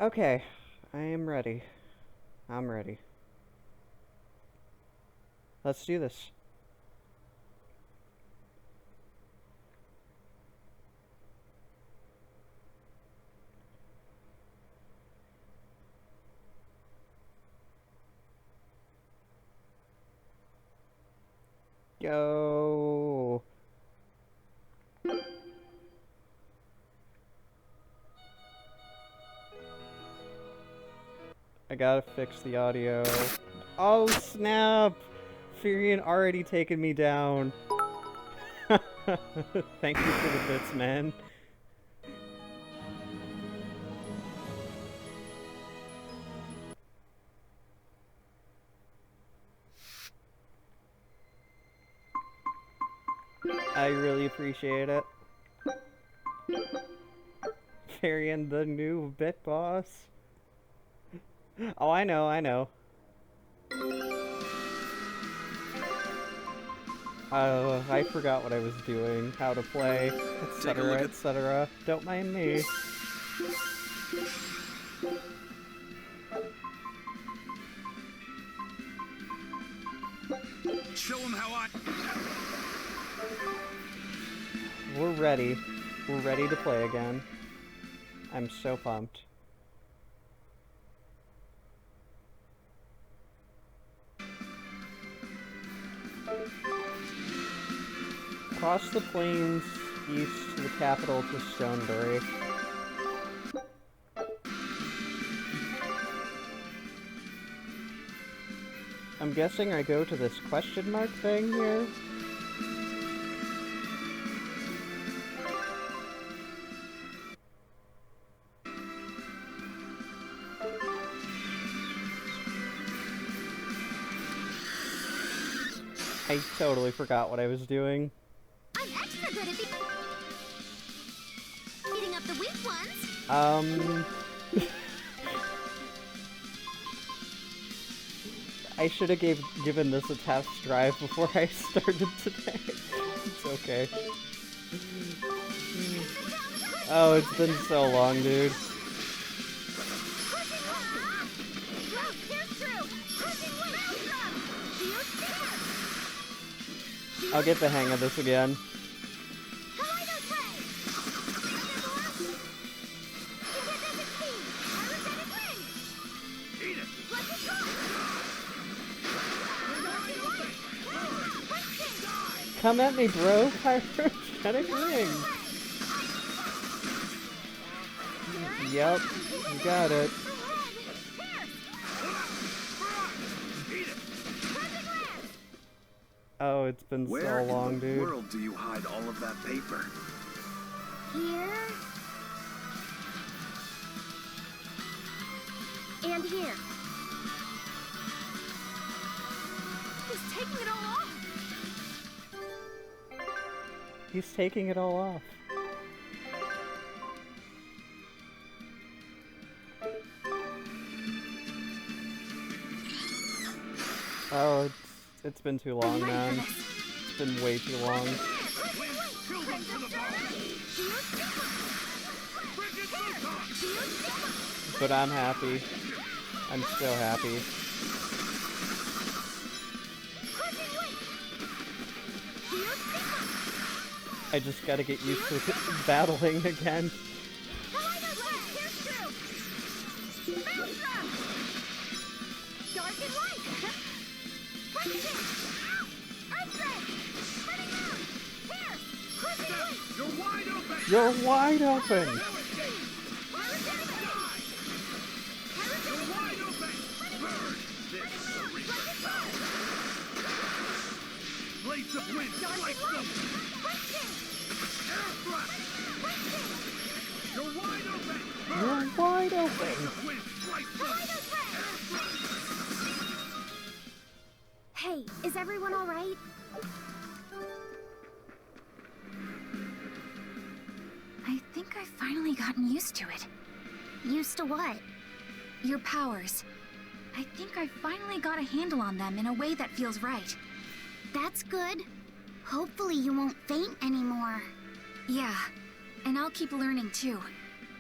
Okay, I am ready. I'm ready. Let's do this. Yo. I gotta fix the audio. Oh snap! Furion already taken me down. Thank you for the bits, man. I really appreciate it. Furion, the new bit boss. Oh, I know, I know. I forgot what I was doing, how to play, etc., etc. Don't mind me. Show him how I... We're ready. We're ready to play again. I'm so pumped. Cross the plains east to the capital to Stonebury. I'm guessing I go to this question mark thing here? I totally forgot what I was doing. I'm extra good at beating up the weak ones. I should have given this a test drive before I started today. It's okay. Oh, it's been so long, dude. I'll get the hang of this again. Come at me, bro. Pyrogenic ring. Yep, you got it. Oh, it's been so long, dude. Where in the world do you hide all of that paper? Here. And here. He's taking it all off. He's taking it all off. Oh, it's been too long, man. It's been way too long. But I'm happy. I'm still happy. I just gotta get used to battling again. You're wide open! Blades of wind, slice them! You're wide open! You're wide open! Hey, is everyone all right? I think I've finally gotten used to it. Used to what? Your powers. I think I finally got a handle on them in a way that feels right. That's good. Hopefully you won't faint anymore. Yeah, and I'll keep learning too.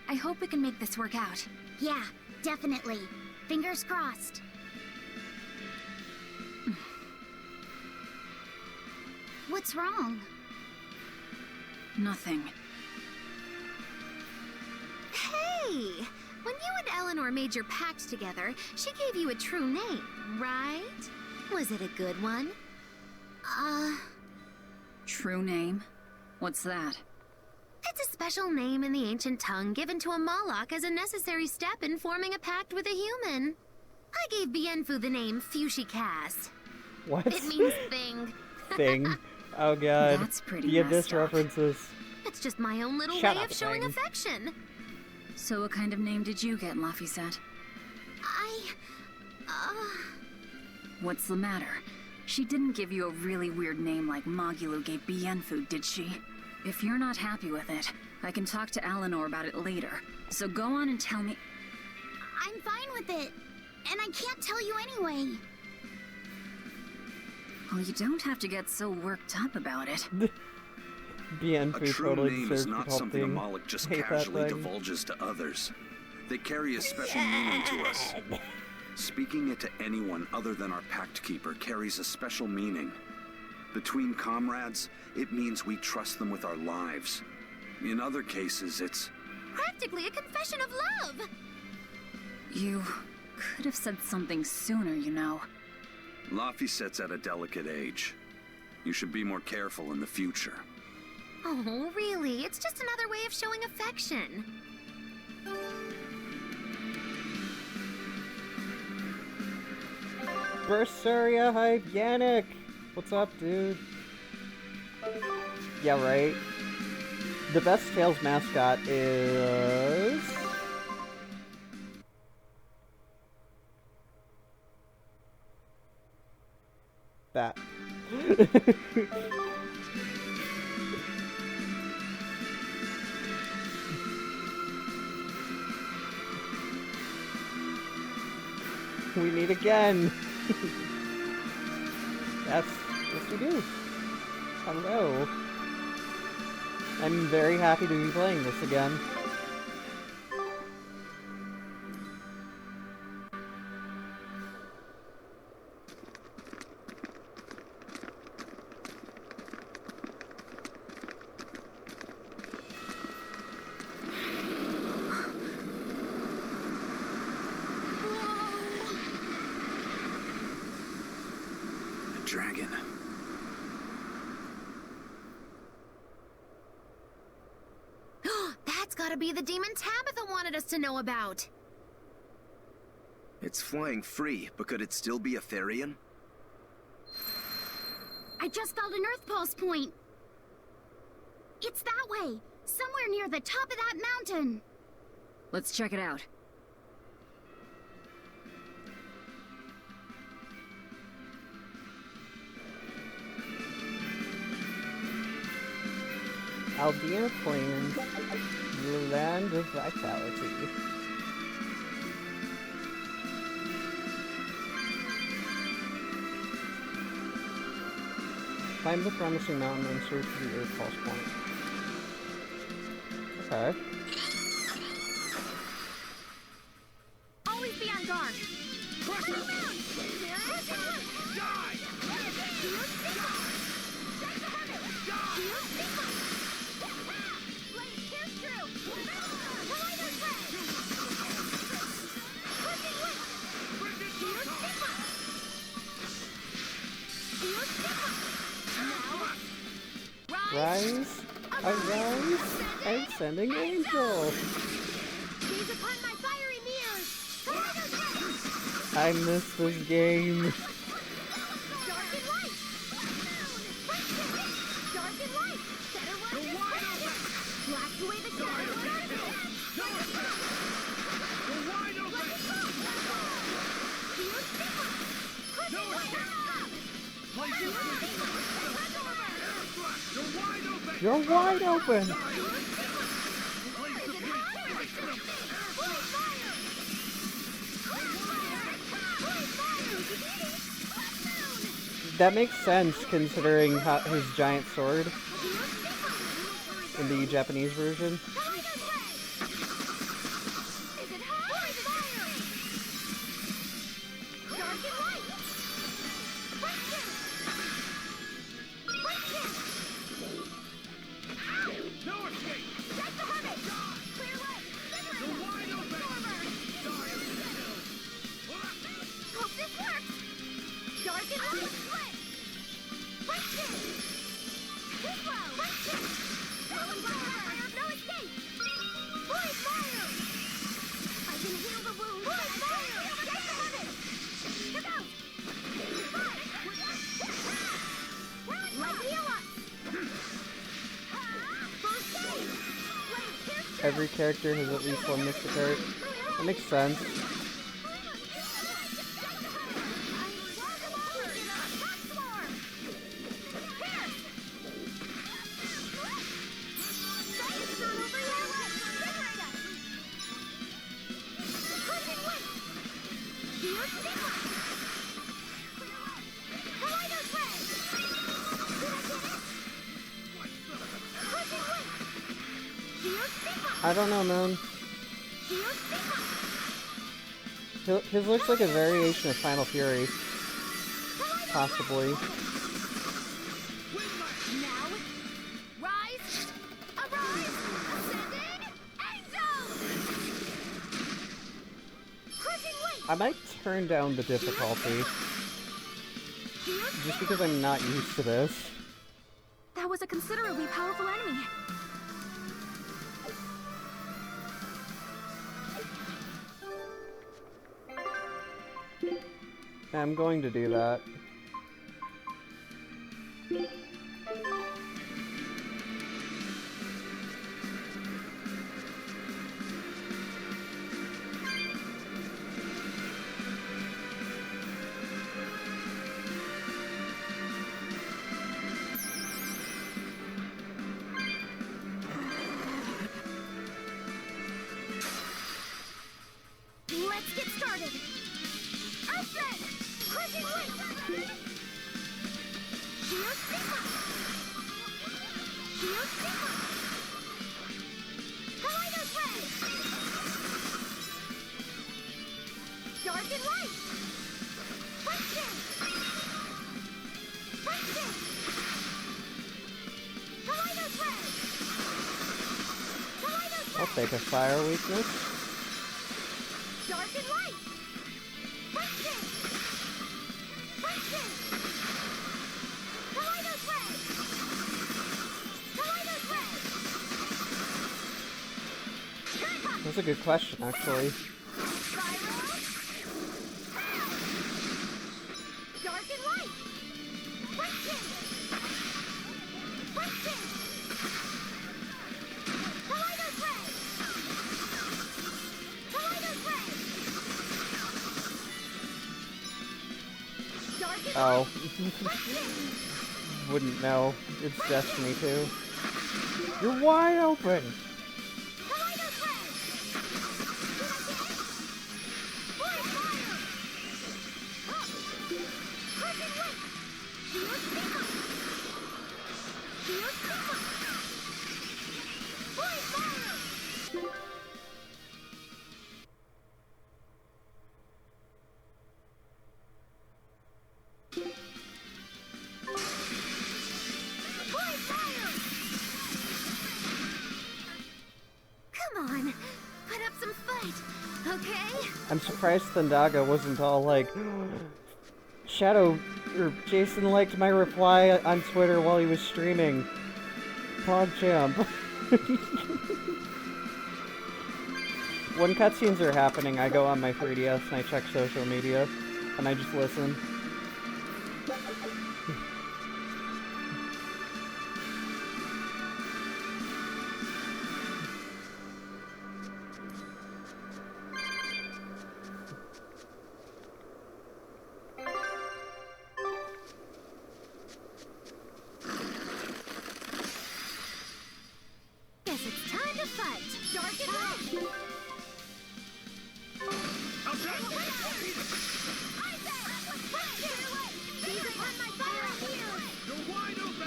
I hope we can make this work out. Yeah, definitely. Fingers crossed. What's wrong? Nothing. Hey! When you and Eleanor made your pact together, she gave you a true name, right? Was it a good one? True name? What's that? It's a special name in the ancient tongue given to a Moloch as a necessary step in forming a pact with a human. I gave Bienfu the name Fushicast. What? It means thing. Thing. Oh god. That's pretty The messed Abyss up. references. It's just my own little Shut way up, of showing Thing. affection. So what kind of name did you get, Laphicet? What's the matter? She didn't give you a really weird name like Magulu gave Bienfu, did she? If you're not happy with it, I can talk to Eleanor about it later. So go on and tell me... I'm fine with it. And I can't tell you anyway. Well, you don't have to get so worked up about it. A Bienfu true totally name deserves is to not be called something a Thing. Moloch just Hate that casually thing. divulges to others. They carry a special meaning to us. Speaking it to anyone other than our Pact Keeper carries a special meaning. Between comrades, it means we trust them with our lives. In other cases, it's... Practically a confession of love! You could have said something sooner, you know. Laphicet's at a delicate age. You should be more careful in the future. Oh, really? It's just another way of showing affection. Berseria hype, Yannick! What's up, dude? Yeah, right. The best Tails mascot is... that. We meet again! Yes, yes we do. Hello. I'm very happy to be playing this again. A dragon. That's gotta be the demon Tabitha wanted us to know about. It's flying free, but could it still be a Therian? I just felt an Earth Pulse point. It's that way. Somewhere near the top of that mountain. Let's check it out. Aldea Plains, the land of vitality. Climb the promising mountain and search for the Earth Pulse point. Okay. Always be on guard. Rise, arise, and sending angel. Gaze upon my fiery mirrors. I miss this game. Dark and light. Dark and light. Better watch this. Blast away the shadows. We're wide open! Place it You're wide open! You're wide open. Place the place them! That makes sense considering how his giant sword in the Japanese version. every character has at least one mystic art. That makes sense. I don't know, man. His looks like a variation of Final Fury. Possibly. Now, rise, arise, ascending, angel! Crushing weight! I might turn down the difficulty. Just because I'm not used to this. That was a considerably powerful enemy. I'm going to do that. Let's get started. Earthbend! Crushing weight! Shield Sigma! Shield Sigma! Kaleidos Ray! Dark and light! Question! Question! Kaleidos Ray! Kaleidos Ray! I'll take a fire weakness. Dark and light! Question! Question! Kaleidos Ray! Kaleidos Ray! That's a good question, actually. Spiral! Dark and light! Question! Question! Kaleidos Ray! Kaleidos Ray! Dark and Oh. question! Wouldn't know. It's Destiny 2. You're wide open! Kaleidos Ray! Did I get it? Void fire! Crushing weight! Shield Sigma! Shield Sigma! Void fire! Void fire! Come on, put up some fight, okay? I'm surprised Thundaga wasn't all like, Shadow, or Jason liked my reply on Twitter while he was streaming. PogChamp. When cutscenes are happening, I go on my 3DS and I check social media, and I just listen. Guess it's time to fight. Dark and light.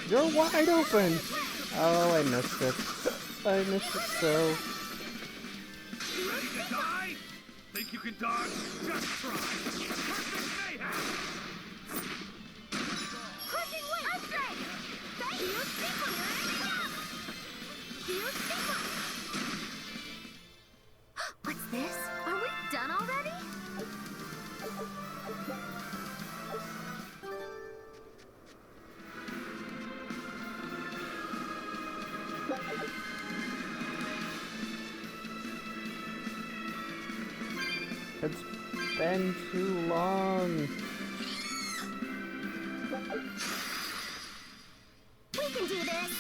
You're wide open! Oh, I missed it. I missed it so. Ready to die? Think you can dodge? Just try. Perfect mayhem! Crushing weight. Earthquake. Shield Sigma. Shield Sigma. What's this? Are we done already? It's been too long. We can do this.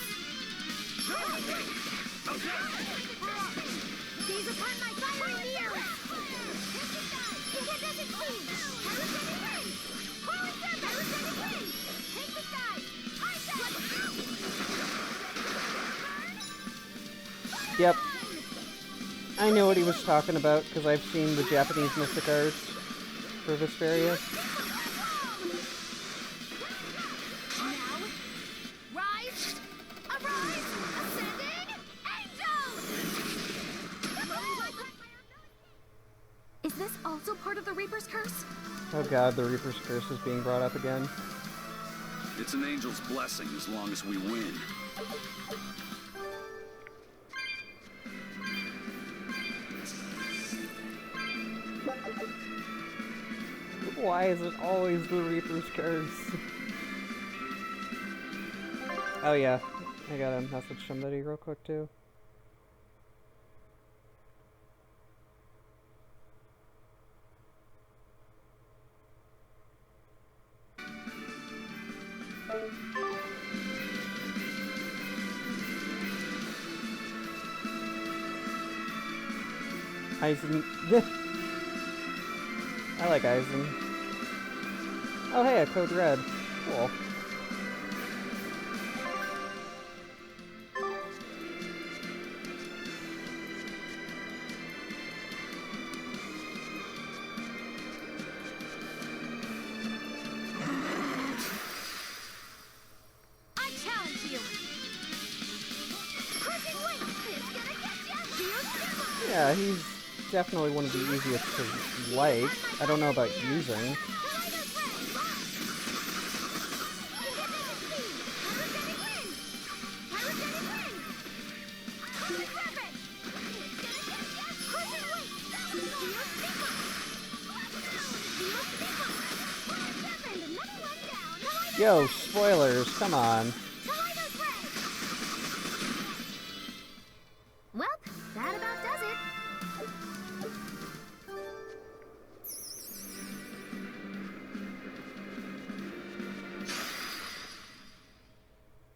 Yep. I know what he was talking about, because I've seen the Japanese mystic arts for Vesperia. Rise! Arise! Ascending! Angel! Is this also part of the Reaper's Curse? Oh god, the Reaper's Curse is being brought up again. It's an angel's blessing as long as we win. Why is it always the Reaper's Curse? Oh yeah, I gotta message somebody real quick too. Eisen. I like Eisen. Oh hey, a code red. Cool. I challenge you! Crushing weight! It's gonna get you! Yeah, he's definitely one of the easiest to like. I don't know about using. Yo, spoilers, come on. Well, that about does it.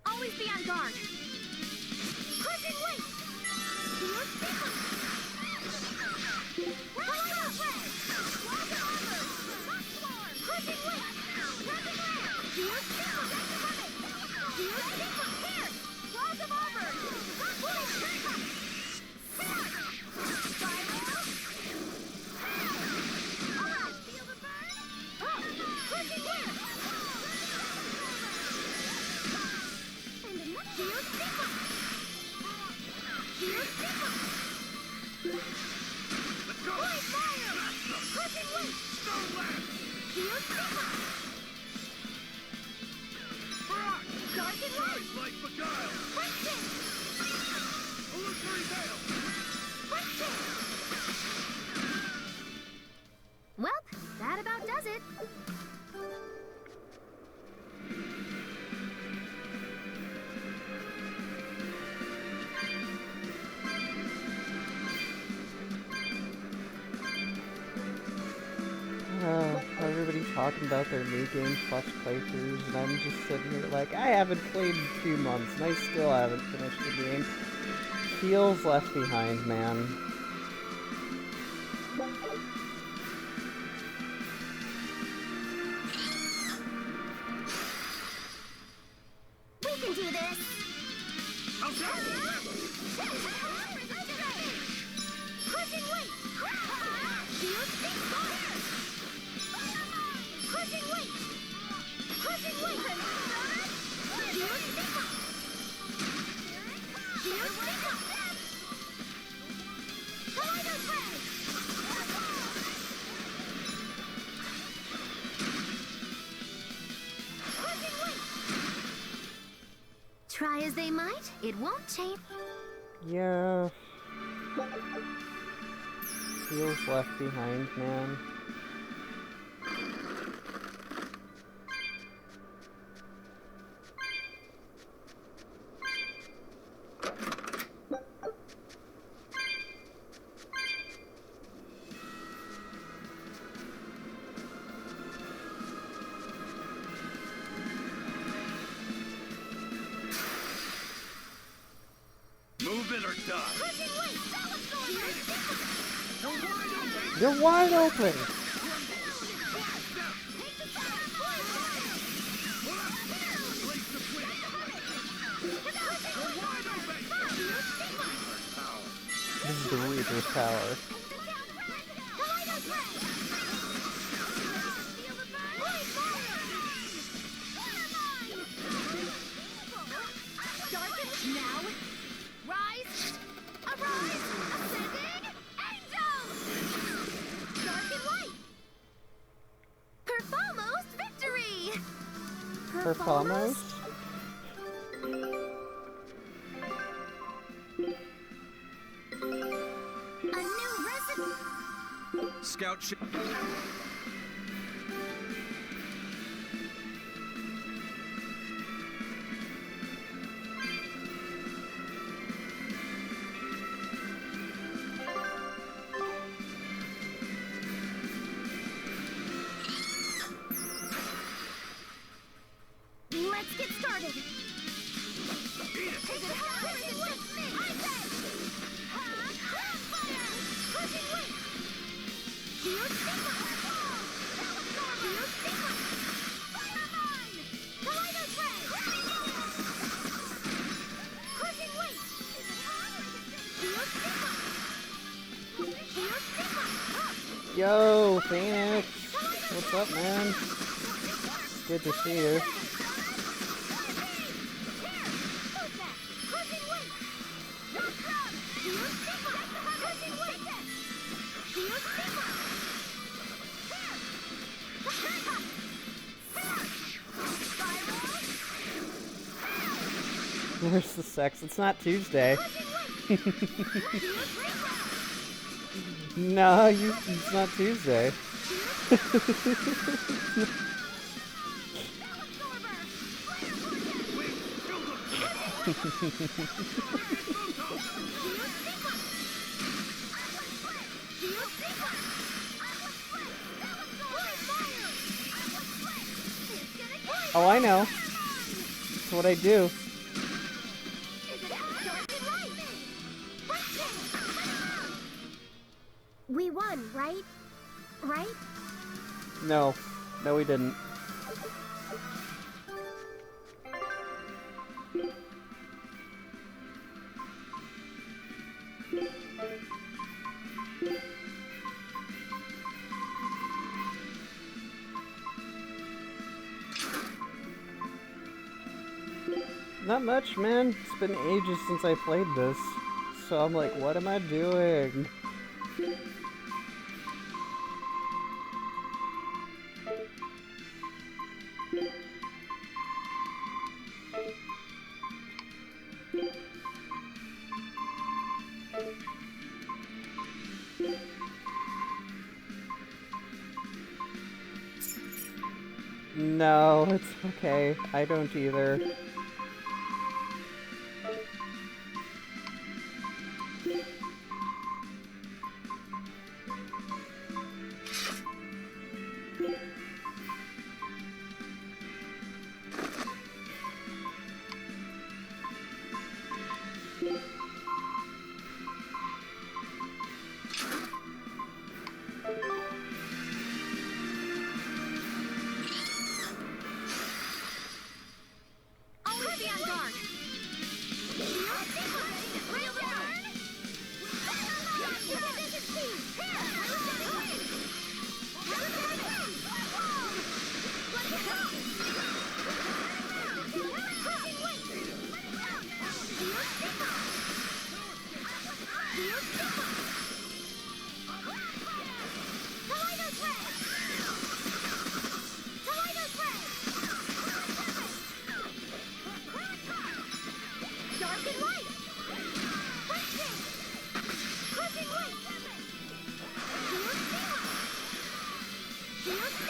Always be on guard. Crushing weight. Like beguile! Illusory veil! Well, that about does it. Everybody's talking about their new game plus playthroughs, and I'm just sitting here like, I haven't played in 2 months, and I still haven't finished the game. Feels left behind, man. We can do this. I'll show you! Crushing weight. Crushing weight. Crushing weight. Try as they might, it won't change. Yeah. Feels left behind, man. Move it or die! You're wide open! Razor's power. Now, rise, arise, ascending, angels! Dark and light! Perfalmost victory! Perfalmost? A new recipe! Scout ship. Let's get started! Is it happening with me? I say! Fire! Crushing wind! Shield Sigma! Shield Sigma! Fire mine! Kaleido's ray! Crushing wind! Shield Sigma! Shield Sigma! Yo, Phoenix! What's up, man? Good to see you. Where's the sex? It's not Tuesday. No, it's not Tuesday. Oh, I know. That's what I do. We won, right? Right? No. No, we didn't. Not much, man. It's been ages since I played this. So I'm like, what am I doing? No, it's okay. I don't either. Always be on guard. Dark and light! Crushing wind!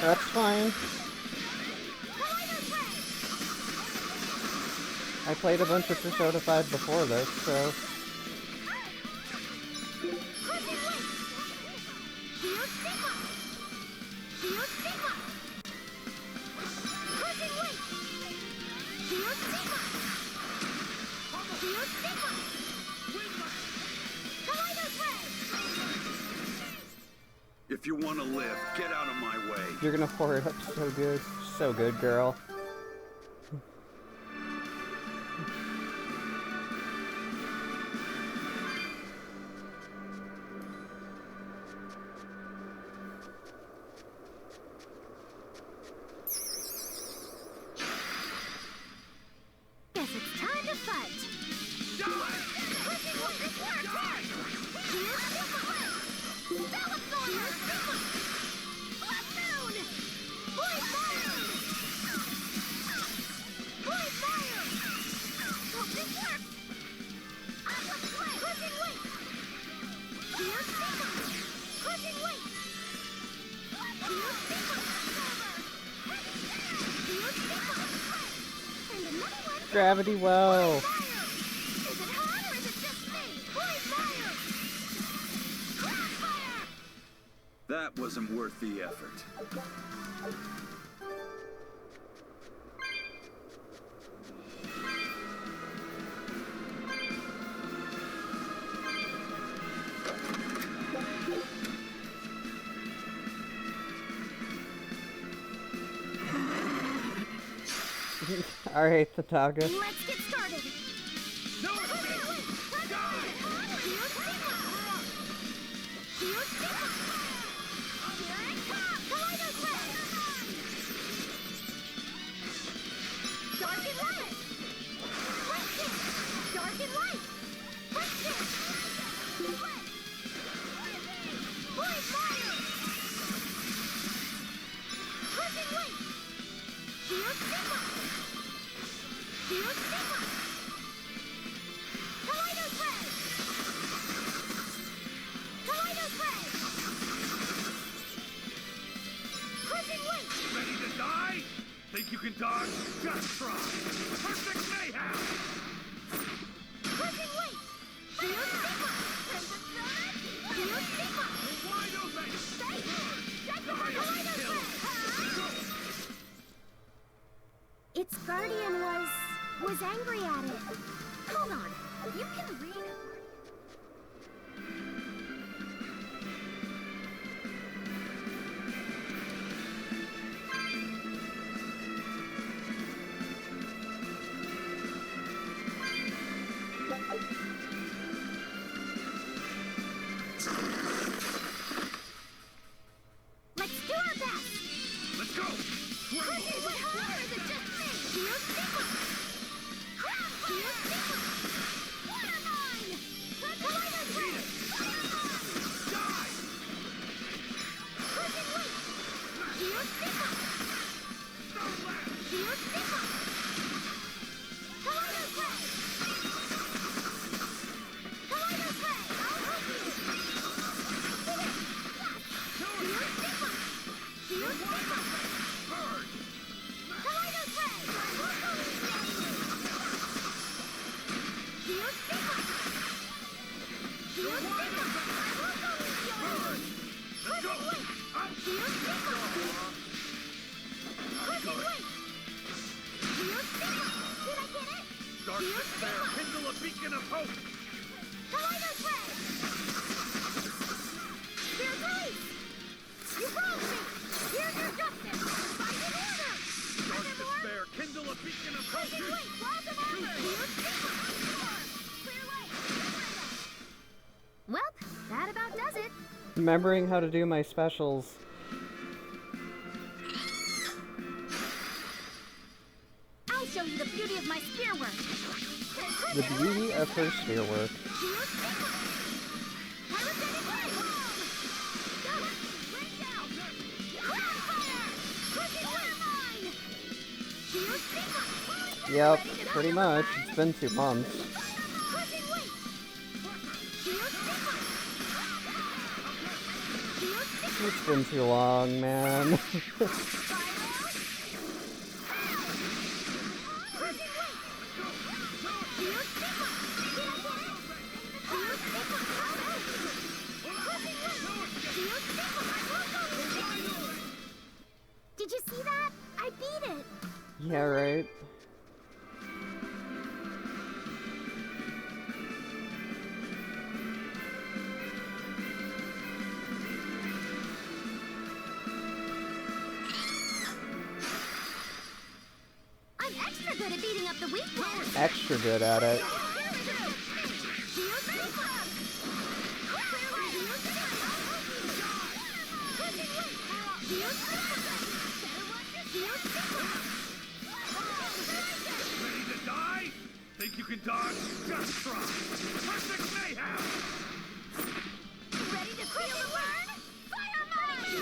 That's fine. I played a bunch of Persona 5 before this, so... If you want to live, get out of my way. You're gonna pour it up so good. So good, girl. gravity well. Is it hot or is it just me? Point fire! Crossfire! That wasn't worth the effort. Alright, Tataga. Let's get started. No escape! Die! Dark and light! Dark and light! Point fire! Crushing weight! Shield Sigma! Shield Sigma! Kaleido Ray! Kaleido Ray! Crushing weight! Ready to die? Think you can dodge? Just try! Perfect mayhem! Crushing weight! Shield Sigma! Shield Sigma! Wide open! Stay here! Check the Die as Kaleido killed! Ray! Its guardian was angry at it. Hold on. You can read. Let's do our best. Let's go! Crushing weight! Or is it just me? Shield Sigma! Shield Sigma! Water mine! Kaleido Ray! Die! Crushing weight! Shield Sigma! Don't laugh! Shield Sigma! Kaleido Ray! Kaleido Ray! I'll help you! Shield Sigma! Shield Sigma! Bird! Kaleido Ray! Shield Sigma! Shield Sigma! Let's go! Up! Shield Sigma! Crushing weight! Shield Sigma! Did I get it? Dark despair, kindle a beacon of hope! Kaleido Ray! Spirit release! You wronged me! Here's your justice! Fight in order! Dark despair, kindle a beacon of hope! Crushing weight! Walls of armor! Shield Sigma! Clear way! Well, that about does it. Remembering how to do my specials. I'll show you the beauty of my spear work. The beauty of her spear work. Shield Sigma! Parasitic ray! Go! Break down! Crossfire! Crushing water mine! Shield Sigma! Yep, pretty much. It's been 2 months. Crushing weight! Shield Sigma! Shield Sigma! It's been too long, man. Did you see that? I beat it! Yeah, right. I'm extra good at beating up the weak ones! Extra good at it. Ready to die? Think you can dodge? Just try! Perfect mayhem! Ready to feel the burn? Fire mine!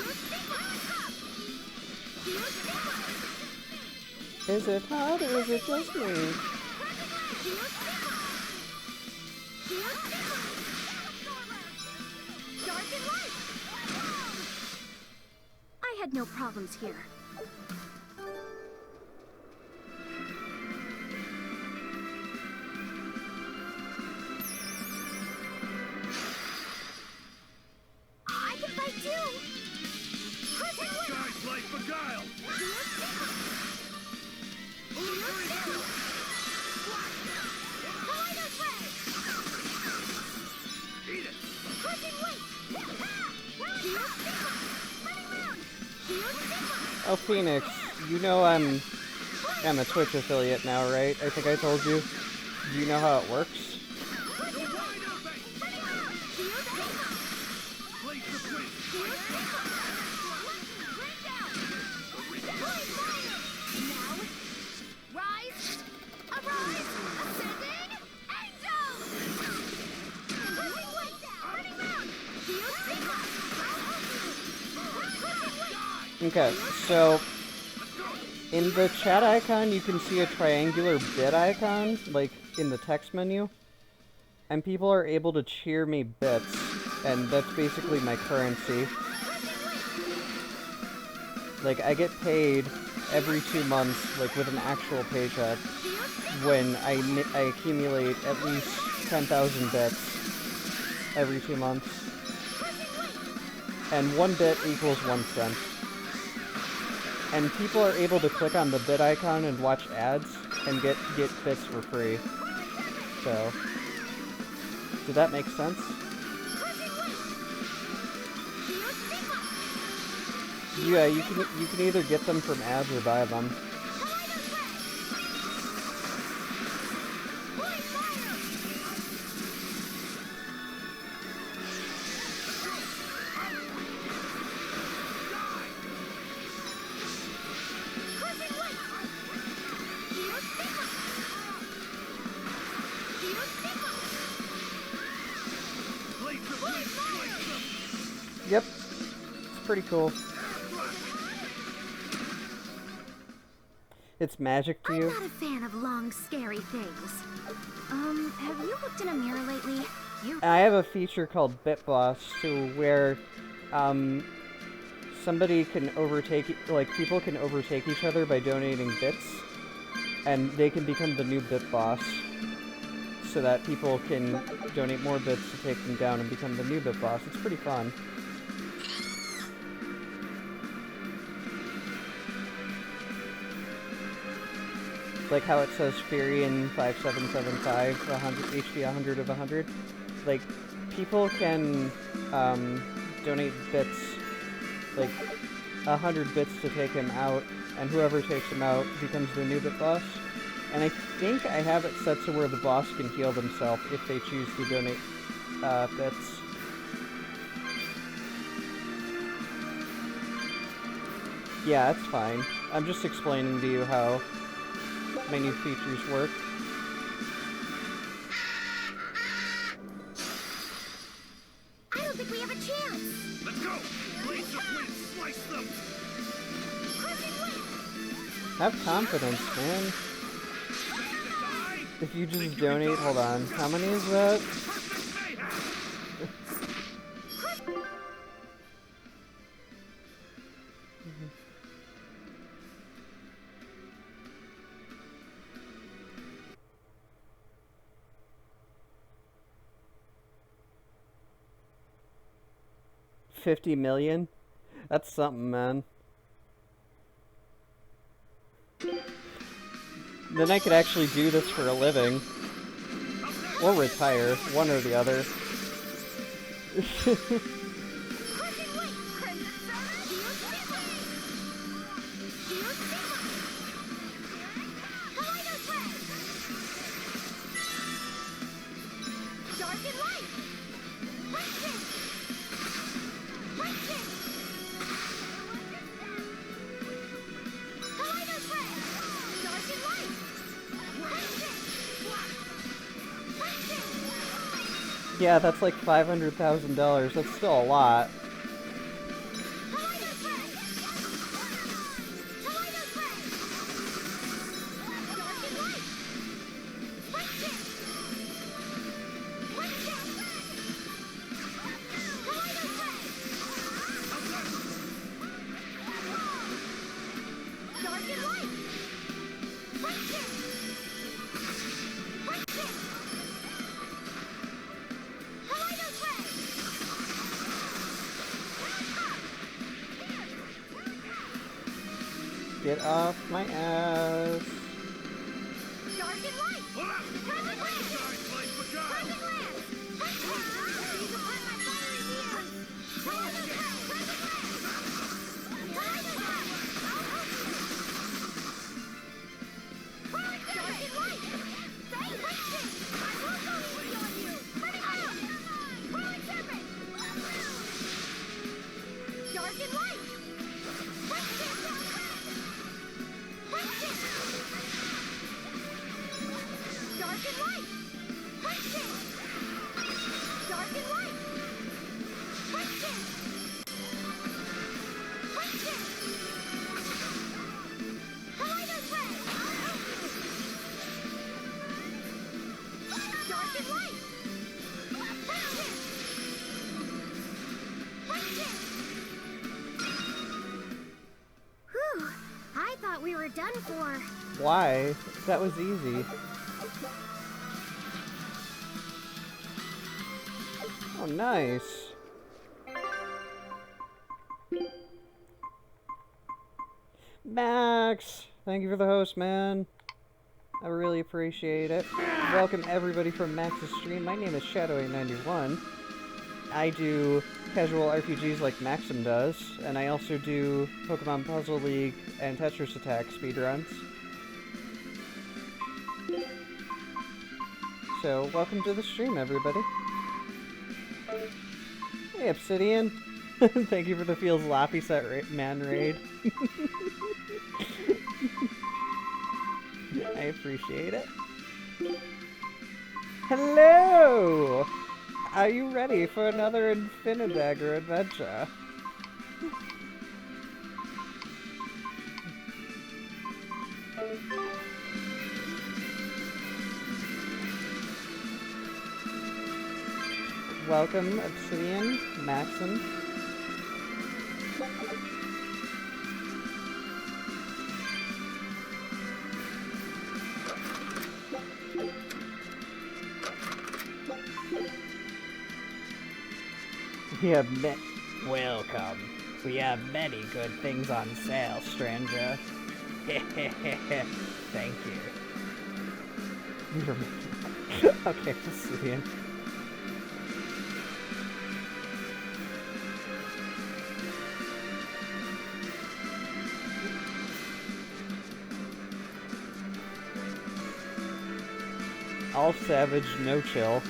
Is it hot or is it just me? Dark and light! I had no problems here. Oh, Phoenix, you know I'm a Twitch affiliate now, right? I think I told you. Do you know how it works? Okay, so in the chat icon, you can see a triangular bit icon, like in the text menu, and people are able to cheer me bits, and that's basically my currency. Like, I get paid every 2 months, like with an actual paycheck, when I accumulate at least 10,000 bits every 2 months. And 1 bit equals 1 cent. And people are able to click on the bit icon and watch ads and get bits for free. So, did that make sense? Yeah, you can either get them from ads or buy them. Yep, it's pretty cool. It's magic to you. I'm not a fan of long, scary things. Have you looked in a mirror lately? I have a feature called Bit Boss, to where, somebody can overtake, like, people can overtake each other by donating bits, and they can become the new Bit Boss, so that people can donate more bits to take them down and become the new Bit Boss. It's pretty fun. Like how it says Furion 5775, 100 HP 100 of 100. Like, people can donate bits, like 100 bits to take him out, and whoever takes him out becomes the new Bit Boss. And I think I have it set to where the boss can heal themselves if they choose to donate bits. Yeah, that's fine. I'm just explaining to you how my new features work. I don't think we have a chance. Let's go! Blades of wind, slice them! Have confidence, man. If you just donate, hold on, how many is that? $50 million? That's something, man. Then I could actually do this for a living. Or retire, one or the other. Yeah, that's like $500,000. That's still a lot. Get off my ass. Dark and light. Perfect lance. Perfect lance. You can put my fiery needle. Perfect lance. and light! Right there! Right there! Dark and light! Right there! Dark and light! Right there! Right there! Kaleido's ray! Dark and light! Right there! Right there! Whew! I thought we were done for. Why? That was easy. Oh, nice. Max! Thank you for the host, man. I really appreciate it. Welcome everybody from Max's stream. My name is Shadow891. I do casual RPGs like Maxim does, and I also do Pokemon Puzzle League and Tetris Attack speedruns. So, welcome to the stream, everybody. Hey, Obsidian. Thank you for the Feels Lappy Set Man Raid. I appreciate it. Hello! Are you ready for another Infinidagger adventure? Welcome, Obsidian, Maxim. Welcome. We have many good things on sale, stranger. Thank you. Okay, Obsidian. All savage, no chill.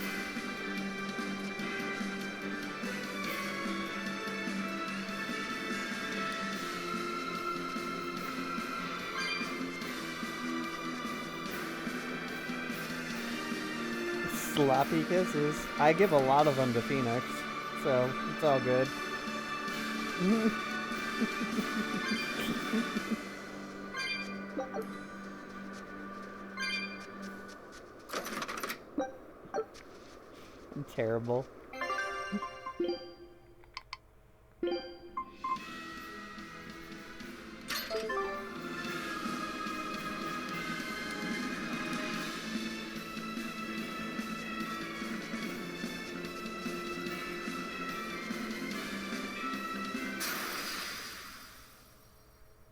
Sloppy kisses. I give a lot of them to Phoenix, so it's all good. I'm terrible.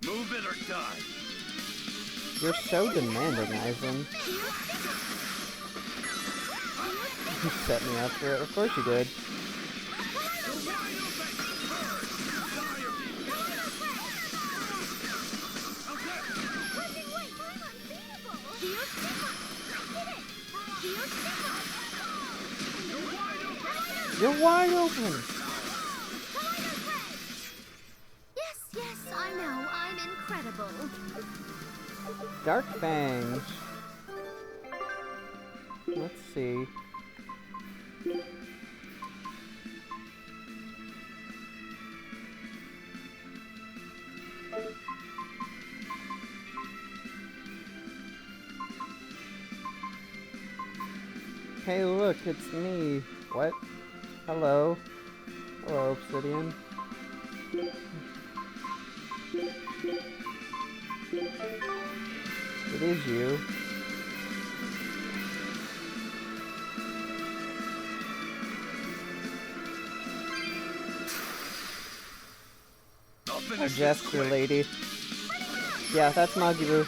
Move it or die. You're so demanding, Eisen. You set me up for it. Of course you did. You're wide open! Yes, yes, I know. I'm incredible. Dark Fangs. Let's see. Hey, look, it's me. What? Hello? Hello, Obsidian. It is you. A gesture lady. Yeah, that's Magibu.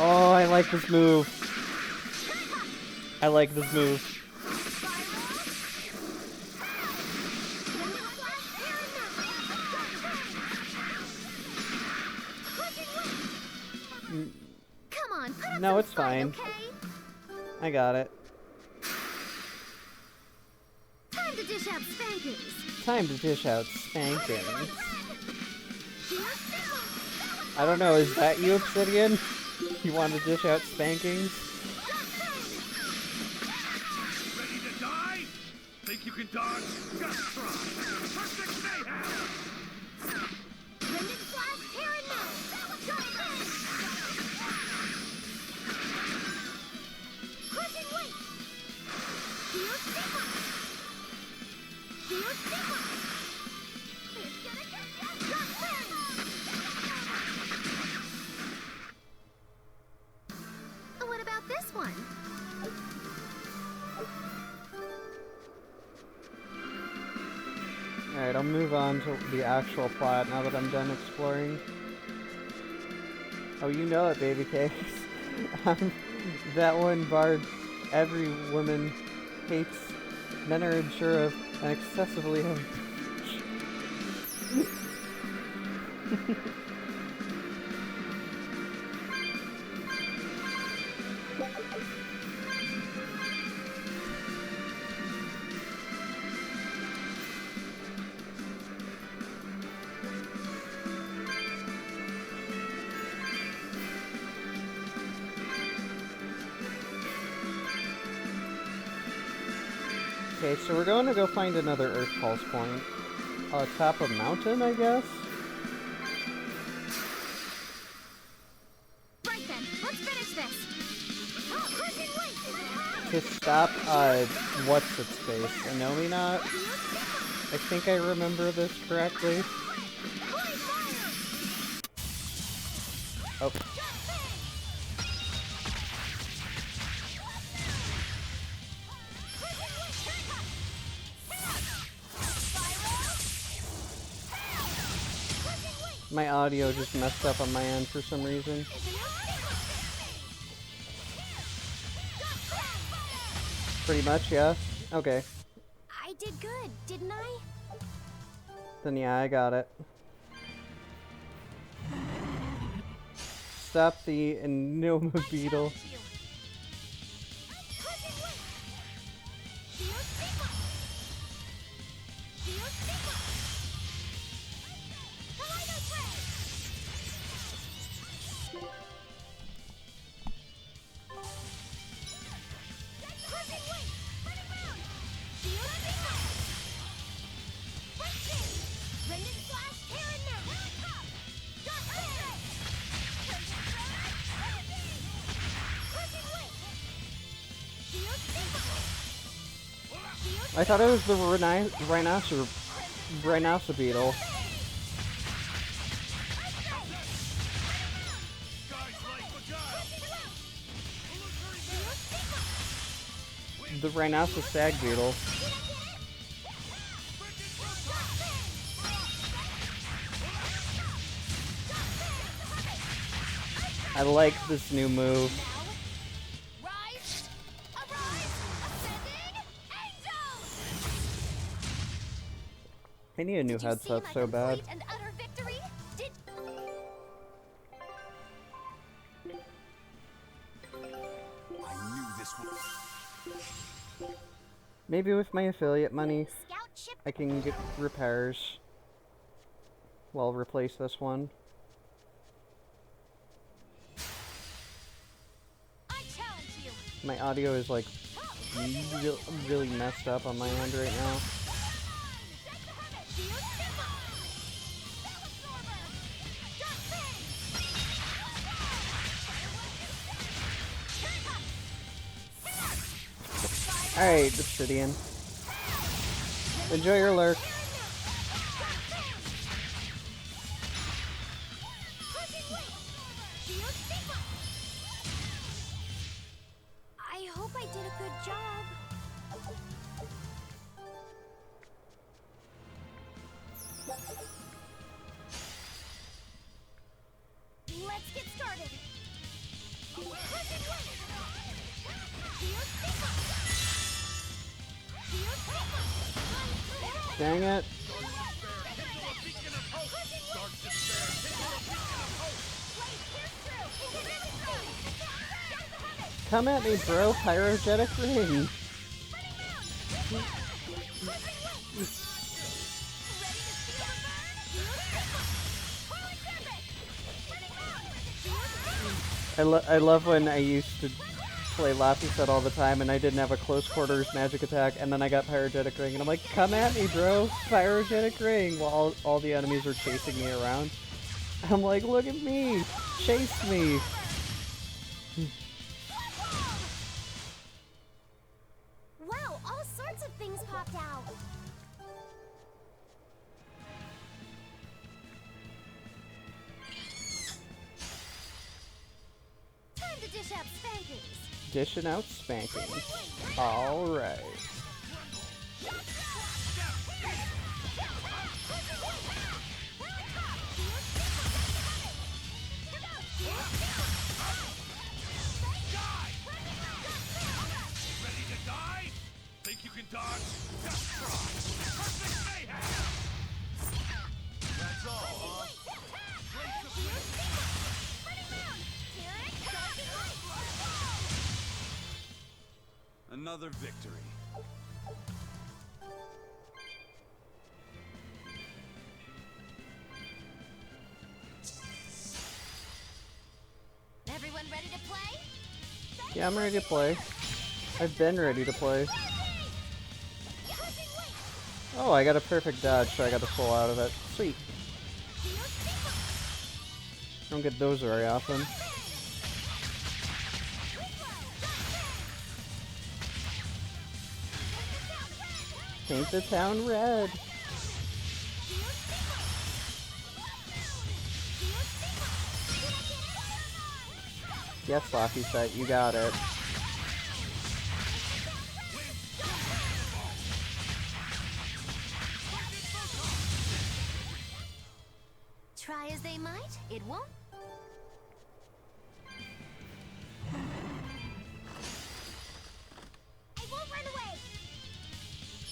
Oh, I like this move. I like this move. Come on, put up No, some it's fight, fine. okay? I got it. Time to dish out spankings. Time to dish out spankings. I don't know, is that you, Obsidian? You want to dish out spankings? Ready to die? Think you can dodge? Just try. Perfect mayhem! Rending flash, here and now. Crushing weight. Here's Sigma. Here's Sigma. It's gonna get you. Drop fairy. What about this one? Alright, I'll move on to the actual plot now that I'm done exploring. Oh, you know it, baby cakes. That one bar every woman hates, men are unsure of, and excessively have. Okay, so we're going to go find another Earth Pulse point. Top of mountain, I guess? Right then, let's finish this. Crushing weight. To stop, what's its face? Anomi Knot? I think I remember this correctly. Oh. My audio just messed up on my end for some reason. Pretty much, yeah? Okay. I did good, didn't I? Then yeah, I got it. Stop the Enoma beetle. I thought it was the rhinoceros beetle. The rhinoceros stag beetle. I like this new move. I need a new headset so bad. And utter victory? Did... I knew this would... Maybe with my affiliate money, Scout ship I can get repairs. Well, replace this one. I challenge you. My audio is like really messed up on my end right now. Alright, Obsidian. Enjoy your lurk. I hope I did a good job. Let's get started. Dang it. Come at me, bro. Pyrogenic ring. I love when I used to play Laffy Set all the time and I didn't have a close quarters magic attack and then I got Pyrogenic Ring and I'm like, come at me, bro! Pyrogenic Ring! While all the enemies are chasing me around. I'm like, look at me! Chase me! Wow, all sorts of things popped out. Time to dish out spankings. Dishing out spankings. Alright. Ready to die? Think you can dodge? Just try. Perfect mayhem! That's all, huh? Another victory. Everyone ready to play? Yeah, I'm ready to play. I've been ready to play. Oh, I got a perfect dodge, so I got to pull out of it. Sweet. Don't get those very often. Paint the town red. Yes, Laffy Set, you got it. Try as they might, it won't. I won't run away.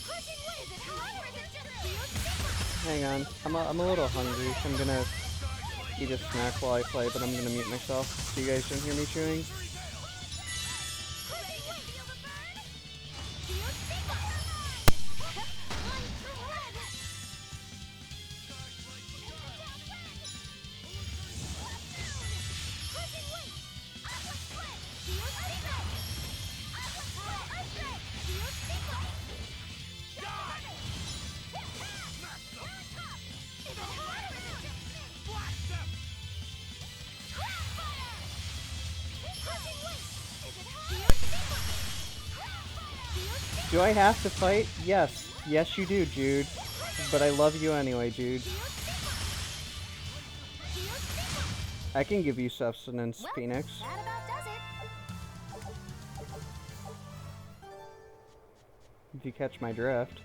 Crushing wind, is it high or is it just Hang on, I'm a little hungry, so I'm gonna eat a snack while I play, but I'm gonna mute myself so you guys don't hear me chewing. Do I have to fight? Yes. Yes, you do, Jude. But I love you anyway, Jude. I can give you sustenance, Well, Phoenix. that about does it. If you catch my drift.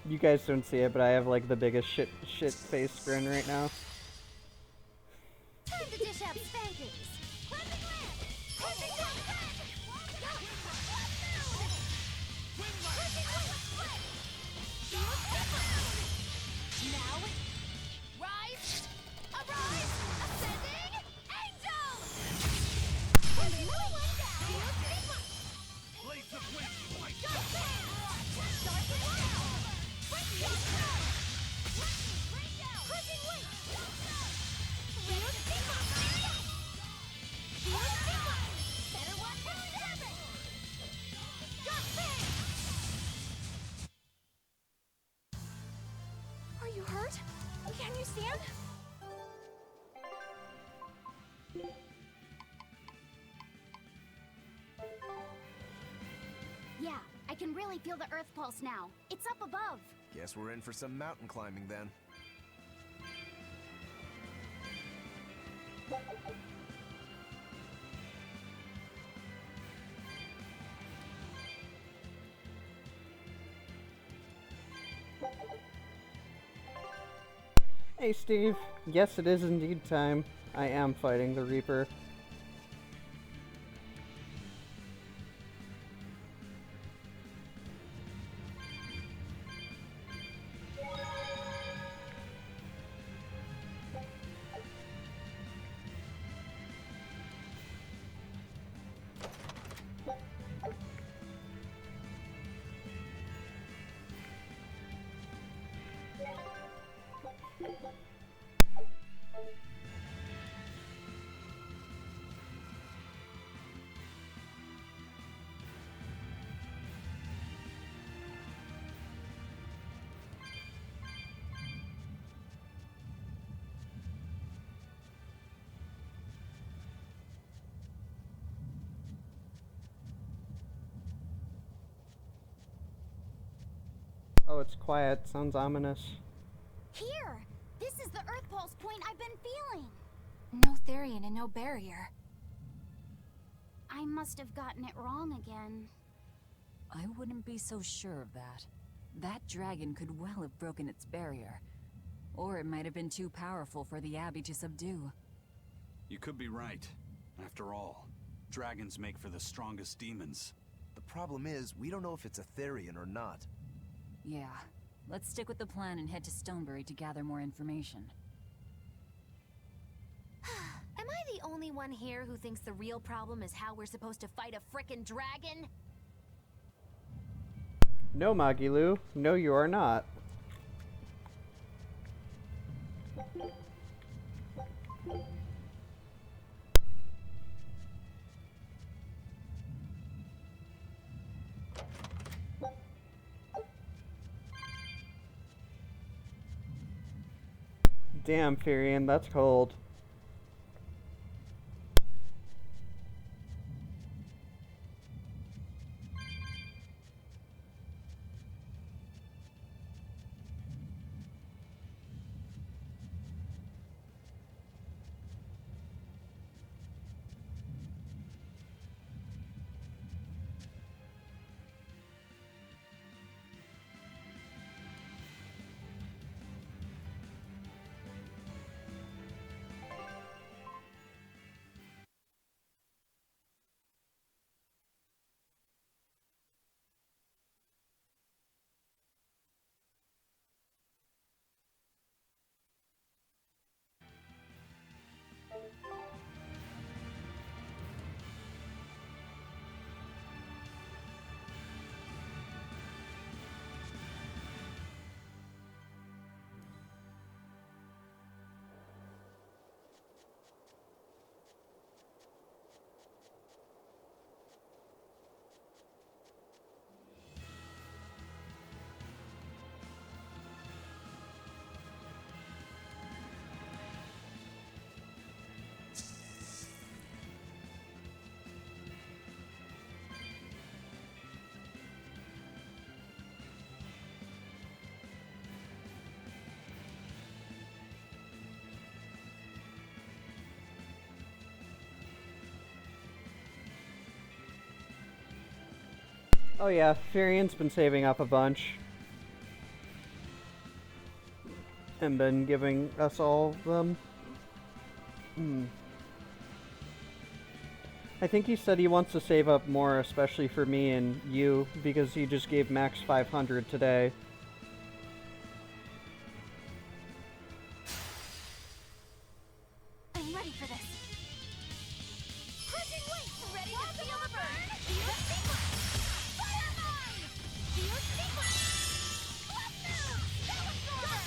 You guys don't see it, but I have like the biggest shit face grin right now. Time to dish out spankings. Now, rise, arise, ascending, angel! And another one down. Blades of wind, light. Start the wild. Crushing wind. Ready to see better watch how it happens. Dark fang. Are you hurt? Can you stand? Yeah, I can really feel the earth pulse now. It's up above. Guess we're in for some mountain climbing then. Hey, Steve. Yes, it is indeed time. I am fighting the Reaper. it's quiet. Sounds ominous. Here! This is the Earth Pulse point I've been feeling! No Therian and no barrier. I must have gotten it wrong again. I wouldn't be so sure of that. That dragon could well have broken its barrier. Or it might have been too powerful for the Abbey to subdue. You could be right. After all, dragons make for the strongest demons. The problem is, we don't know if it's a Therian or not. Yeah. Let's stick with the plan and head to Stonebury to gather more information. Am I the only one here who thinks the real problem is how we're supposed to fight a frickin' dragon? No, Magilu. No, you are not. Damn, Firion, that's cold. Oh yeah, Firion's been saving up a bunch. And been giving us all of them. I think he said he wants to save up more, especially for me and you, because he just gave Max 500 today. I'm ready for this. Crushing weight! Ready to feel the burn? Feel sequence! Fire mine! Feel sequence! Left move! Absorber!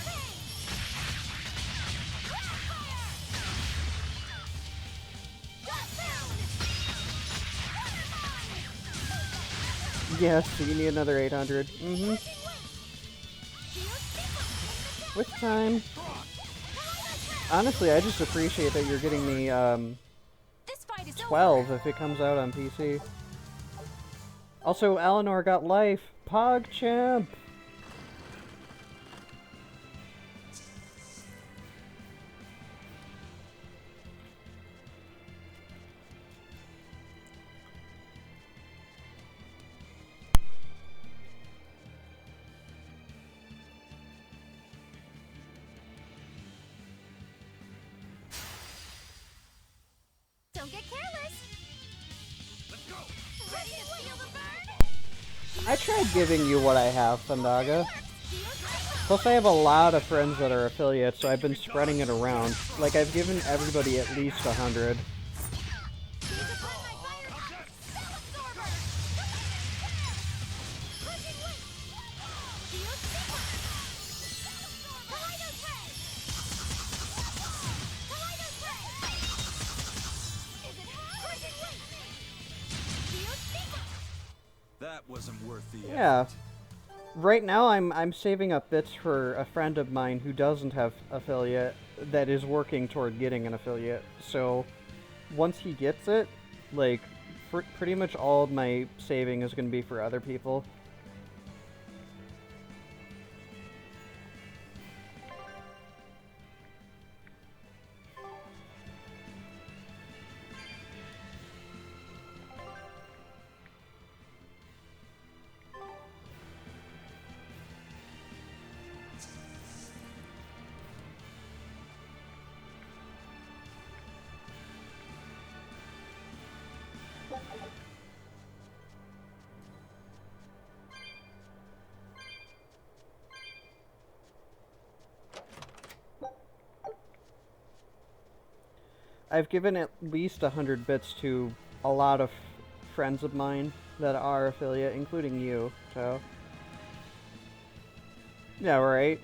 Crossfire! Drop down! Water mine! Yes, so you need another 800. Crushing weight! Feel sequence! With time. Honestly, I just appreciate that you're getting me, This fight is 12 if it comes out on PC. Also, Eleanor got life. PogChamp! Don't get careless! Let's go! Ready to feel the burn? I tried giving you what I have, Sandaga. Plus, I have a lot of friends that are affiliates, so I've been spreading it around. Like, I've given everybody at least 100. That wasn't worth the effort. Yeah. Right now, I'm saving up bits for a friend of mine who doesn't have affiliate that is working toward getting an affiliate. So, once he gets it, like, pretty much all of my saving is going to be for other people. I've given at least 100 bits to a lot of friends of mine that are affiliate, including you, so... Yeah, right.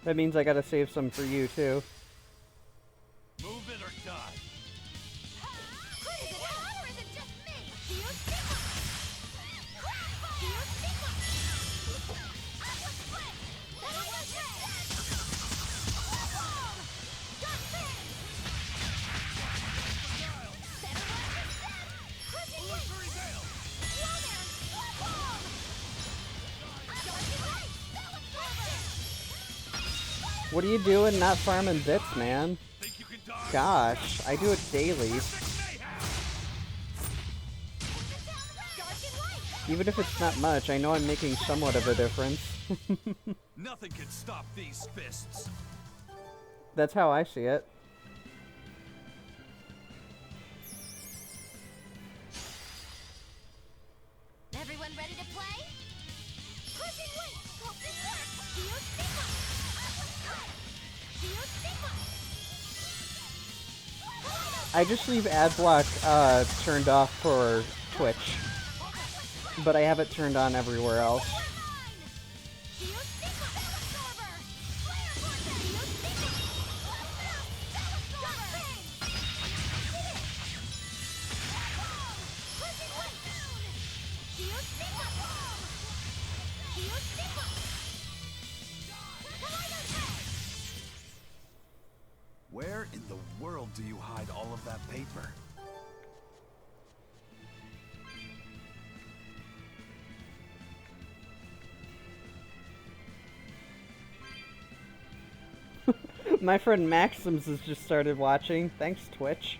That means I gotta save some for you, too. Move it or die. Is it hot or is it just me? Here Sigma! Here Sigma! Aqua Split! Better watch your head! Bomb! Got thing! Better watch your step! Crushing weight! Slow there! Bomb! Darting light! Spell absorber! What are you doing not farming bits, man? Think you can dodge? Gosh, I do it daily. Darting light! Even if it's not much, I know I'm making somewhat of a difference. Nothing can stop these fists. That's how I see it. Everyone ready to play? Crushing weight! Sculpting work! Here Sigma! Aqua Strike! Here Sigma! I just leave adblock turned off for Twitch, but I have it turned on everywhere else. Here Sigma! Spell absorber! Flare vortex! Here Sigma! Left mouth! Spell absorber! Did it! Bomb! Crushing weight! Here Sigma! Bomb! Here Sigma! Collider tag! Where in the world do you hide all of that paper? My friend Maxims has just started watching. Thanks, Twitch.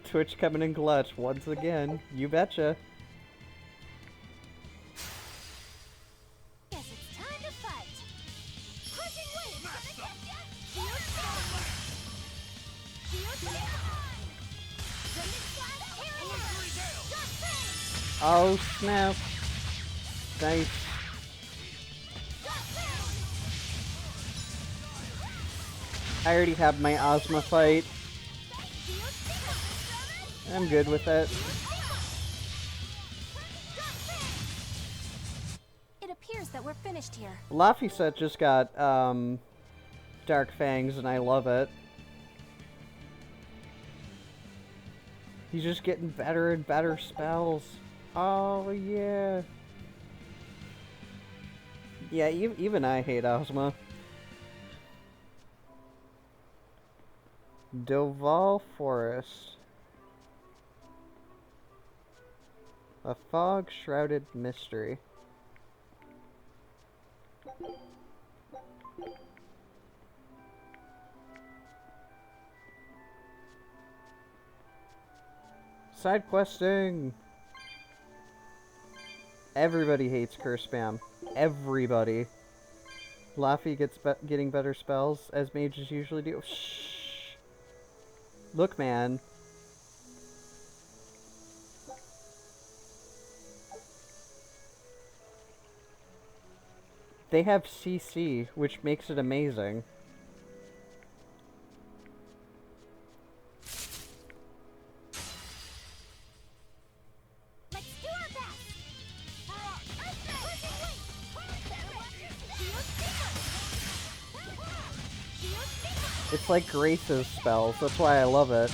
Twitch coming in clutch once again. You betcha. Guess it's time to fight. Crushing weight! Gonna get ya! Here Sigma! Here Sigma! Sending flash carrier! Got thing! Oh snap. Nice. Got thing! I already have my Ozma fight. Here Sigma! I'm good with it. It appears that we're finished here. Laphicet just got Dark Fangs and I love it. He's just getting better and better spells. Oh yeah. Yeah, even I hate Ozma. Doval Forest. A fog-shrouded mystery. Side questing! Everybody hates curse spam. Everybody. Laffy gets getting better spells, as mages usually do. Shh! Look, man. They have CC, which makes it amazing. Let's do our best! It's like Grace's spells, that's why I love it.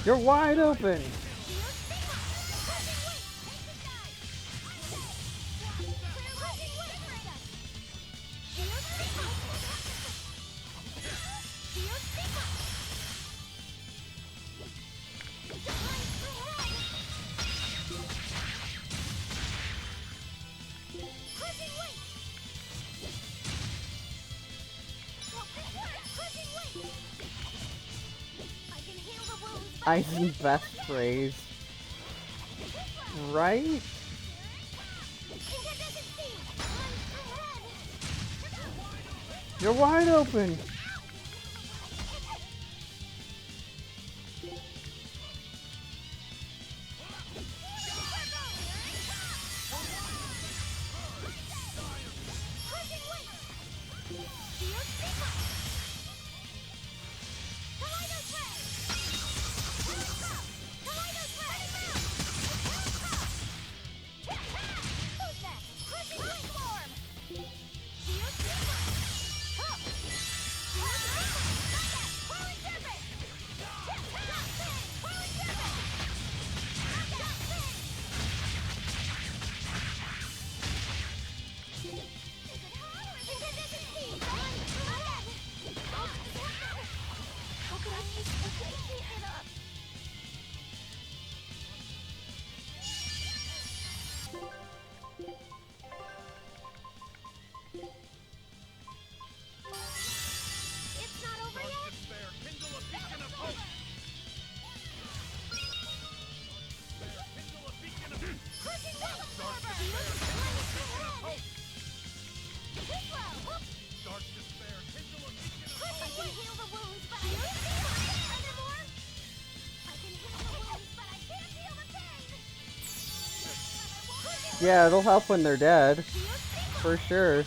You're wide open! Aizen's best phrase. Right? You're wide open! It's not over yet. Despair, kindle a beacon of hope! Despair, kindle a beacon of Crushing wave, absorber. Dark despair, kindle a beacon of I hope! can heal the wounds, but I can't heal the pain. Furthermore, I can heal the wounds, but I can't heal the pain. Yeah, it'll help when they're dead. For sure.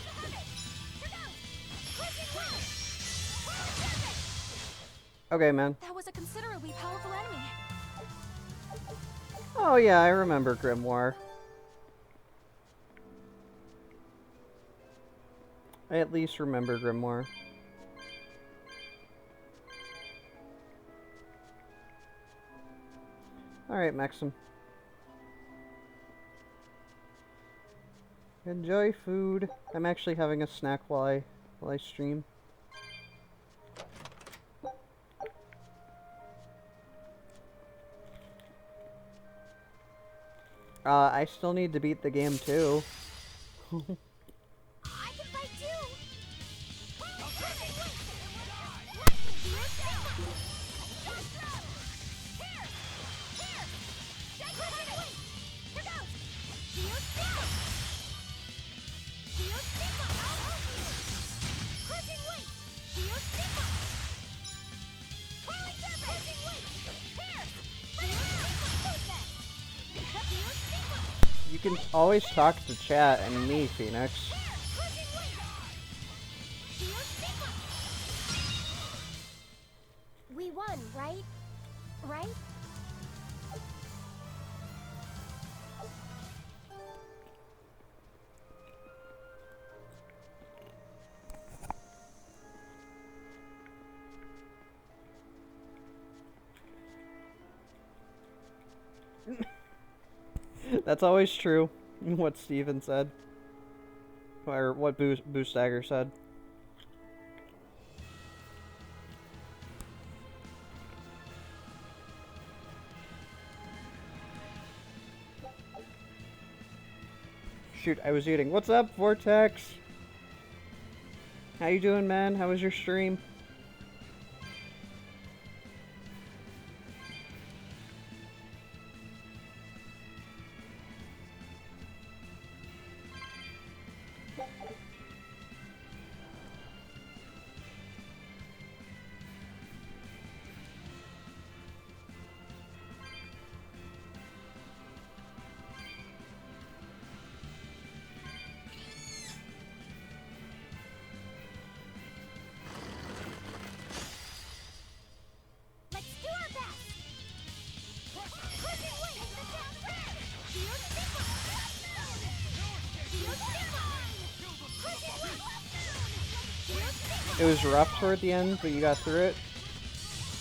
Okay, man. That was a considerably powerful enemy. Oh yeah, I remember Grimoire. I at least remember Grimoire. Alright, Maxim. Enjoy food. I'm actually having a snack while I stream. I still need to beat the game too. I can fight too. You can always talk to chat and me, Phoenix. We won, right? Right? That's always true. What Steven said. Or what Boostagger said. Shoot, I was eating. What's up, Vortex? How you doing, man? How was your stream? Let's do our best. Crushing wave, take the down red. Shield Sigma. Shield Sigma. Crushing wave. Shield Sigma. It was rough toward the end, but you got through it.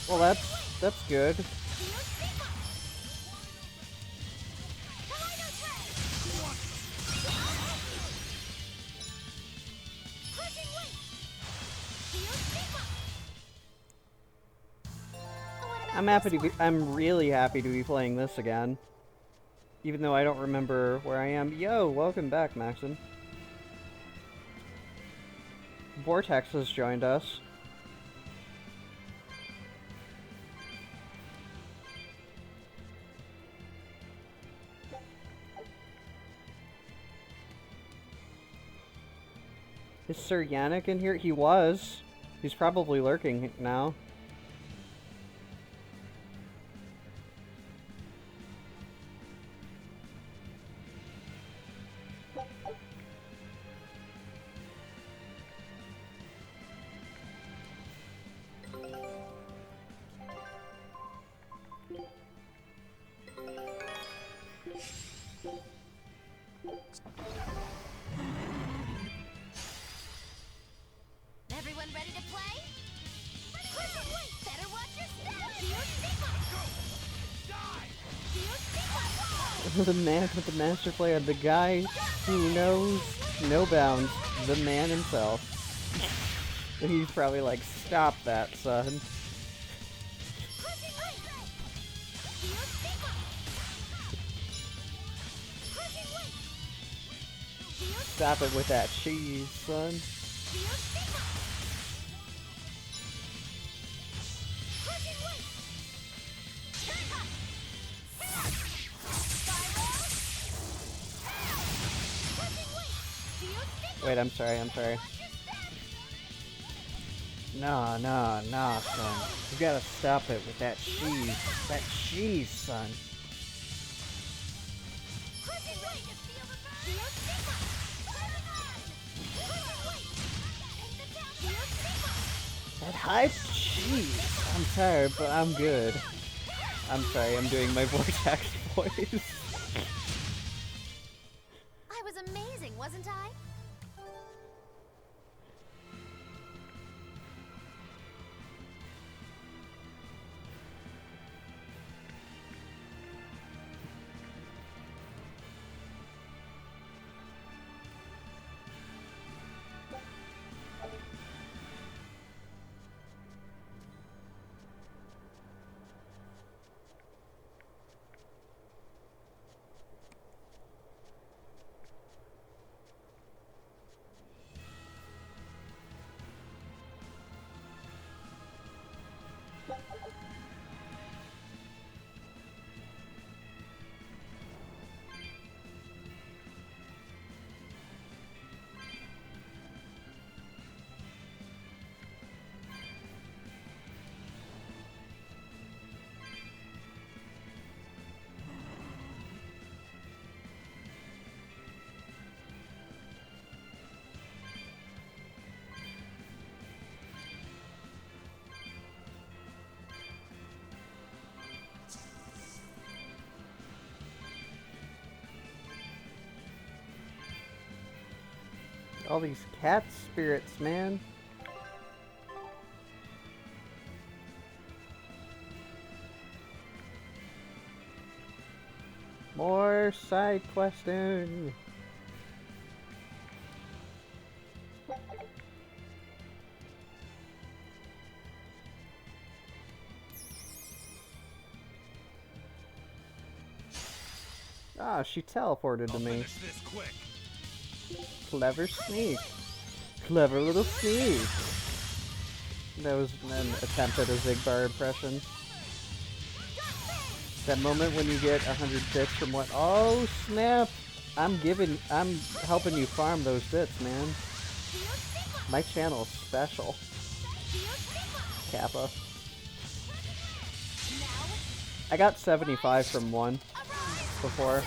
Well, that's good. Shield Sigma. Kaleido Thread. Crushing wave. Shield Sigma. I'm really happy to be playing this again. Even though I don't remember where I am. Yo, welcome back, Maxim. Vortex has joined us. Is Sir Yannick in here? He was. He's probably lurking now. Everyone ready to play? Wait, better watch your step! Geostigma! Geostigma! The man with the master plan, the guy who knows no bounds, the man himself. He's probably like, stop that, son. Stop it with that cheese, son. Wait, I'm sorry. No, son. You gotta stop it with that cheese. That cheese, son. That high cheese. I'm tired, but I'm good. I'm sorry, I'm doing my vortex voice. I was amazing, wasn't I? All these cat spirits, man. More side questing. Ah, she teleported to me. Finish this quick. Clever sneak. Clever little sneak. That was an attempt at a Zigbar impression. That moment when you get 100 bits from what? Oh snap! I'm helping you farm those bits, man. My channel's special. Kappa. I got 75 from one before.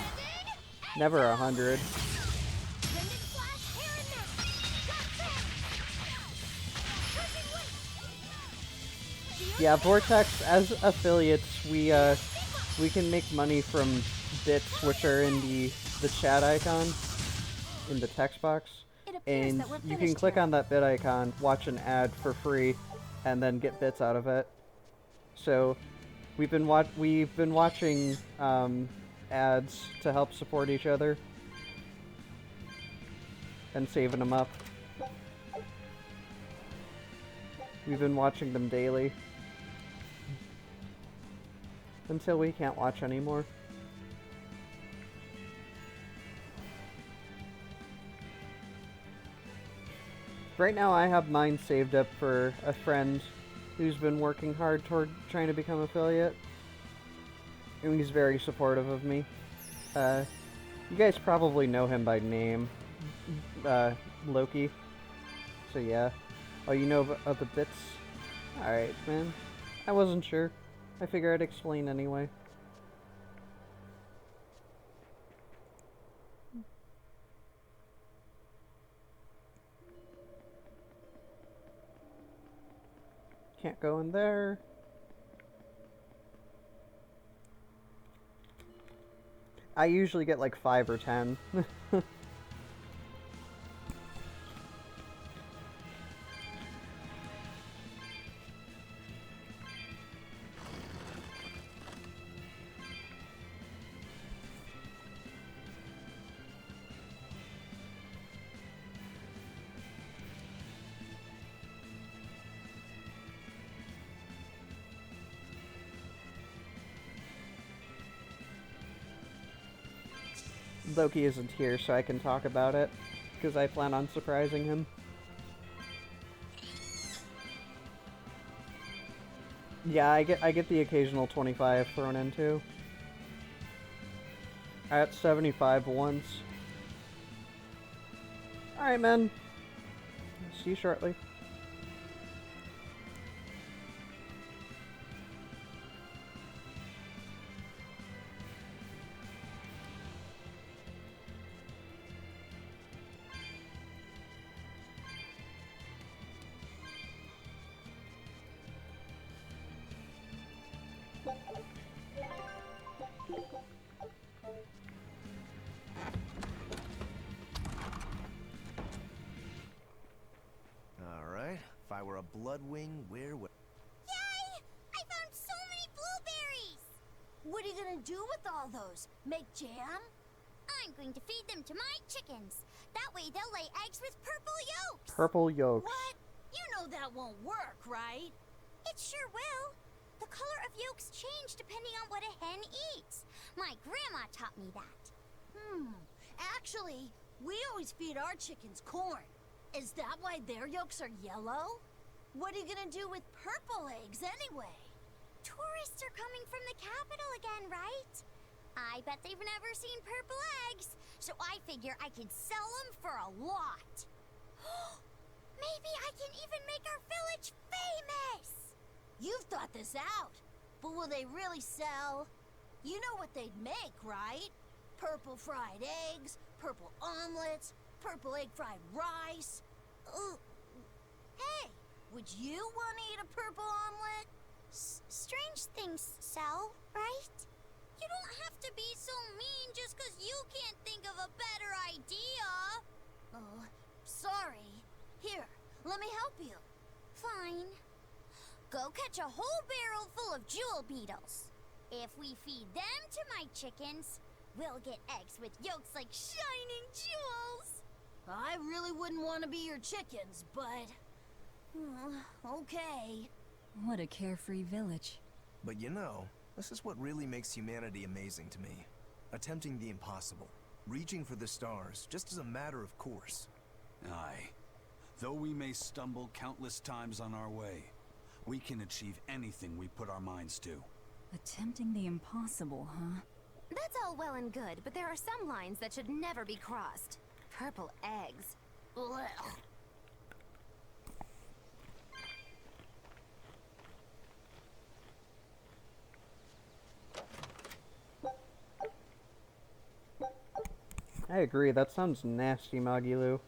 Never 100. Yeah, Vortex, as affiliates, we can make money from bits which are in the chat icon, in the text box, and you can click on that bit icon, watch an ad for free, and then get bits out of it. So, we've been watching ads to help support each other, and saving them up. We've been watching them daily. Until we can't watch anymore. Right now I have mine saved up for a friend who's been working hard toward trying to become affiliate. And he's very supportive of me. You guys probably know him by name. Loki. So yeah. Oh, you know of the bits? Alright, man. I wasn't sure. I figure I'd explain anyway. Can't go in there. I usually get like 5 or 10. Loki isn't here, so I can talk about it, because I plan on surprising him. Yeah, I get the occasional 25 thrown in too. I got 75 once. Alright, man. See you shortly. Alright, if I were a Bloodwing, where would... Yay! I found so many blueberries! What are you gonna do with all those? Make jam? I'm going to feed them to my chickens. That way they'll lay eggs with purple yolks. Purple yolks. What? You know that won't work, right? It sure will. The color of yolks change depending on what a hen eats. My grandma taught me that. Actually, we always feed our chickens corn. Is that why their yolks are yellow? What are you gonna do with purple eggs anyway? Tourists are coming from the capital again, right? I bet they've never seen purple eggs, so I figure I could sell them for a lot. Maybe I can even make our village famous! You've thought this out, but will they really sell? You know what they'd make, right? Purple fried eggs, purple omelets, purple egg fried rice. Hey, would you want to eat a purple omelet? Strange things sell, right? You don't have to be so mean just because you can't think of a better idea. Oh, sorry. Here, let me help you. Fine. Go catch a whole barrel full of jewel beetles. If we feed them to my chickens, we'll get eggs with yolks like shining jewels. I really wouldn't want to be your chickens, but... okay. What a carefree village. But you know, this is what really makes humanity amazing to me. Attempting the impossible. Reaching for the stars, just as a matter of course. Aye. Though we may stumble countless times on our way, we can achieve anything we put our minds to. Attempting the impossible, huh? That's all well and good, but there are some lines that should never be crossed. Purple eggs. Blech. I agree, that sounds nasty, Magilu.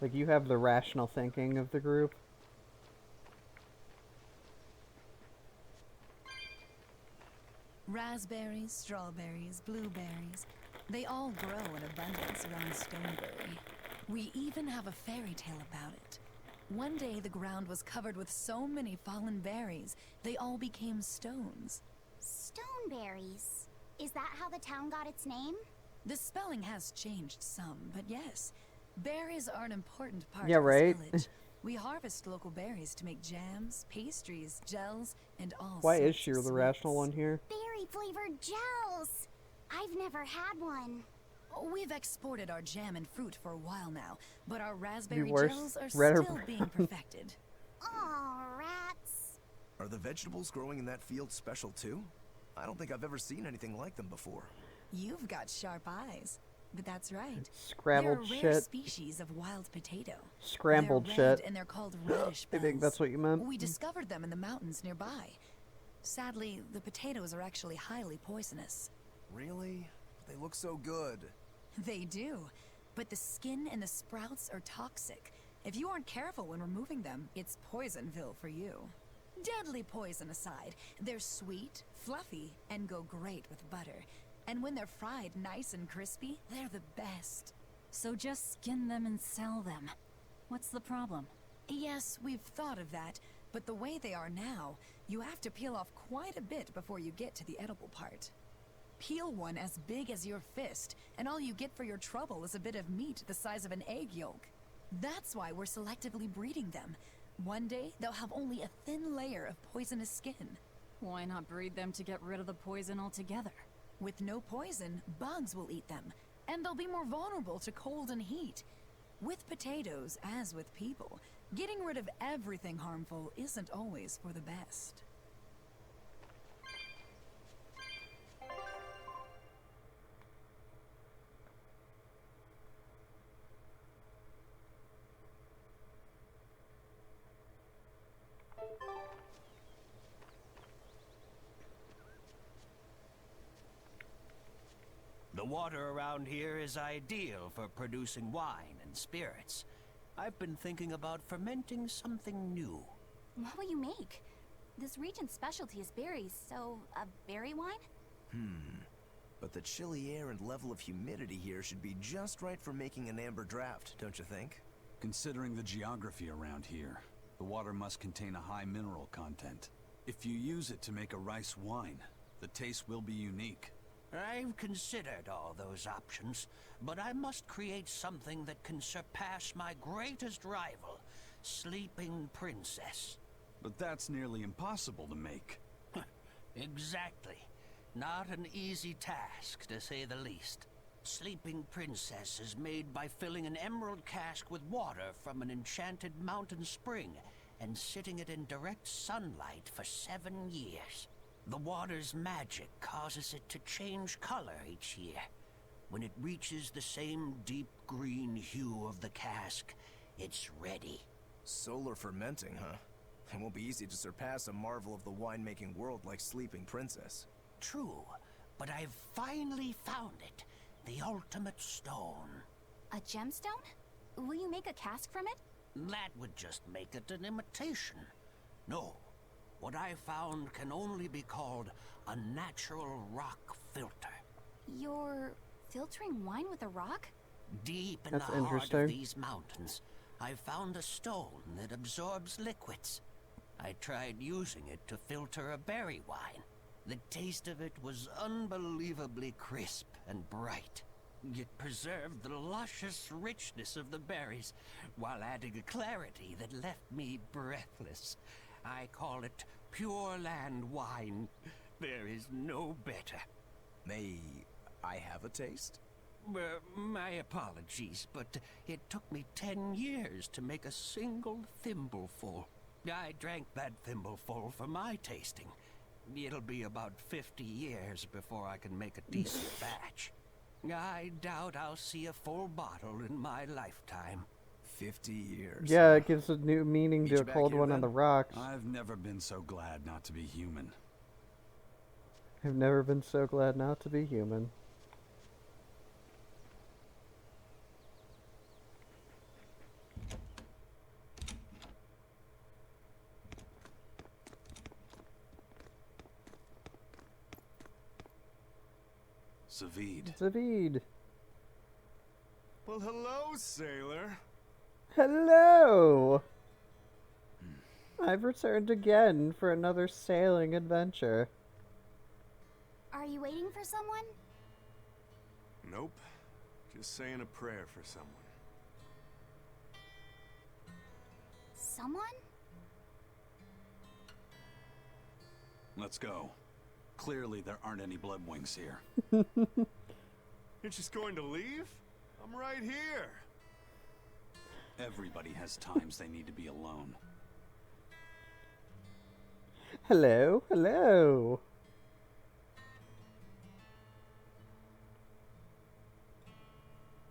Like, you have the rational thinking of the group. Raspberries, strawberries, blueberries, they all grow in abundance around Stoneberry. We even have a fairy tale about it. One day the ground was covered with so many fallen berries, they all became stones. Stoneberries. Is that how the town got its name? The spelling has changed some, but yes, berries are an important part Yeah, of right? this village. We harvest local berries to make jams, pastries, gels, and all Why is sorts she of the rational sweets. one here? Berry-flavored gels. I've never had one. We've exported our jam and fruit for a while now, but our raspberry worse. gels are Red or still brown? being perfected. Aw, rats. Are the vegetables growing in that field special too? I don't think I've ever seen anything like them before. You've got sharp eyes. But that's right. Scrambled they're a rare shit. species of wild potato. Scrambled they're red shit. and they're called radish I bells. think that's what you meant. We discovered them in the mountains nearby. Sadly, the potatoes are actually highly poisonous. Really? They look so good. They do. But the skin and the sprouts are toxic. If you aren't careful when removing them, it's Poisonville for you. Deadly poison aside, they're sweet, fluffy, and go great with butter. And when they're fried nice and crispy, they're the best. So just skin them and sell them. What's the problem? Yes, we've thought of that, but the way they are now, you have to peel off quite a bit before you get to the edible part. Peel one as big as your fist, and all you get for your trouble is a bit of meat the size of an egg yolk. That's why we're selectively breeding them. One day, they'll have only a thin layer of poisonous skin. Why not breed them to get rid of the poison altogether? With no poison, bugs will eat them, and they'll be more vulnerable to cold and heat. With potatoes, as with people, getting rid of everything harmful isn't always for the best. The water around here is ideal for producing wine and spirits. I've been thinking about fermenting something new. What will you make? This region's specialty is berries, so a berry wine? But the chilly air and level of humidity here should be just right for making an amber draft, don't you think? Considering the geography around here, the water must contain a high mineral content. If you use it to make a rice wine, the taste will be unique. I've considered all those options, but I must create something that can surpass my greatest rival, Sleeping Princess. But that's nearly impossible to make. Exactly. Not an easy task, to say the least. Sleeping Princess is made by filling an emerald cask with water from an enchanted mountain spring and sitting it in direct sunlight for 7 years. The water's magic causes it to change color each year. When it reaches the same deep green hue of the cask, it's ready. Solar fermenting, huh? It won't be easy to surpass a marvel of the winemaking world like Sleeping Princess. True, but I've finally found it. The ultimate stone. A gemstone? Will you make a cask from it? That would just make it an imitation. No. What I found can only be called a natural rock filter. You're filtering wine with a rock? Deep in That's the heart interesting. of these mountains, I found a stone that absorbs liquids. I tried using it to filter a berry wine. The taste of it was unbelievably crisp and bright. It preserved the luscious richness of the berries, while adding a clarity that left me breathless. I call it Pure Land wine. There is no better. May I have a taste? My apologies, but it took me 10 years to make a single thimbleful. I drank that thimbleful for my tasting. It'll be about 50 years before I can make a decent batch. I doubt I'll see a full bottle in my lifetime. 50 years. Yeah, it gives a new meaning Meet to you a back cold here, one on then? the rocks. I've never been so glad not to be human. I've never been so glad not to be human. Zavid. Zavid. Well, hello, sailor. Hello! I've returned again for another sailing adventure. Are you waiting for someone? Nope. Just saying a prayer for someone. Someone? Let's go. Clearly there aren't any bloodwings here. You're just going to leave? I'm right here. Everybody has times they need to be alone. Hello, hello.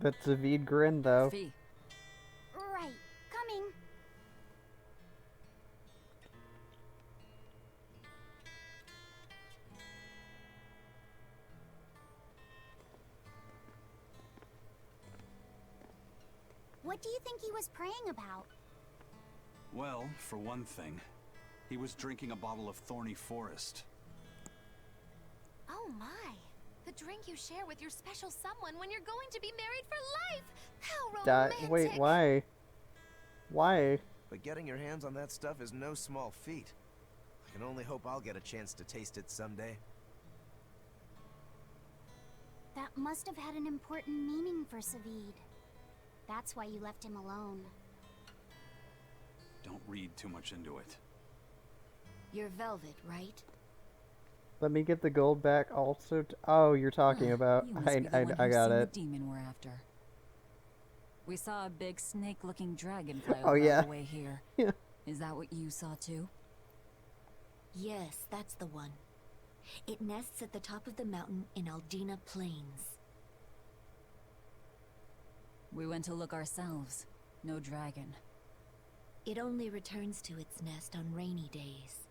But Zavid grinned, though. Fee. Right. Coming. What do you think he was praying about? Well, for one thing, he was drinking a bottle of Thorny Forest. Oh my. The drink you share with your special someone when you're going to be married for life. How romantic. Wait, why? Why? But getting your hands on that stuff is no small feat. I can only hope I'll get a chance to taste it someday. That must have had an important meaning for Savid. That's why you left him alone. Don't read too much into it. You're Velvet, right? Let me get the gold back also. Oh, you're talking about. You must be the one I who's got seen it. The demon we're after. We saw a big snake-looking dragon fly Oh, over yeah. all the way here. Yeah. Is that what you saw too? Yes, that's the one. It nests at the top of the mountain in Aldina Plains. We went to look ourselves. No dragon. It only returns to its nest on rainy days.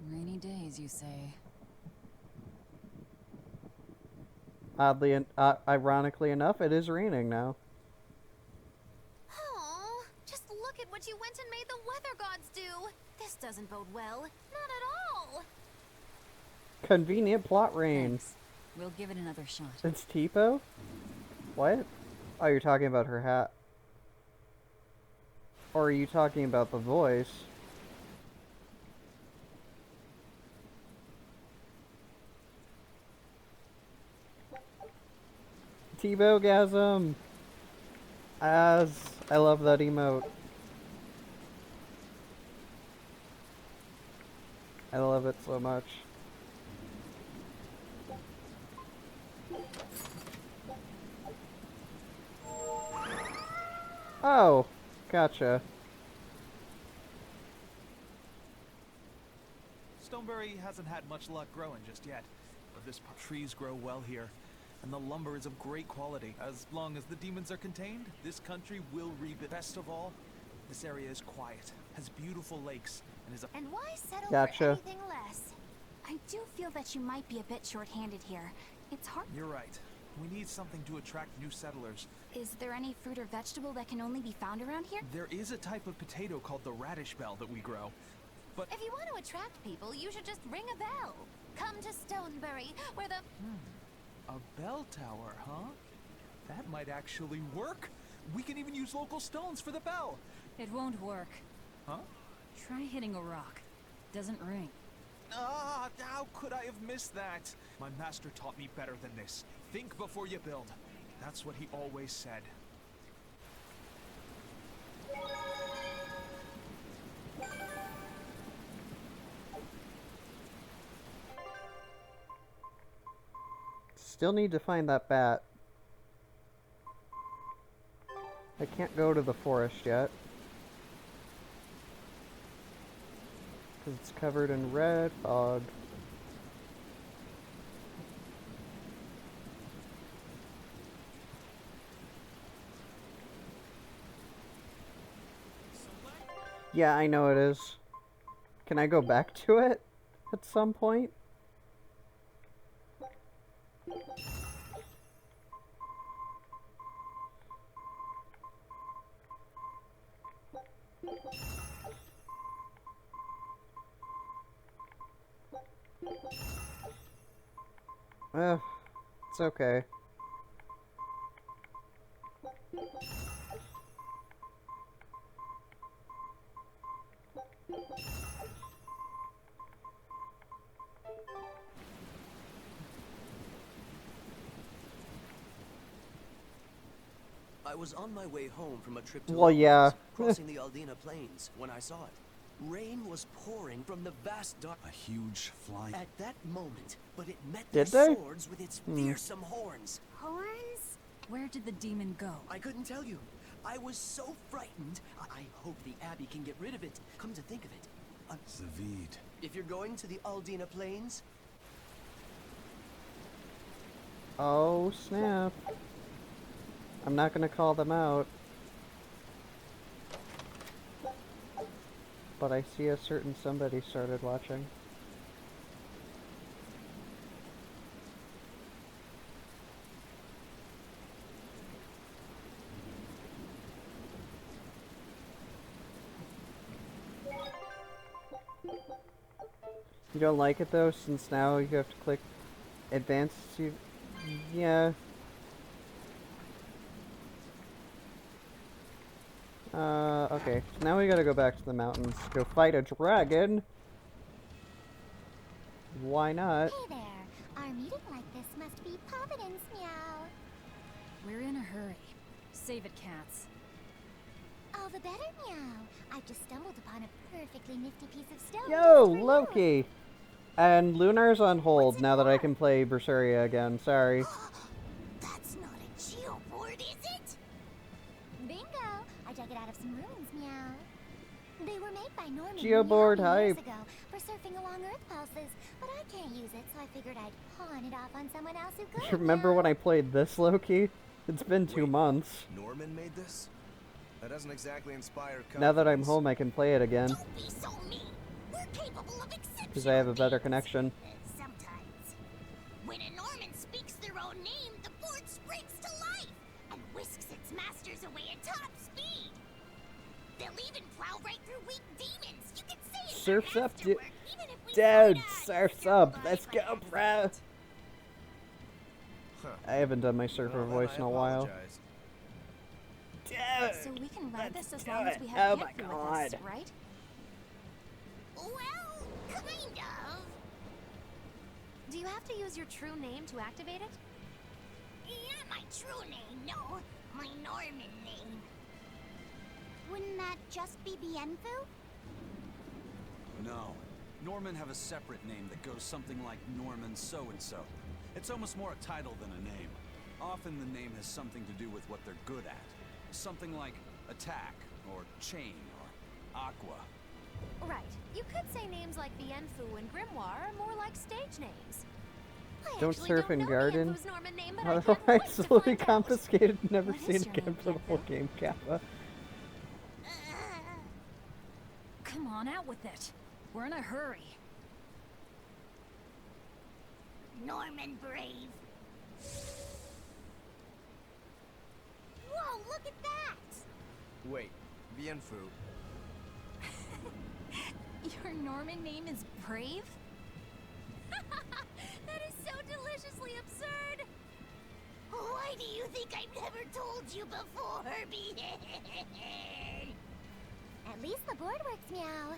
Rainy days, you say? Ironically enough, it is raining now. Oh, just look at what you went and made the weather gods do. This doesn't bode well. Not at all. Convenient plot rain. Thanks. We'll give it another shot. It's Tipo? What? Oh, you're talking about her hat. Or are you talking about the voice? Tebow-gasm! I love that emote. I love it so much. Oh, gotcha. Stoneberry hasn't had much luck growing just yet, but trees grow well here, and the lumber is of great quality. As long as the demons are contained, this country will rebuild. Best of all, this area is quiet, has beautiful lakes, and is a— And why settle Gotcha. for anything less? I do feel that you might be a bit short-handed here. It's hard. You're right. We need something to attract new settlers. Is there any fruit or vegetable that can only be found around here? There is a type of potato called the radish bell that we grow, but— If you want to attract people, you should just ring a bell. Come to Stonebury, where the... A bell tower, huh? That might actually work. We can even use local stones for the bell. It won't work. Huh? Try hitting a rock. Doesn't ring. Ah, how could I have missed that? My master taught me better than this. Think before you build. That's what he always said. Still need to find that bat. I can't go to the forest yet. Because it's covered in red fog. Yeah, I know it is. Can I go back to it at some point? It's okay. I was on my way home from a trip to Well, yeah. crossing the Aldina Plains when I saw it. Rain was pouring from the vast dark. A huge flying. At that moment, but it met Did their they? swords with its fearsome horns. Horns? Where did the demon go? I couldn't tell you. I was so frightened. I hope the Abbey can get rid of it. Come to think of it, Zavid. if you're going to the Aldina Plains, Oh, snap. I'm not gonna call them out. But I see a certain somebody started watching. You don't like it though, since now you have to click advanced. Yeah. Okay. So now we gotta go back to the mountains to go fight a dragon. Why not? Hey there. Our meeting like this must be Providence, meow. We're in a hurry. Save it, cats. All the better, meow. I've just stumbled upon a perfectly nifty piece of stone. Yo, just for you. Loki! And Lunar's on hold now that I can play Berseria again. Sorry. That's not a geoboard, is it? Bingo! I dug it out of some ruins, meow. They were made by Norman Geoboard years hype. ago for surfing along Earth pulses, but I can't use it, so I figured I'd pawn it off on someone else who could. Remember when I played this, Loki? It's been 2 months. Norman made this? That doesn't exactly inspire confidence. Now that I'm home, I can play it again. Don't be so mean. We're capable of exceptional Because I have a better things. connection. Sometimes. When a Norman speaks their own name, the board springs to life and whisks its masters away at top speed. They'll even plow right through weak demons. You can say it's Surf's their up, dude. masterwork, even if we Dude, might, surf's stumble up. by Let's by go, accident. bro. Huh. I haven't done my surfer Well, then voice I in a while. apologize. So we can ride this as do long as it. we Oh have my Yanfu with us, God. right? Well, kind of. Do you have to use your true name to activate it? Not my true name, no. My Norman name. Wouldn't that just be Bienfu? No. Norman have a separate name that goes something like Norman so-and-so. It's almost more a title than a name. Often the name has something to do with what they're good at. Something like attack, or chain, or aqua. Right. You could say names like Bienfu and Grimoire are more like stage names. I Don't actually surf don't in know garden. Bienfu's Norman name, but I can't Otherwise, wait to it'll be find out. confiscated and never What is seen your again name, for the whole Bienfu? game, Kappa. Come on, out with it. We're in a hurry. Norman Brave. Whoa, look at that! Wait, Bienfu. Your Norman name is Brave? That is so deliciously absurd! Why do you think I've never told you before, At least the board works, meow.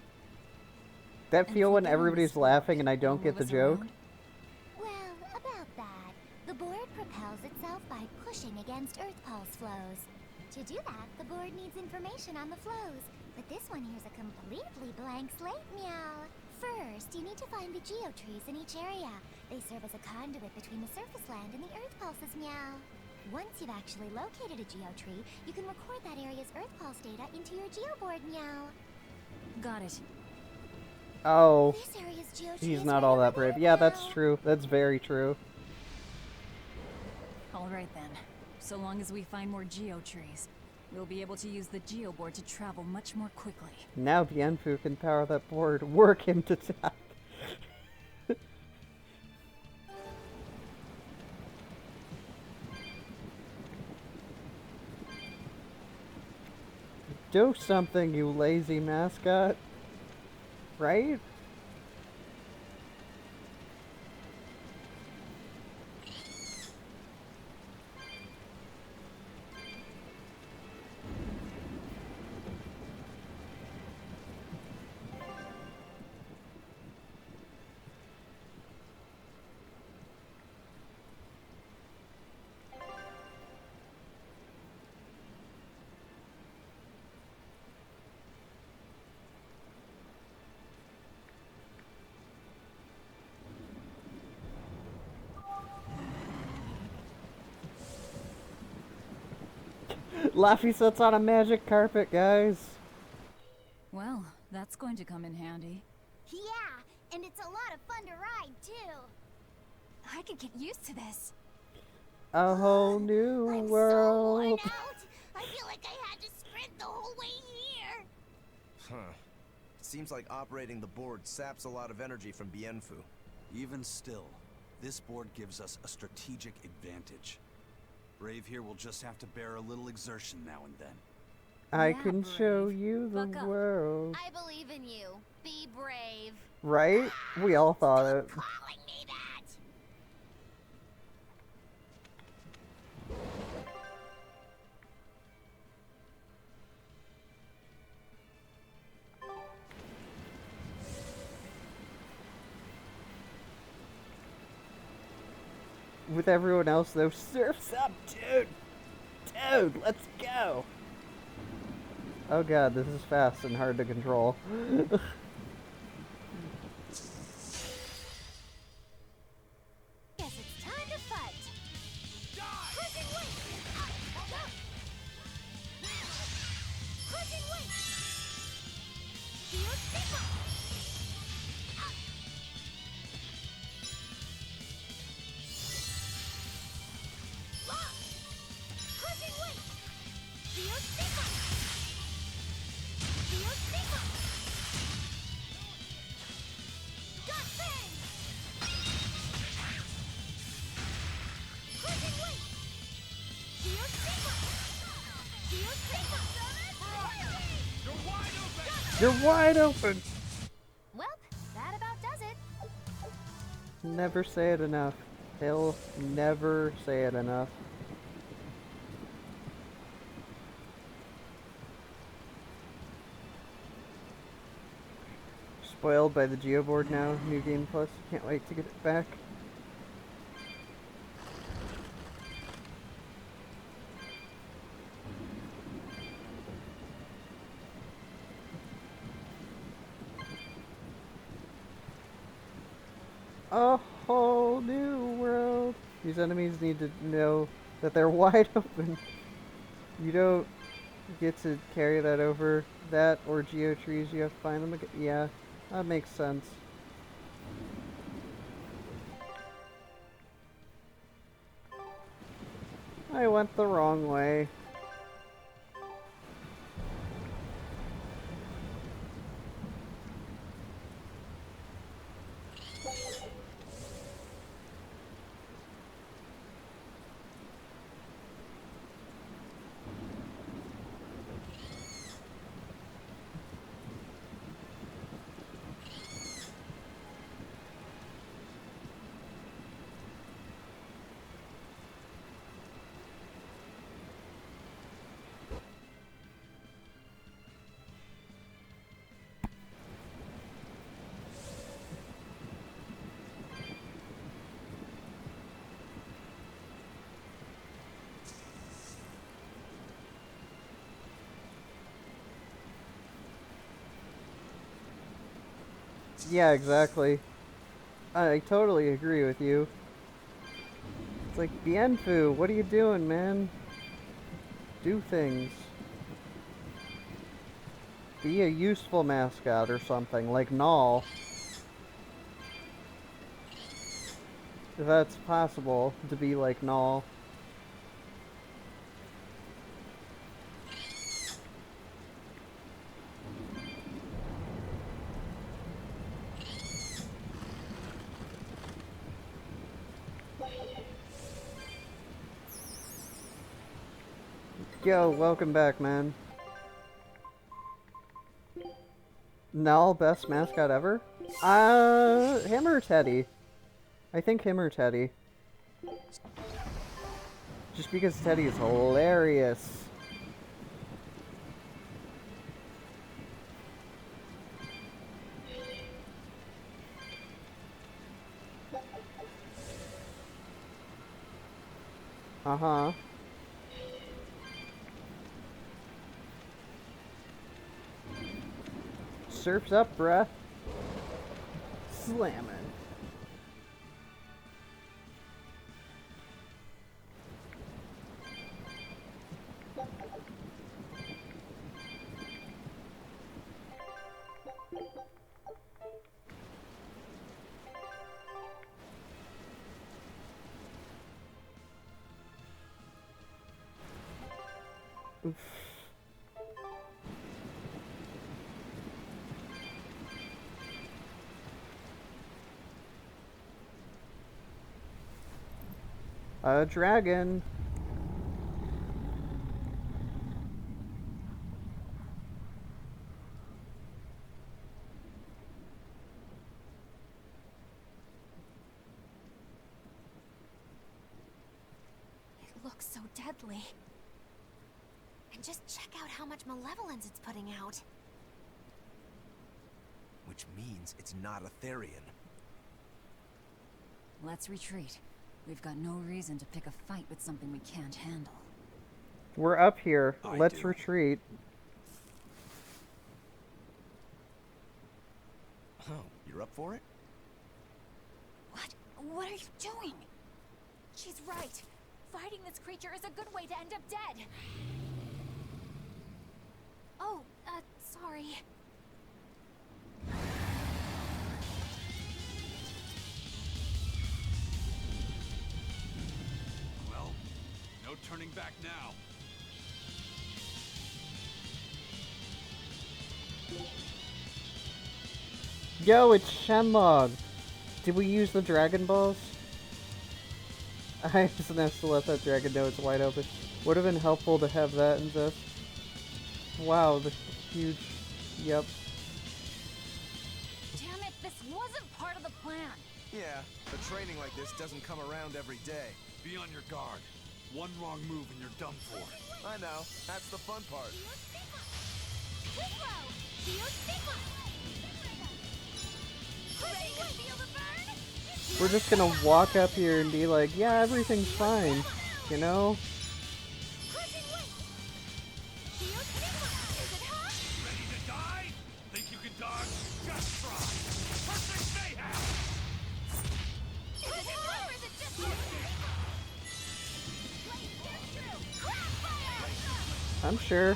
That And feel when flipping on the everybody's spot laughing and I don't while get the was joke? around? Well, about that, the board propels itself by pushing against Earth pulse flows. To do that, the board needs information on the flows, but this one here's a completely blank slate, meow. First, you need to find the geotrees in each area. They serve as a conduit between the surface land and the Earth pulses, meow. Once you've actually located a geotree, you can record that area's Earth pulse data into your geoboard, meow. Got it. Oh, This area's geotree he's is not right all over that brave. there, Yeah, that's meow. true. That's very true. All right then. So long as we find more geotrees, we'll be able to use the geoboard to travel much more quickly. Now Bienfu can power that board. Work him to death. Do something, you lazy mascot. Right? Laffy sits on a magic carpet, guys. Well, that's going to come in handy. Yeah, and it's a lot of fun to ride, too. I could get used to this. A whole new I'm world. so worn out. I feel like I had to sprint the whole way here. Huh. Seems like operating the board saps a lot of energy from Bienfu. Even still, this board gives us a strategic advantage. Brave here will just have to bear a little exertion now and then. I can show you the Buck up. world. I believe in you. Be brave. Right? We all thought it. Calling me that. With everyone else, though, surf's up, dude! Dude, let's go! Oh god, this is fast and hard to control. Guess it's time to fight. Crushing weight. Crushing weight. Feel stigma. Lock. Crushing weight. Feel stigma. Feel stigma. Got bang. Crushing weight. Feel stigma. Feel stigma. You're wide open! Well, that about does it. Never say it enough. He'll never say it enough. Spoiled by the Geoboard now. New Game Plus. Can't wait to get it back. A whole new world. These enemies need to know that they're wide open. You don't get to carry that over that or geo trees. You have to find them again. Yeah, that makes sense. I went the wrong way. Yeah, exactly. I totally agree with you. It's like, Bienfu, what are you doing, man? Do things. Be a useful mascot or something, like Null. If that's possible, to be like Null. Yo, welcome back, man. Null, best mascot ever? Him or Teddy? I think him or Teddy. Just because Teddy is hilarious. Uh-huh. Surf's up, bruh. Slamming. A dragon. It looks so deadly. And just check out how much malevolence it's putting out. Which means it's not a Therian. Let's retreat. We've got no reason to pick a fight with something we can't handle. We're up here. Let's do. retreat. Oh, you're up for it? What? What are you doing? She's right. Fighting this creature is a good way to end up dead. Oh, sorry. Well, no turning back now. Yo, it's Shenlong. Did we use the Dragon Balls? I just have to let that dragon know it's wide open. Would have been helpful to have that in this. Wow, the huge... Yep. Damn it, this wasn't part of the plan. Yeah, but training like this doesn't come around every day. Be on your guard. One wrong move and you're done for. I know. That's the fun part. We're just gonna walk up here and be like, yeah, everything's fine. You know? Ready to die? Think you can dodge? Just try. Perfect mayhem! I'm sure.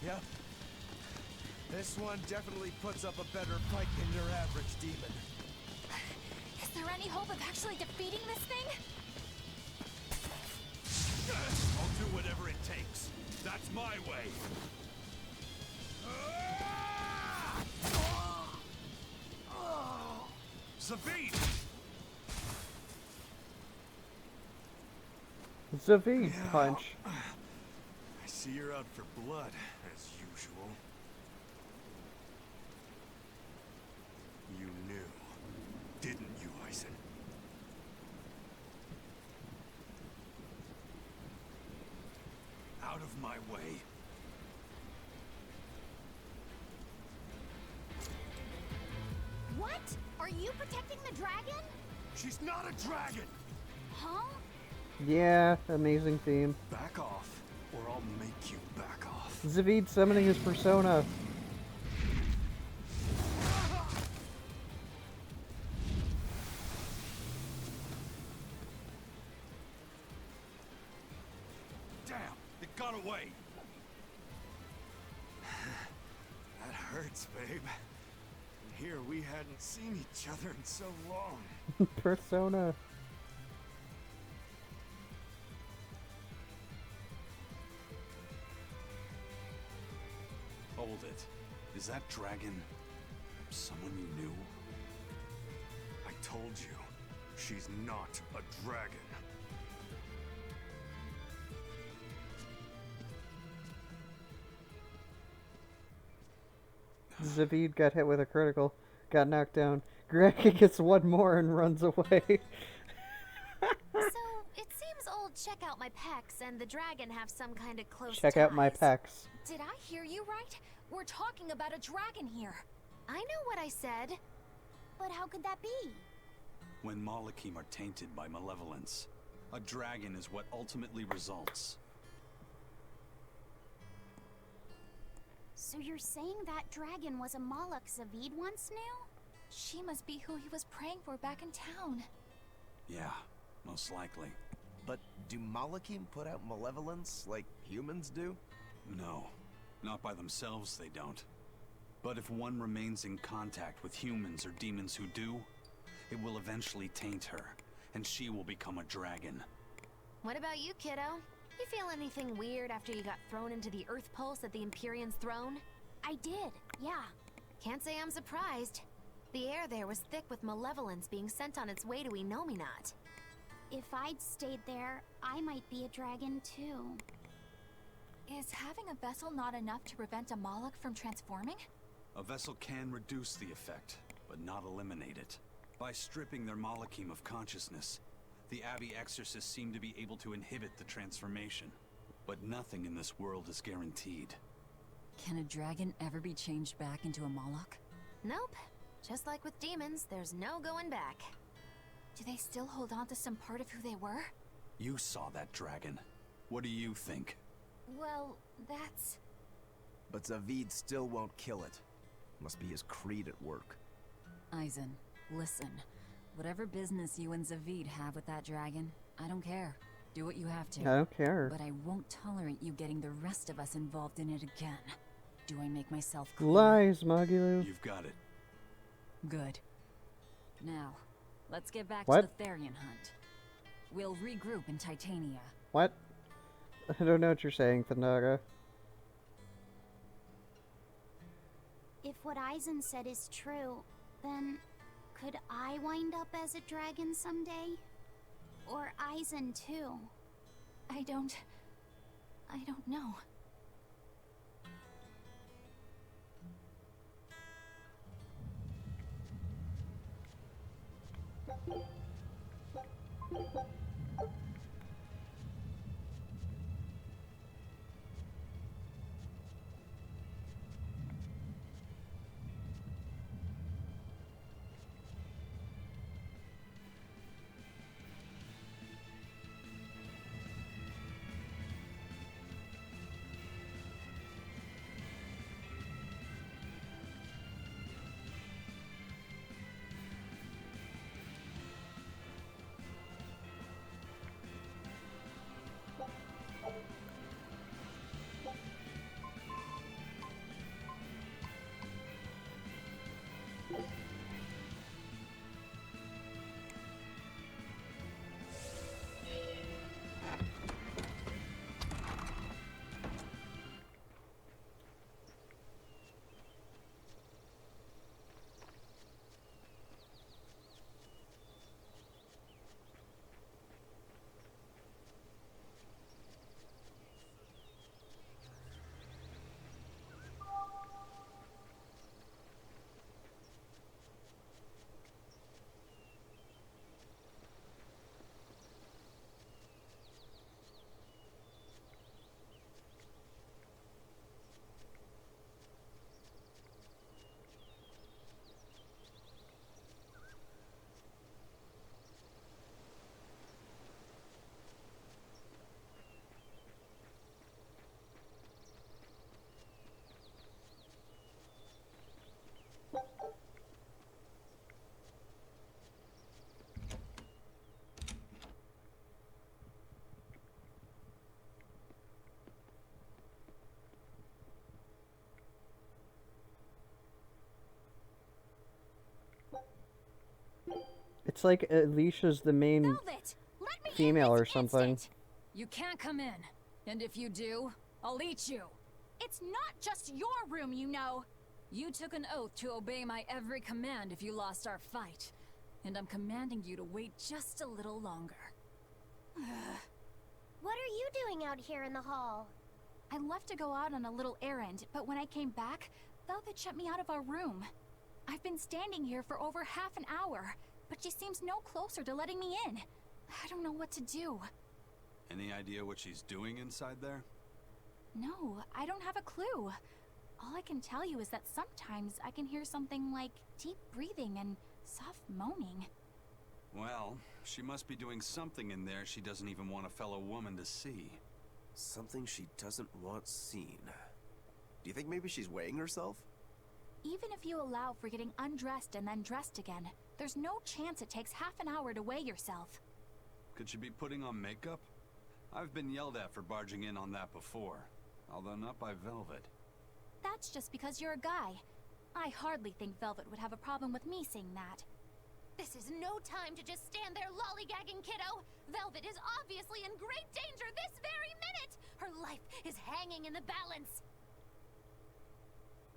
Yep. This one definitely puts up a better fight than your average demon. Is there any hope of actually defeating this thing? I'll do whatever it takes. That's my way. Zavid! Zavid punch. I see you're out for blood, as usual. You knew, didn't you, Eisen? Out of my way. What? Are you protecting the dragon? She's not a dragon! Huh? Yeah, amazing theme. Back off, or I'll make you back off. Zavid summoning his persona. Damn, it got away. That hurts, babe. And here we hadn't seen each other in so long. Persona. Hold it. Is that dragon someone you knew? I told you, she's not a dragon. Zavid got hit with a critical, got knocked down. Greg gets one more and runs away. So, it seems old Check Out My Pecs and the dragon have some kind of close Check out my ties. pecs. Did I hear you right? We're talking about a dragon here. I know what I said. But how could that be? When Malachim are tainted by malevolence, a dragon is what ultimately results. So you're saying that dragon was a Malak Zavid once knew? She must be who he was praying for back in town. Yeah, most likely. But do Malachim put out malevolence like humans do? No, not by themselves they don't. But if one remains in contact with humans or demons who do, it will eventually taint her, and she will become a dragon. What about you, kiddo? You feel anything weird after you got thrown into the Earth Pulse at the Empyrean's throne? I did, yeah. Can't say I'm surprised. The air there was thick with malevolence being sent on its way to Enominat. If I'd stayed there, I might be a dragon too. Is having a vessel not enough to prevent a Malak from transforming? A vessel can reduce the effect, but not eliminate it. By stripping their Malachim of consciousness, the Abbey exorcists seem to be able to inhibit the transformation. But nothing in this world is guaranteed. Can a dragon ever be changed back into a Malak? Nope. Just like with demons, there's no going back. Do they still hold on to some part of who they were? You saw that dragon. What do you think? Well, that's... But Zavid still won't kill it. Must be his creed at work. Eisen, listen. Whatever business you and Zavid have with that dragon, I don't care. Do what you have to. I don't care. But I won't tolerate you getting the rest of us involved in it again. Do I make myself clear? Lies, Magilou. You've got it. Good. Now, let's get back What? to the Therian hunt. We'll regroup in Titania. What? I don't know what you're saying, Thanaga. If what Eisen said is true, then could I wind up as a dragon someday? Or Eisen too? I don't know. It's like Alicia's the main Velvet, let me female in or this something. instant. You can't come in. And if you do, I'll eat you. It's not just your room, you know. You took an oath to obey my every command if you lost our fight. And I'm commanding you to wait just a little longer. What are you doing out here in the hall? I left to go out on a little errand, but when I came back, Velvet shut me out of our room. I've been standing here for over half an hour, but she seems no closer to letting me in. I don't know what to do. Any idea what she's doing inside there? No, I don't have a clue. All I can tell you is that sometimes I can hear something like deep breathing and soft moaning. Well, she must be doing something in there she doesn't even want a fellow woman to see. Something she doesn't want seen. Do you think maybe she's weighing herself? Even if you allow for getting undressed and then dressed again, there's no chance it takes half an hour to weigh yourself. Could she be putting on makeup? I've been yelled at for barging in on that before, although not by Velvet. That's just because you're a guy. I hardly think Velvet would have a problem with me saying that. This is no time to just stand there lollygagging, kiddo. Velvet is obviously in great danger this very minute. Her life is hanging in the balance.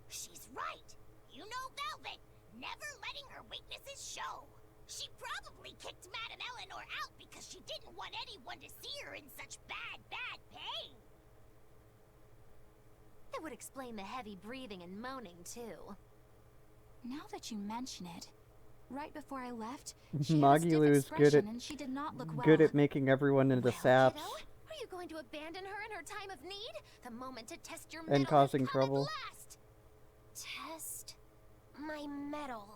She's right. You know Velvet, never letting her weaknesses show. She probably kicked Matt and Eleanor out because she didn't want anyone to see her in such bad pain. It would explain the heavy breathing and moaning, too. Now that you mention it, right before I left, she had a stiff Magilou is expression and she did not look well. good at making everyone into saps Kiddo, are you going to abandon her in her time of need? The moment to test your and mettle causing has come at trouble. last. Test my mettle.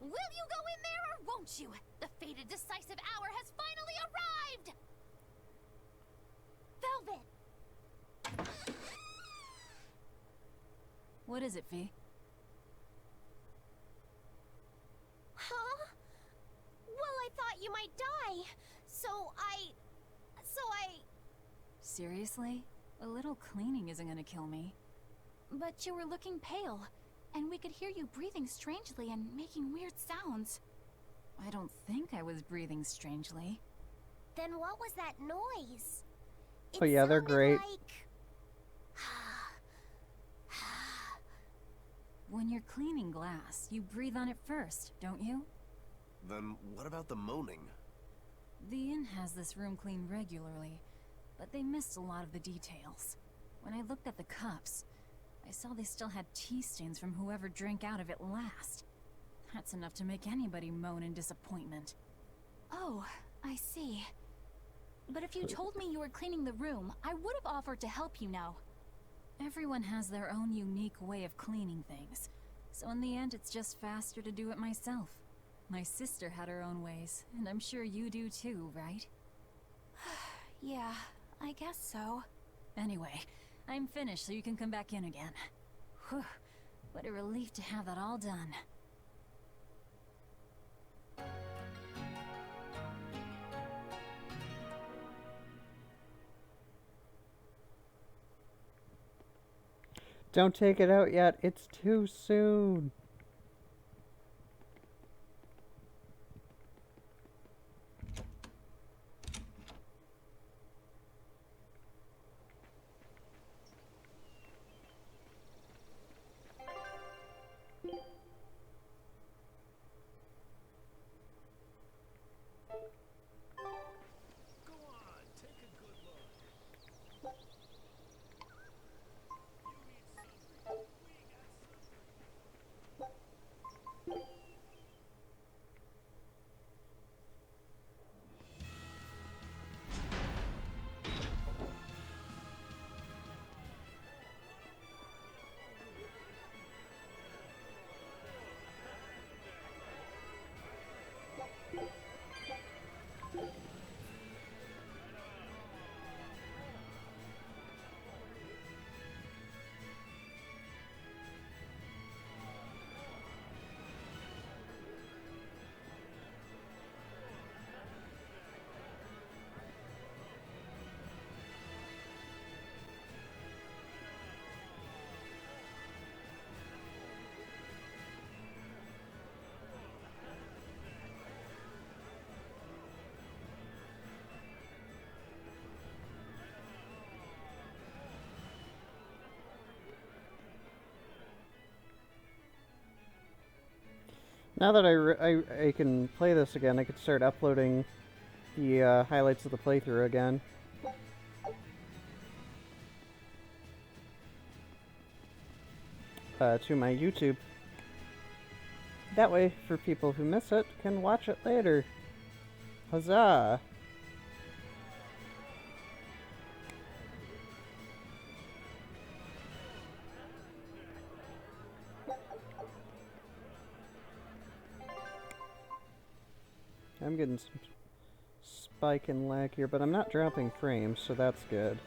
Will you go in there or won't you? The fated decisive hour has finally arrived! Velvet! What is it, V? Huh? Well, I thought you might die. So I... Seriously? A little cleaning isn't gonna kill me. But you were looking pale, and we could hear you breathing strangely and making weird sounds. I don't think I was breathing strangely. Then what was that noise? Oh yeah, they're great. When you're cleaning glass, you breathe on it first, don't you? Then what about the moaning? The inn has this room cleaned regularly, but they missed a lot of the details. When I looked at the cups, I saw they still had tea stains from whoever drank out of it last. That's enough to make anybody moan in disappointment. Oh, I see. But if you told me you were cleaning the room, I would have offered to help you know. Everyone has their own unique way of cleaning things, so in the end it's just faster to do it myself. My sister had her own ways, and I'm sure you do too, right? Yeah, I guess so. Anyway, I'm finished so you can come back in again. Whew, what a relief to have that all done. Don't take it out yet. It's too soon. Now that I can play this again, I could start uploading the highlights of the playthrough again. To my YouTube. That way, for people who miss it, can watch it later. Huzzah! I'm getting some spike and lag here, but I'm not dropping frames, so that's good.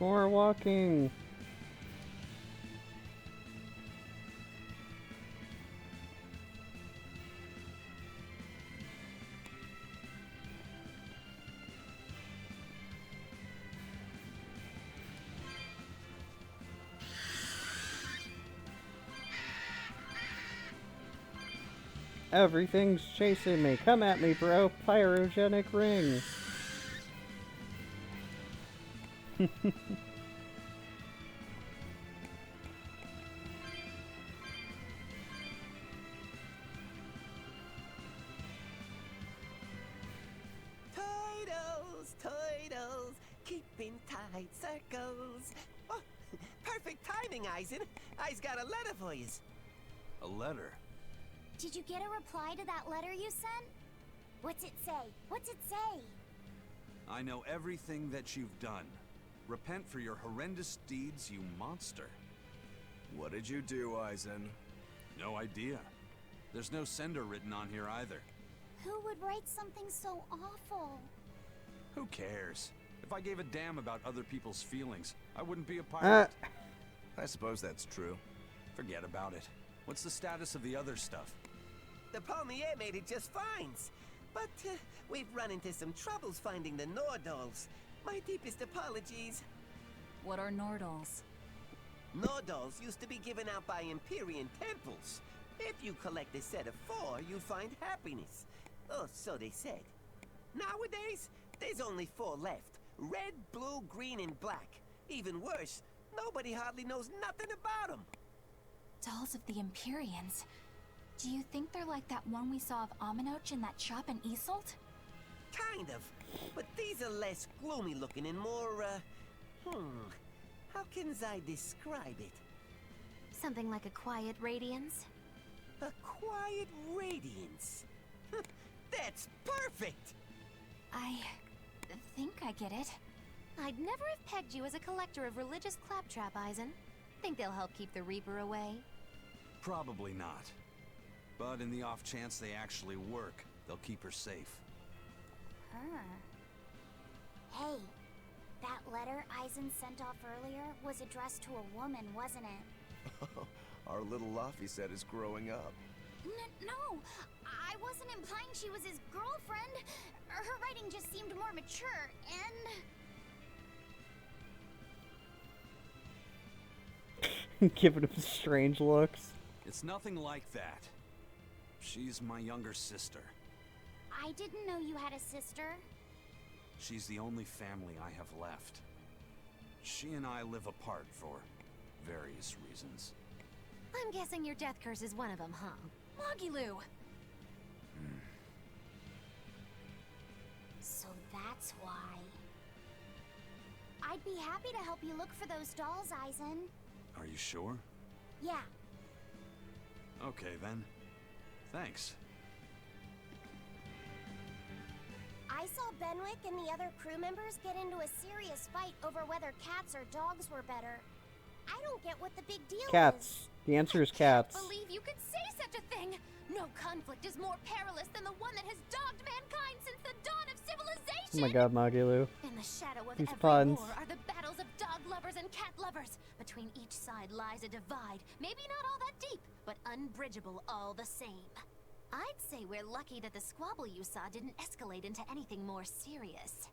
More walking. Everything's chasing me. Come at me, bro. Pyrogenic ring. Toidles, keeping tight circles. Oh, perfect timing, Eisen. I's got a letter for you. A letter? Did you get a reply to that letter you sent? What's it say? What's it say? I know everything that you've done. Repent for your horrendous deeds, you monster. What did you do, Eisen? No idea. There's no sender written on here either. Who would write something so awful? Who cares? If I gave a damn about other people's feelings, I wouldn't be a pirate. I suppose that's true. Forget about it. What's the status of the other stuff? The Palmier made it just fine. But we've run into some troubles finding the Nordals. My deepest apologies. What are Nordals? Nordals used to be given out by Empyrean temples. If you collect a set of 4, you find happiness. Oh, so they said. Nowadays, there's only 4 left. Red, blue, green, and black. Even worse, nobody hardly knows nothing about them. Dolls of the Empyreans. Do you think they're like that one we saw of Aminoch in that shop in Isolt? Kind of. But these are less gloomy looking and more, how can I describe it? Something like a quiet radiance? A quiet radiance. That's perfect! I think I get it. I'd never have pegged you as a collector of religious claptrap, Eisen. Think they'll help keep the Reaper away? Probably not. But in the off chance they actually work, they'll keep her safe. Hey, that letter Eisen sent off earlier was addressed to a woman, wasn't it? Our little Laphicet is growing up. No, I wasn't implying she was his girlfriend. Her writing just seemed more mature, and... Giving him strange looks. It's nothing like that. She's my younger sister. I didn't know you had a sister. She's the only family I have left. She and I live apart for various reasons. I'm guessing your death curse is one of them, huh? Magilou! So that's why. I'd be happy to help you look for those dolls, Eisen. Are you sure? Yeah. Okay then. Thanks. I saw Benwick and the other crew members get into a serious fight over whether cats or dogs were better. I don't get what the big deal is. Cats. The answer is cats. Believe you could say such such a thing. No conflict is more perilous than the one that has dogged mankind since the dawn of civilization. Oh my god, Magilou. In the shadow of These every puns. war are the battles of dog lovers and cat lovers. Between each side lies a divide, maybe not all that deep, but unbridgeable all the same. I'd say we're lucky that the squabble you saw didn't escalate into anything more serious.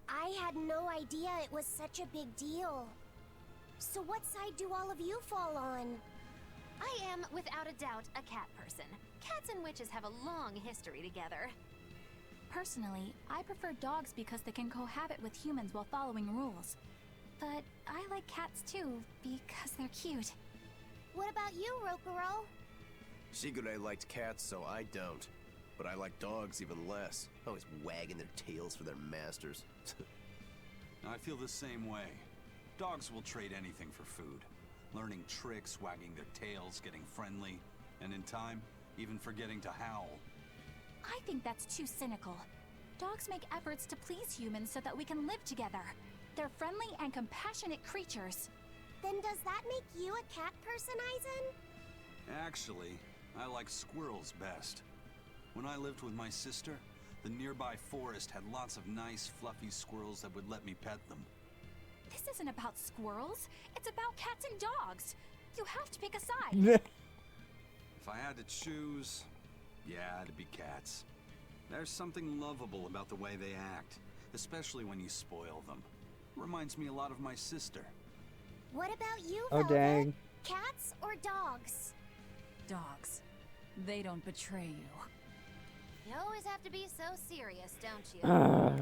I had no idea it was such a big deal. So what side do all of you fall on? I am, without a doubt, a cat person. Cats and witches have a long history together. Personally, I prefer dogs because they can cohabit with humans while following rules. But I like cats too, because they're cute. What about you, Rokuro? Shigure liked cats, so I don't. But I like dogs even less. Always wagging their tails for their masters. I feel the same way. Dogs will trade anything for food. Learning tricks, wagging their tails, getting friendly, and in time, even forgetting to howl. I think that's too cynical. Dogs make efforts to please humans so that we can live together. They're friendly and compassionate creatures. Then does that make you a cat person, Aizen? Actually, I like squirrels best. When I lived with my sister, the nearby forest had lots of nice, fluffy squirrels that would let me pet them. This isn't about squirrels. It's about cats and dogs. You have to pick a side. If I had to choose, yeah, it'd be cats. There's something lovable about the way they act, especially when you spoil them. Reminds me a lot of my sister. What about you, Oh, Velvet? dang. Cats or dogs? Dogs. They don't betray you. You always have to be so serious, don't you?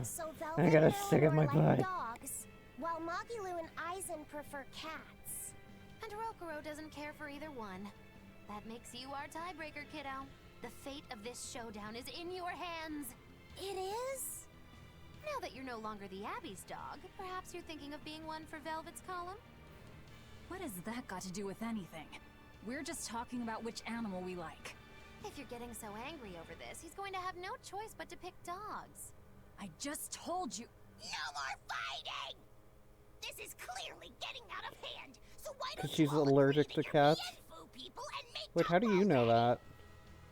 So I Velvet gotta and stick up my Eleanor like butt. dogs, while Magilou and Aizen prefer cats. And Rokuro doesn't care for either one. That makes you our tiebreaker, kiddo. The fate of this showdown is in your hands. It is? Now that you're no longer the Abbey's dog, perhaps you're thinking of being one for Velvet's column? What has that got to do with anything? We're just talking about which animal we like. If you're getting so angry over this, he's going to have no choice but to pick dogs. I just told you. No more fighting! This is clearly getting out of hand. So why don't Because she's you all allergic agree to you're cats. Bienfu people and make Wait, how do you know that?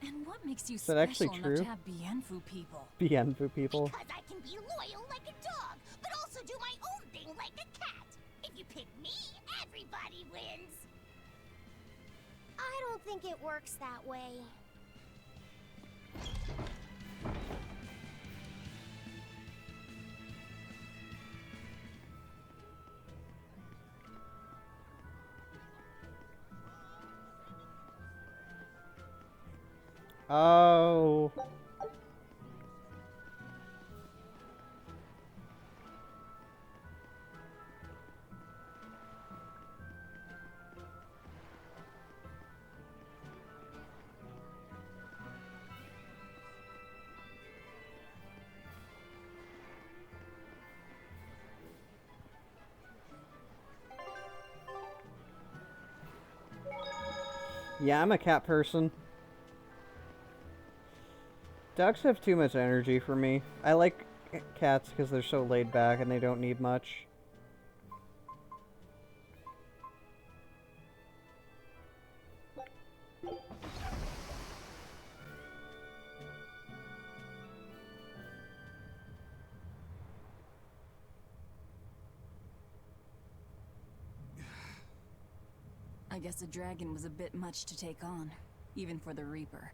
And what makes you Is that actually special enough true? to have Bienfu people? Bienfu people. Because I can be loyal like a dog, but also do my own thing like a cat. If you pick me, everybody wins. I don't think it works that way. Oh. Yeah, I'm a cat person. Dogs have too much energy for me. I like cats because they're so laid back and they don't need much. I guess a dragon was a bit much to take on, even for the Reaper.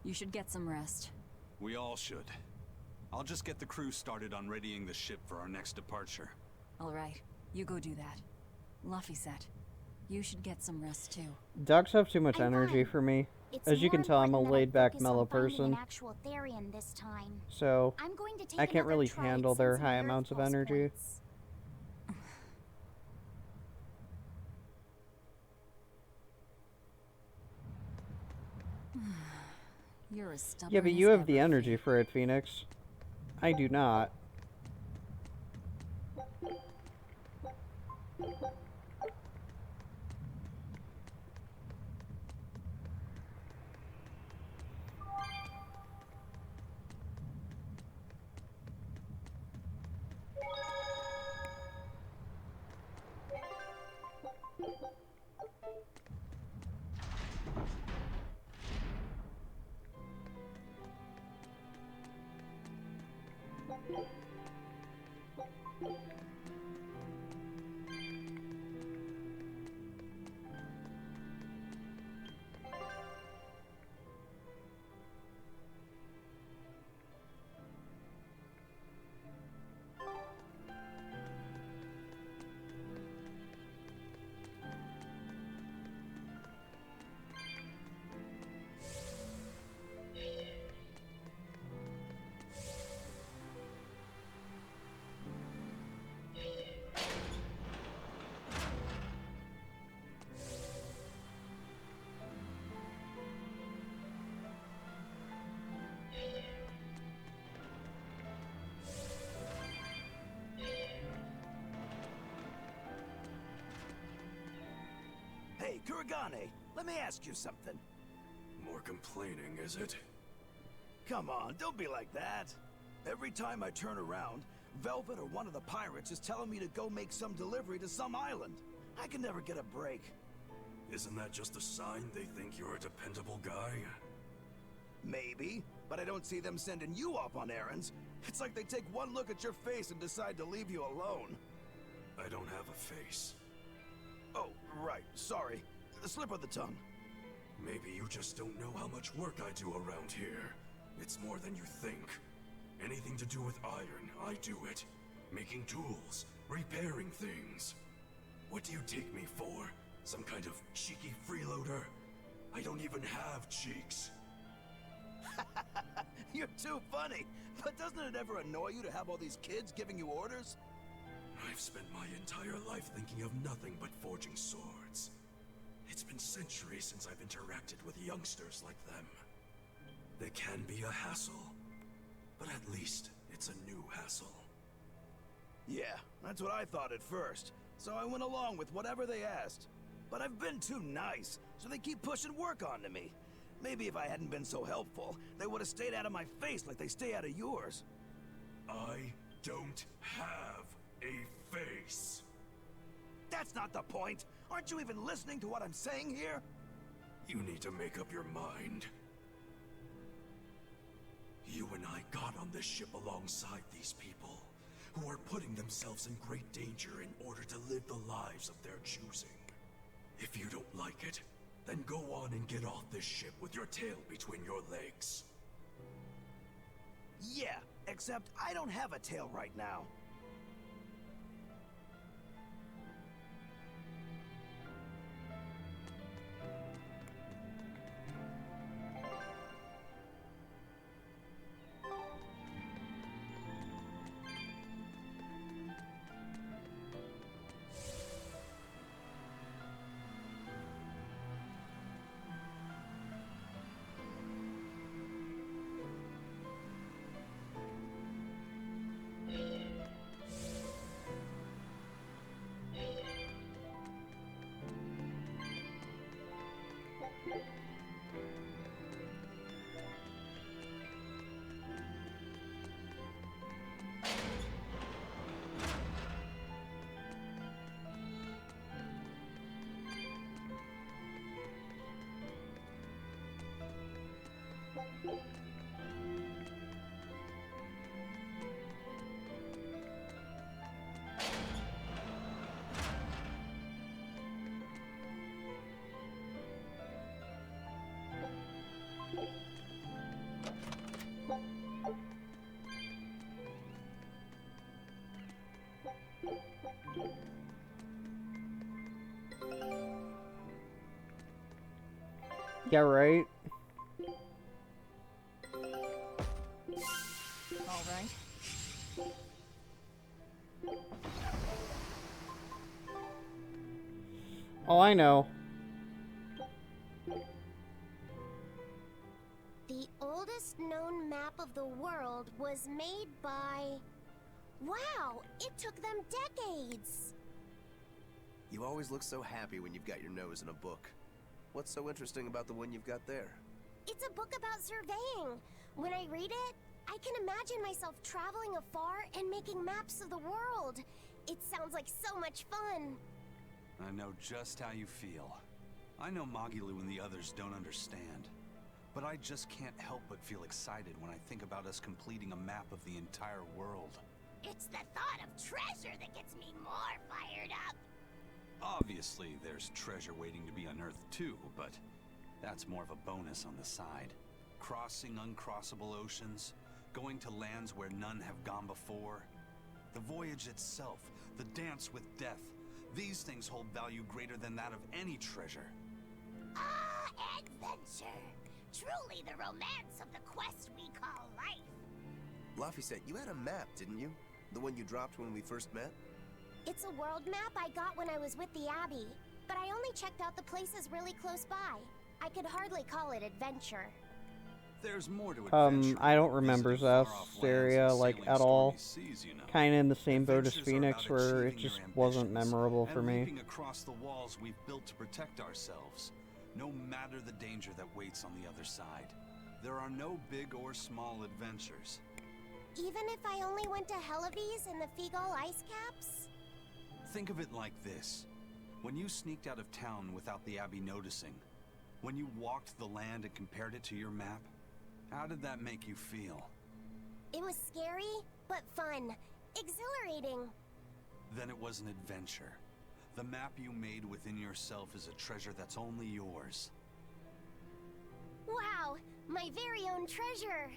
You should get some rest. We all should. I'll just get the crew started on readying the ship for our next departure. All right, you go do that. Laphicet, you should get some rest too. Dogs have too much I'm energy fine. for me. It's As you can more tell, I'm a important that I laid-back, focus on mellow finding person. An actual Therian this time. So, I'm going to take I can't another really try at handle their sensing high the Earth amounts of pulse energy. points. You're as stubborn Yeah, but as you have the ever, energy Fee. for it, Phoenix. I do not. Hey, Kuragane, let me ask you something. More complaining, is it? Come on, don't be like that. Every time I turn around, Velvet or one of the pirates is telling me to go make some delivery to some island. I can never get a break. Isn't that just a sign they think you're a dependable guy? Maybe, but I don't see them sending you off on errands. It's like they take one look at your face and decide to leave you alone. I don't have a face. Oh, right, sorry. A slip of the tongue. Maybe you just don't know how much work I do around here. It's more than you think. Anything to do with iron, I do it. Making tools, repairing things. What do you take me for? Some kind of cheeky freeloader? I don't even have cheeks. You're too funny. But doesn't it ever annoy you to have all these kids giving you orders? I've spent my entire life thinking of nothing but forging swords. It's been centuries since I've interacted with youngsters like them. They can be a hassle, but at least it's a new hassle. Yeah, that's what I thought at first. So I went along with whatever they asked. But I've been too nice, so they keep pushing work onto me. Maybe if I hadn't been so helpful, they would have stayed out of my face like they stay out of yours. I don't have a face. That's not the point. Aren't you even listening to what I'm saying here? You need to make up your mind. You and I got on this ship alongside these people, who are putting themselves in great danger in order to live the lives of their choosing. If you don't like it, then go on and get off this ship with your tail between your legs. Yeah, except I don't have a tail right now. Yeah, right? All right. Oh, I know. The oldest known map of the world was made by... Wow, it took them decades! You always look so happy when you've got your nose in a book. What's so interesting about the one you've got there? It's a book about surveying. When I read it, I can imagine myself traveling afar and making maps of the world. It sounds like so much fun. I know just how you feel. I know Magilu and the others don't understand. But I just can't help but feel excited when I think about us completing a map of the entire world. It's the thought of treasure that gets me more fired up. Obviously, there's treasure waiting to be unearthed too, but that's more of a bonus on the side. Crossing uncrossable oceans, going to lands where none have gone before. The voyage itself, the dance with death, these things hold value greater than that of any treasure. Ah, adventure! Truly the romance of the quest we call life. Laphicet, you had a map, didn't you? The one you dropped when we first met? It's a world map I got when I was with the Abbey, but I only checked out the places really close by. I could hardly call it adventure. There's more to adventure. I don't remember Berseria, like, at all. Kinda in the same boat as Phoenix, where it just wasn't memorable for me. Leaping across the walls we've built to protect ourselves, no matter the danger that waits on the other side. There are no big or small adventures. Even if I only went to Helavis and the Figal ice caps? Think of it like this. When you sneaked out of town without the Abbey noticing, when you walked the land and compared it to your map, how did that make you feel? It was scary, but fun. Exhilarating. Then it was an adventure. The map you made within yourself is a treasure that's only yours. Wow, my very own treasure.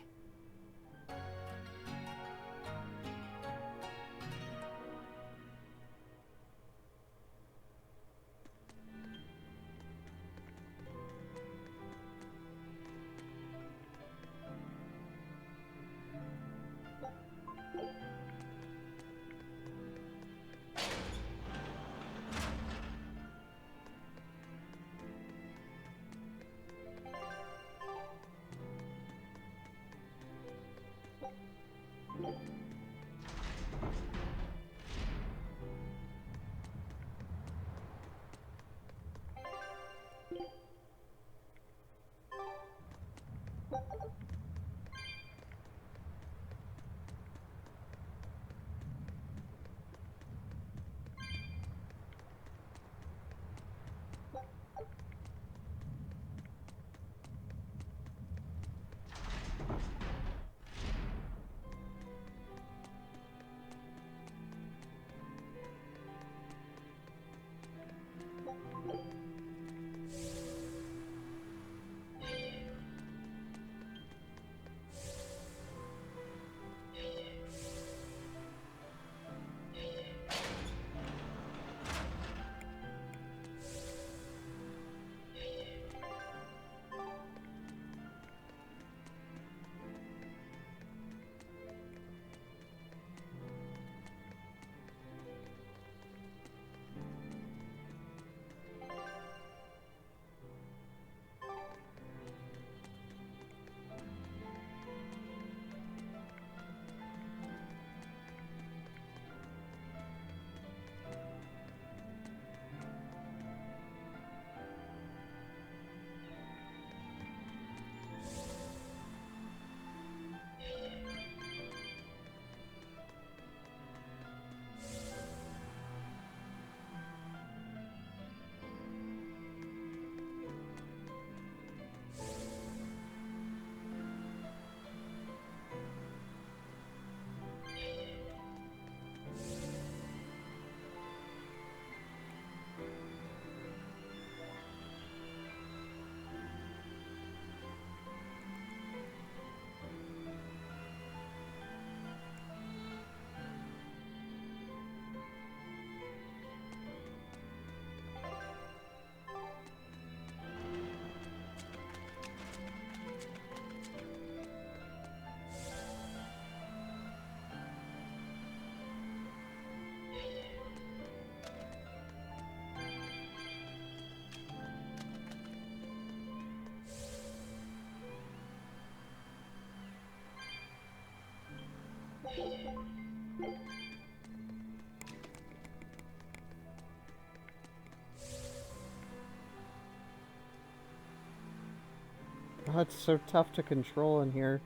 Oh, it's so tough to control in here.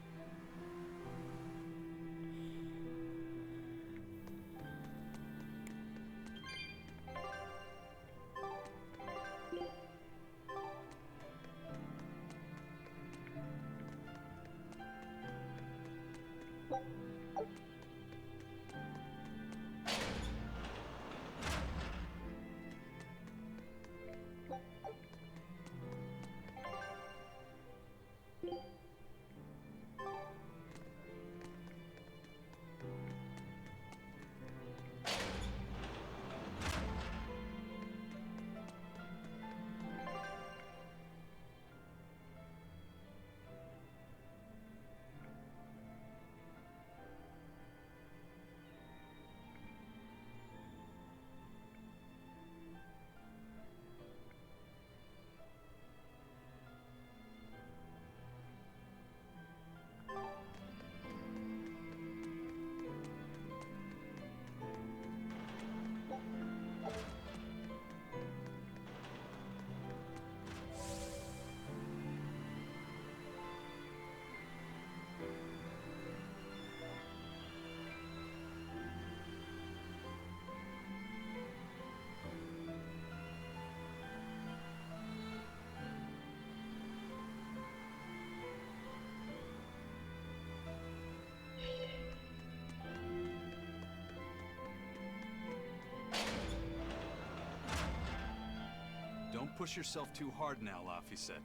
Don't push yourself too hard now, Laphicet.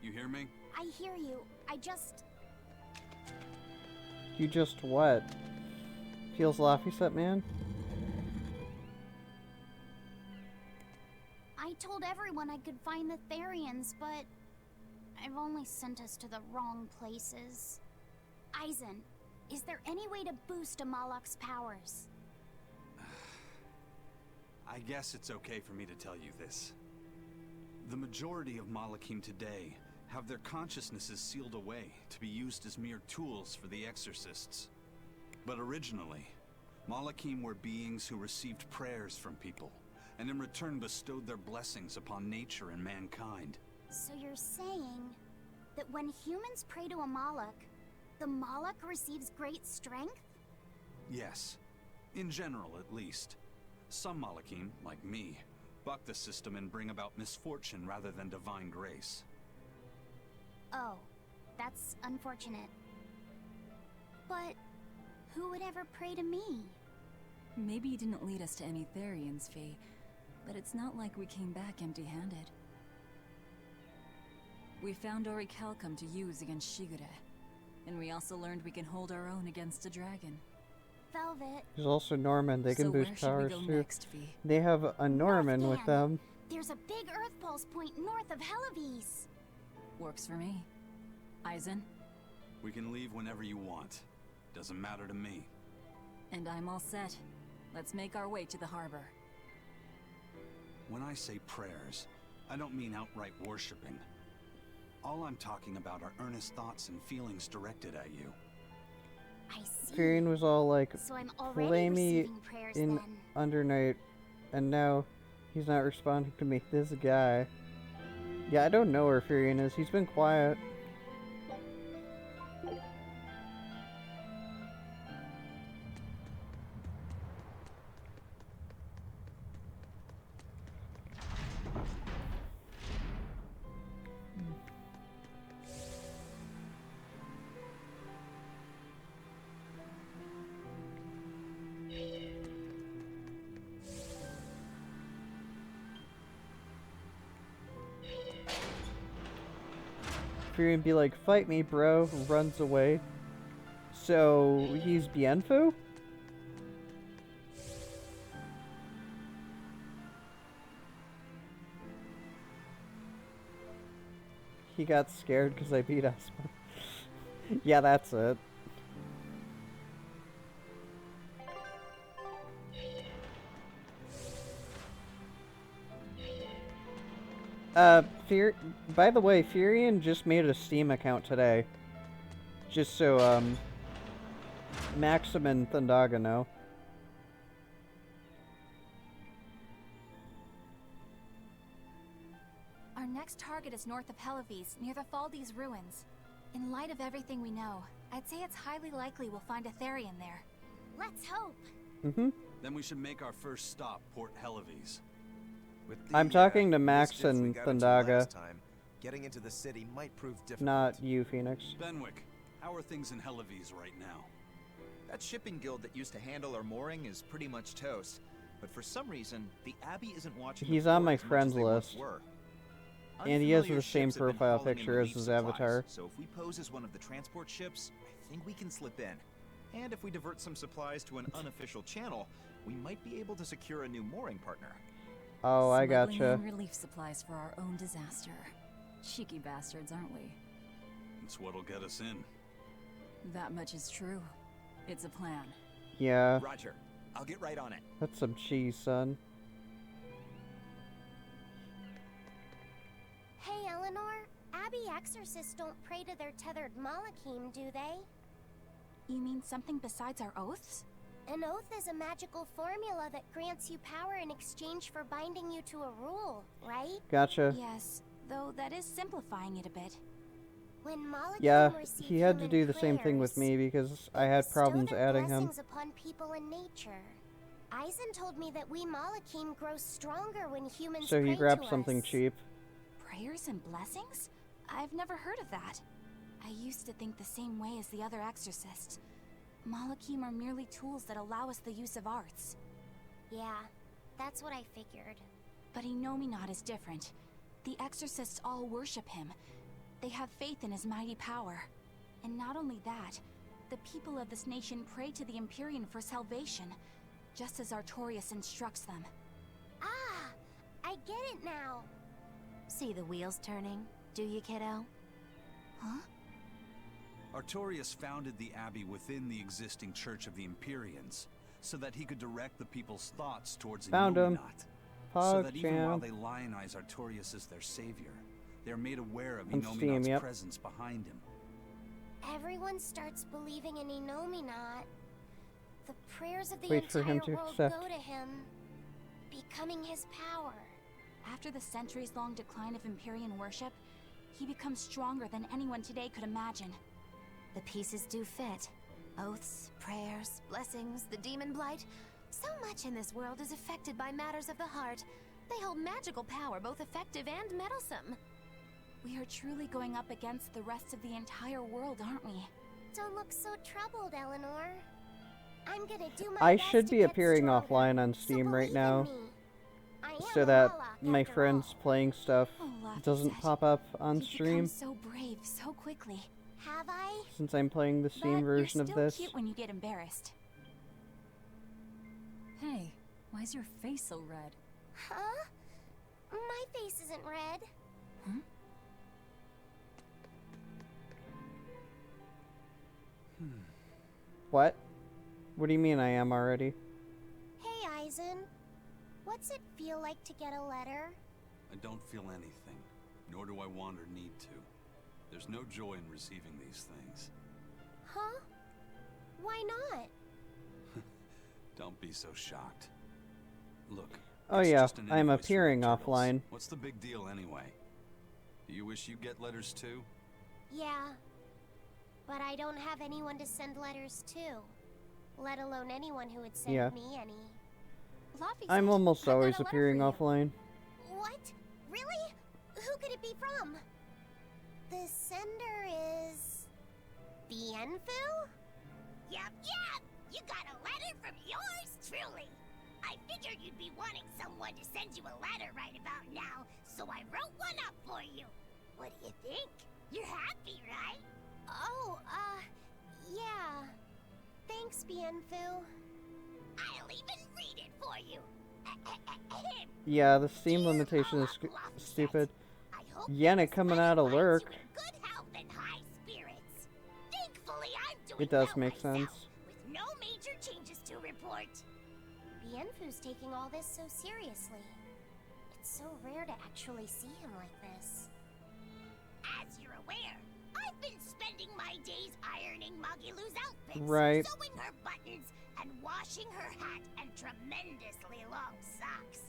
You hear me? I hear you. I just... You just what? Feels Laphicet, man? I told everyone I could find the Therians, but... I've only sent us to the wrong places. Eisen, is there any way to boost a Malak's powers? I guess it's okay for me to tell you this. The majority of Malakim today have their consciousnesses sealed away to be used as mere tools for the exorcists. But originally, Malakim were beings who received prayers from people, and in return bestowed their blessings upon nature and mankind. So you're saying that when humans pray to a Malak, the Malak receives great strength? Yes. In general, at least. Some Malakim, like me, buck the system and bring about misfortune rather than divine grace. Oh, that's unfortunate. But who would ever pray to me? Maybe you didn't lead us to any Therians, Fee, but it's not like we came back empty-handed. We found Orichalcum to use against Shigure, and we also learned we can hold our own against a dragon. Velvet. There's also Norman. They can boost where should we powers go too. next, Fee? They have a Norman with them. There's a big Earth Pulse point north of Helivis. Works for me. Eisen? We can leave whenever you want. Doesn't matter to me. And I'm all set. Let's make our way to the harbor. When I say prayers, I don't mean outright worshipping. All I'm talking about are earnest thoughts and feelings directed at you. I see. Furion was all like, So I'm already play me receiving prayers in then. Undernight, and now he's not responding to me. This guy. Yeah, I don't know where Furion is. He's been quiet. Furion be like, fight me, bro. Runs away. So, he's Bienfu? He got scared because I beat Asma. Yeah, that's it. By the way, Furion just made a Steam account today. Just so, Maxim and Thundaga know. Our next target is north of Helivis, near the Faldi's ruins. In light of everything we know, I'd say it's highly likely we'll find a Therian there. Let's hope. Mm-hmm. Then we should make our first stop, Port Helivis. With I'm talking to Max mischief we and got into Thundaga. last time, getting into the city might prove difficult. Not you, Phoenix. Benwick, how are things in Helivis right now? That shipping guild that used to handle our mooring is pretty much toast. But for some reason, the Abbey isn't watching. He's the on my port as much as friends they once list. were. And he has Unfamiliar the same ships have been profile hauling in picture as relief his supplies, avatar. So if we pose as one of the transport ships, I think we can slip in. And if we divert some supplies to an unofficial channel, we might be able to secure a new mooring partner. Oh, I Smuggling gotcha. in relief supplies for our own disaster. Cheeky bastards, aren't we? It's what'll get us in. That much is true. It's a plan. Yeah. Roger. I'll get right on it. That's some cheese, son. Hey, Eleanor. Abbey exorcists don't pray to their tethered Malachim, do they? You mean something besides our oaths? An oath is a magical formula that grants you power in exchange for binding you to a rule, right? Gotcha. Yes, though that is simplifying it a bit. When Malachim Yeah, receive he had to human do the same thing with prayers, me because I had problems bestow their adding him. blessings upon people in nature. Eisen told me that we Malachim grow stronger when humans So he pray grabbed to something us. cheap. Prayers and blessings? I've never heard of that. I used to think the same way as the other exorcists. Malachim are merely tools that allow us the use of arts. Yeah, that's what I figured. But Inominat is different. The exorcists all worship him. They have faith in his mighty power. And not only that, the people of this nation pray to the Empyrean for salvation, just as Artorias instructs them. Ah, I get it now. See the wheels turning, do you, kiddo? Huh? Artorias founded the Abbey within the existing Church of the Empyreans, so that he could direct the people's thoughts towards Found him. Innominat. So that even while PogChamp. they lionize Artorias as their savior, they're made aware of On Steam, Innominat's yep. presence behind him. Everyone starts believing in Inominat. The prayers of the Wait for entire him to world accept. go to him, becoming his power. After the centuries-long decline of Empyrean worship, he becomes stronger than anyone today could imagine. The pieces do fit. Oaths, prayers, blessings, the demon blight. So much in this world is affected by matters of the heart. They hold magical power, both effective and meddlesome. We are truly going up against the rest of the entire world, aren't we? Don't look so troubled, Eleanor. I'm gonna do my I best should to be get appearing stronger, offline on so Steam right believe in now, me. I am so a that Warlock, my after friends all. playing stuff Oh, doesn't Laphicet. pop up on You've stream, become so brave so quickly. Have I? since I'm playing the But Steam version you're of still this. cute when you get embarrassed. Hey, why's your face so red? Huh? My face isn't red. Huh? What? What do you mean I am already? Hey, Eisen. What's it feel like to get a letter? I don't feel anything, nor do I want or need to. There's no joy in receiving these things. Huh? Why not? Don't be so shocked. Look. Oh it's yeah, just an I'm invoice from appearing the Turtles. offline. What's the big deal anyway? Do you wish you get letters too? Yeah. But I don't have anyone to send letters to. Let alone anyone who would send Yeah. me any. Laphicet, I'm almost I've got always a letter appearing for you. offline. What? Really? Who could it be from? The sender is... Bienfu? Yup, yup! You got a letter from yours truly! I figured you'd be wanting someone to send you a letter right about now, so I wrote one up for you. What do you think? You're happy, right? Oh, yeah. Thanks, Bienfu. I'll even read it for you. Yeah, the Steam limitation is stupid. Yenna coming out of lurk. Good health and high spirits. Thankfully, I'm doing It does well make myself, sense. with no major changes to report. Bienfu's taking all this so seriously. It's so rare to actually see him like this. As you're aware, I've been spending my days ironing Magilu's outfits, Right. sewing her buttons, and washing her hat and tremendously long socks.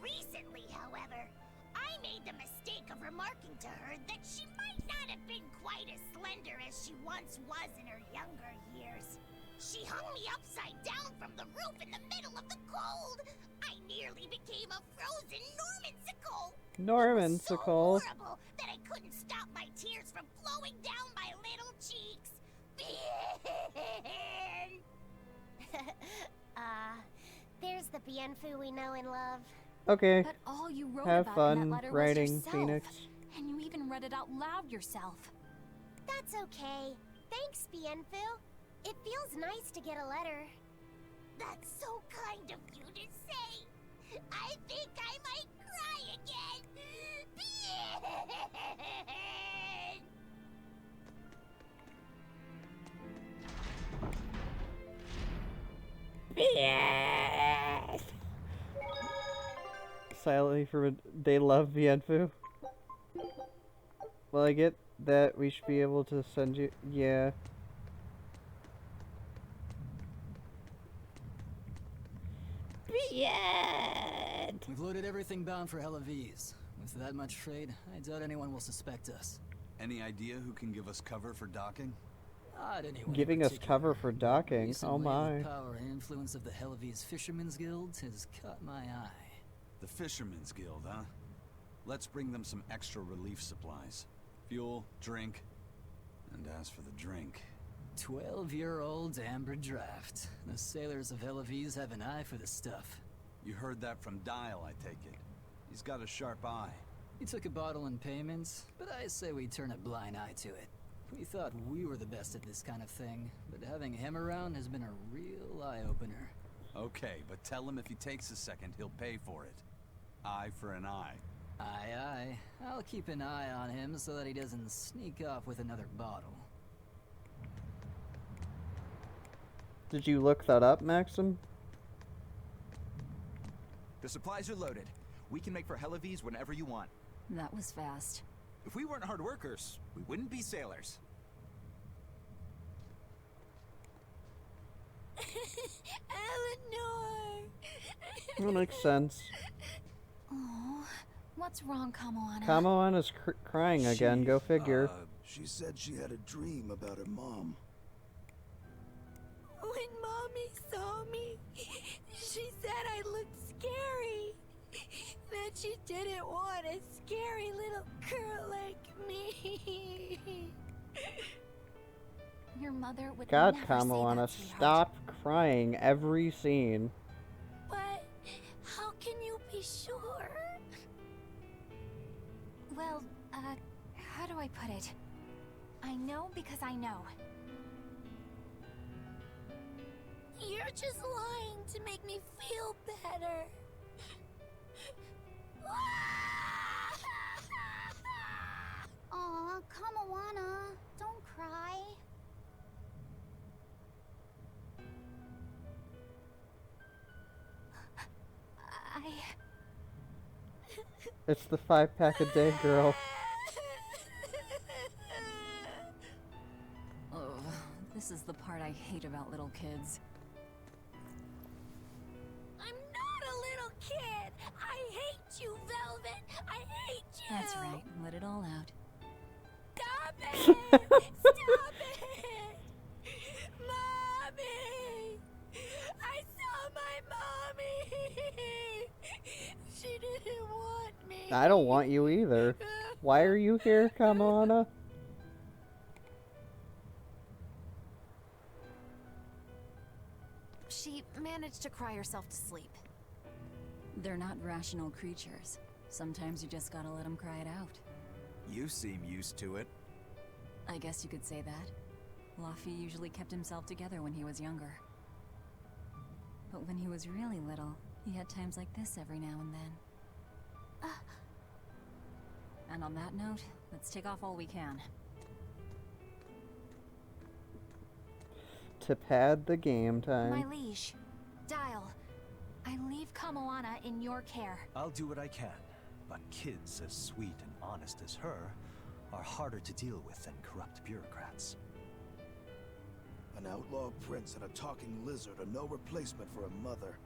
Recently, however, I made the mistake of remarking to her that she might not have been quite as slender as she once was in her younger years. She hung me upside down from the roof in the middle of the cold. I nearly became a frozen Normansicle. Normansicle. So horrible that I couldn't stop my tears from flowing down my little cheeks. Bienfu we know and love. Okay. But all you wrote Have about in that fun letter writing, was yourself. Phoenix. And you even read it out loud yourself. That's okay. Thanks, Bienfu. It feels nice to get a letter. That's so kind of you to say. I think I might cry again. Yes. Silently for they love Bienfu. Well, I get that we should be able to send you. Yeah. We've loaded everything bound for Helaviz. With that much trade, I doubt anyone will suspect us. Any idea who can give us cover for docking? Not anyone. Giving us cover for docking. Oh Recently, my. the power and influence of the Helaviz Fishermen's Guild has caught my eye. The Fishermen's Guild, huh? Let's bring them some extra relief supplies. Fuel, drink, and as for the drink... 12-year-old amber draft. The sailors of Helaviz have an eye for the stuff. You heard that from Dial, I take it. He's got a sharp eye. He took a bottle in payments, but I say we turn a blind eye to it. We thought we were the best at this kind of thing, but having him around has been a real eye-opener. Okay, but tell him if he takes a second, he'll pay for it. Eye for an eye. Aye, aye. I'll keep an eye on him so that he doesn't sneak off with another bottle. Did you look that up, Maxim? The supplies are loaded. We can make for Helaviz whenever you want. That was fast. If we weren't hard workers, we wouldn't be sailors. Eleanor! That makes sense. Oh, what's wrong, Kamoana? Kamoana's crying again. Go figure. She said she had a dream about her mom. When Mommy saw me, she said I looked scary. That she didn't want a scary little girl like me. Your mother would God, never Kamoana, say that, sweetheart. stop crying every scene. But how can you be sure? Well, how do I put it? I know because I know. You're just lying to make me feel better. Aw, Kamoana, don't cry. It's the 5-pack a day, girl. Oh, this is the part I hate about little kids. I'm not a little kid. I hate you, Velvet. I hate you. That's right, let it all out. Stop it! Stop it! Mommy! I saw my mommy! She didn't want me. I don't want you either. Why are you here, Kamoana? She managed to cry herself to sleep. They're not rational creatures. Sometimes you just gotta let them cry it out. You seem used to it. I guess you could say that. Laffy usually kept himself together when he was younger. But when he was really little, he had times like this every now and then. And on that note, let's take off all we can. To pad the game time. My liege, Dial, I leave Kamoana in your care. I'll do what I can, but kids as sweet and honest as her are harder to deal with than corrupt bureaucrats. An outlaw prince and a talking lizard are no replacement for a mother.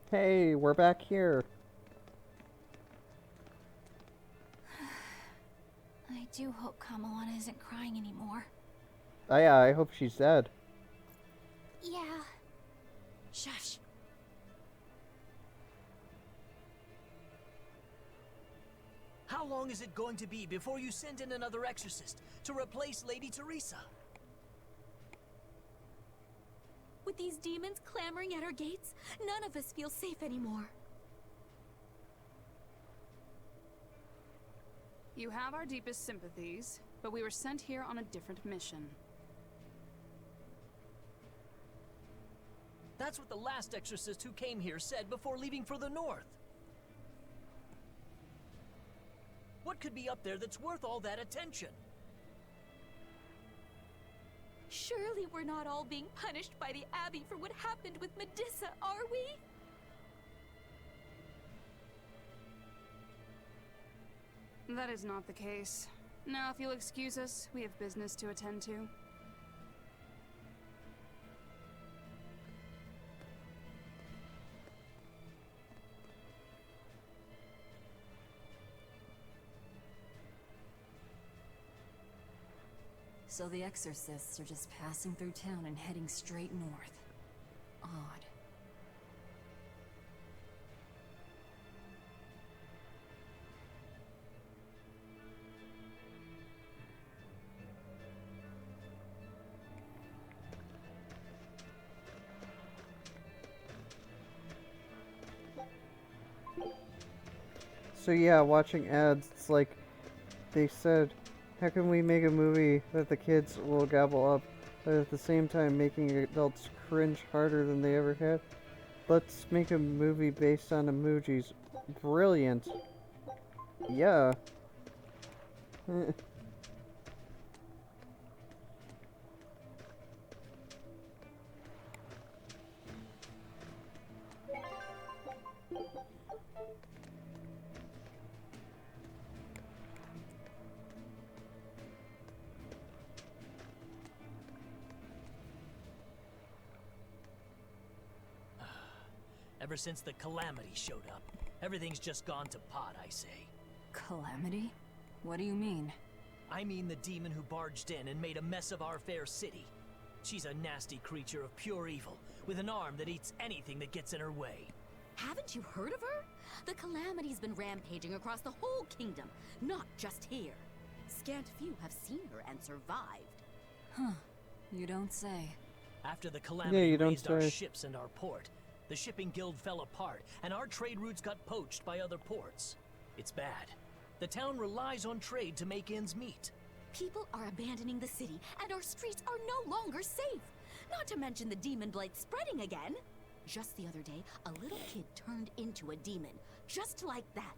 Hey, we're back here. I do hope Kamoana isn't crying anymore. Yeah, I hope she's dead. Yeah. Shush. How long is it going to be before you send in another exorcist to replace Lady Teresa? With these demons clamoring at our gates, none of us feel safe anymore. You have our deepest sympathies, but we were sent here on a different mission. That's what the last exorcist who came here said before leaving for the north. What could be up there that's worth all that attention? Surely we're not all being punished by the Abbey for what happened with Medusa, are we? That is not the case. Now, if you'll excuse us, we have business to attend to. So the exorcists are just passing through town and heading straight north. Odd. So yeah, watching ads, it's like they said, how can we make a movie that the kids will gobble up, but at the same time making adults cringe harder than they ever have? Let's make a movie based on emojis. Brilliant. Yeah. Ever since the Calamity showed up, everything's just gone to pot, I say. Calamity? What do you mean? I mean the demon who barged in and made a mess of our fair city. She's a nasty creature of pure evil, with an arm that eats anything that gets in her way. Haven't you heard of her? The Calamity's been rampaging across the whole kingdom, not just here. Scant few have seen her and survived. Huh. You don't say. After the Calamity you don't raised our say. ships and our port, the shipping guild fell apart, and our trade routes got poached by other ports. It's bad. The town relies on trade to make ends meet. People are abandoning the city, and our streets are no longer safe. Not to mention the demon blight spreading again. Just the other day, a little kid turned into a demon. Just like that.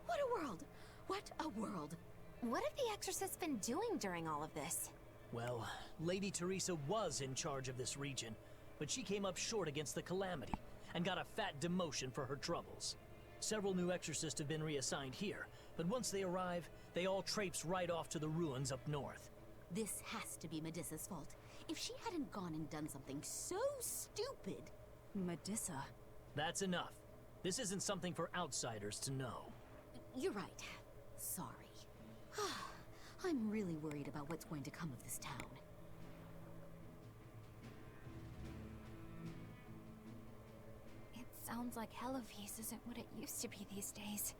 What a world! What a world! What have the exorcists been doing during all of this? Well, Lady Teresa was in charge of this region, but she came up short against the Calamity, and got a fat demotion for her troubles. Several new exorcists have been reassigned here, but once they arrive, they all traipse right off to the ruins up north. This has to be Medusa's fault. If she hadn't gone and done something so stupid... Medusa? That's enough. This isn't something for outsiders to know. You're right. Sorry. I'm really worried about what's going to come of this town. It sounds like Hellofeast isn't what it used to be these days.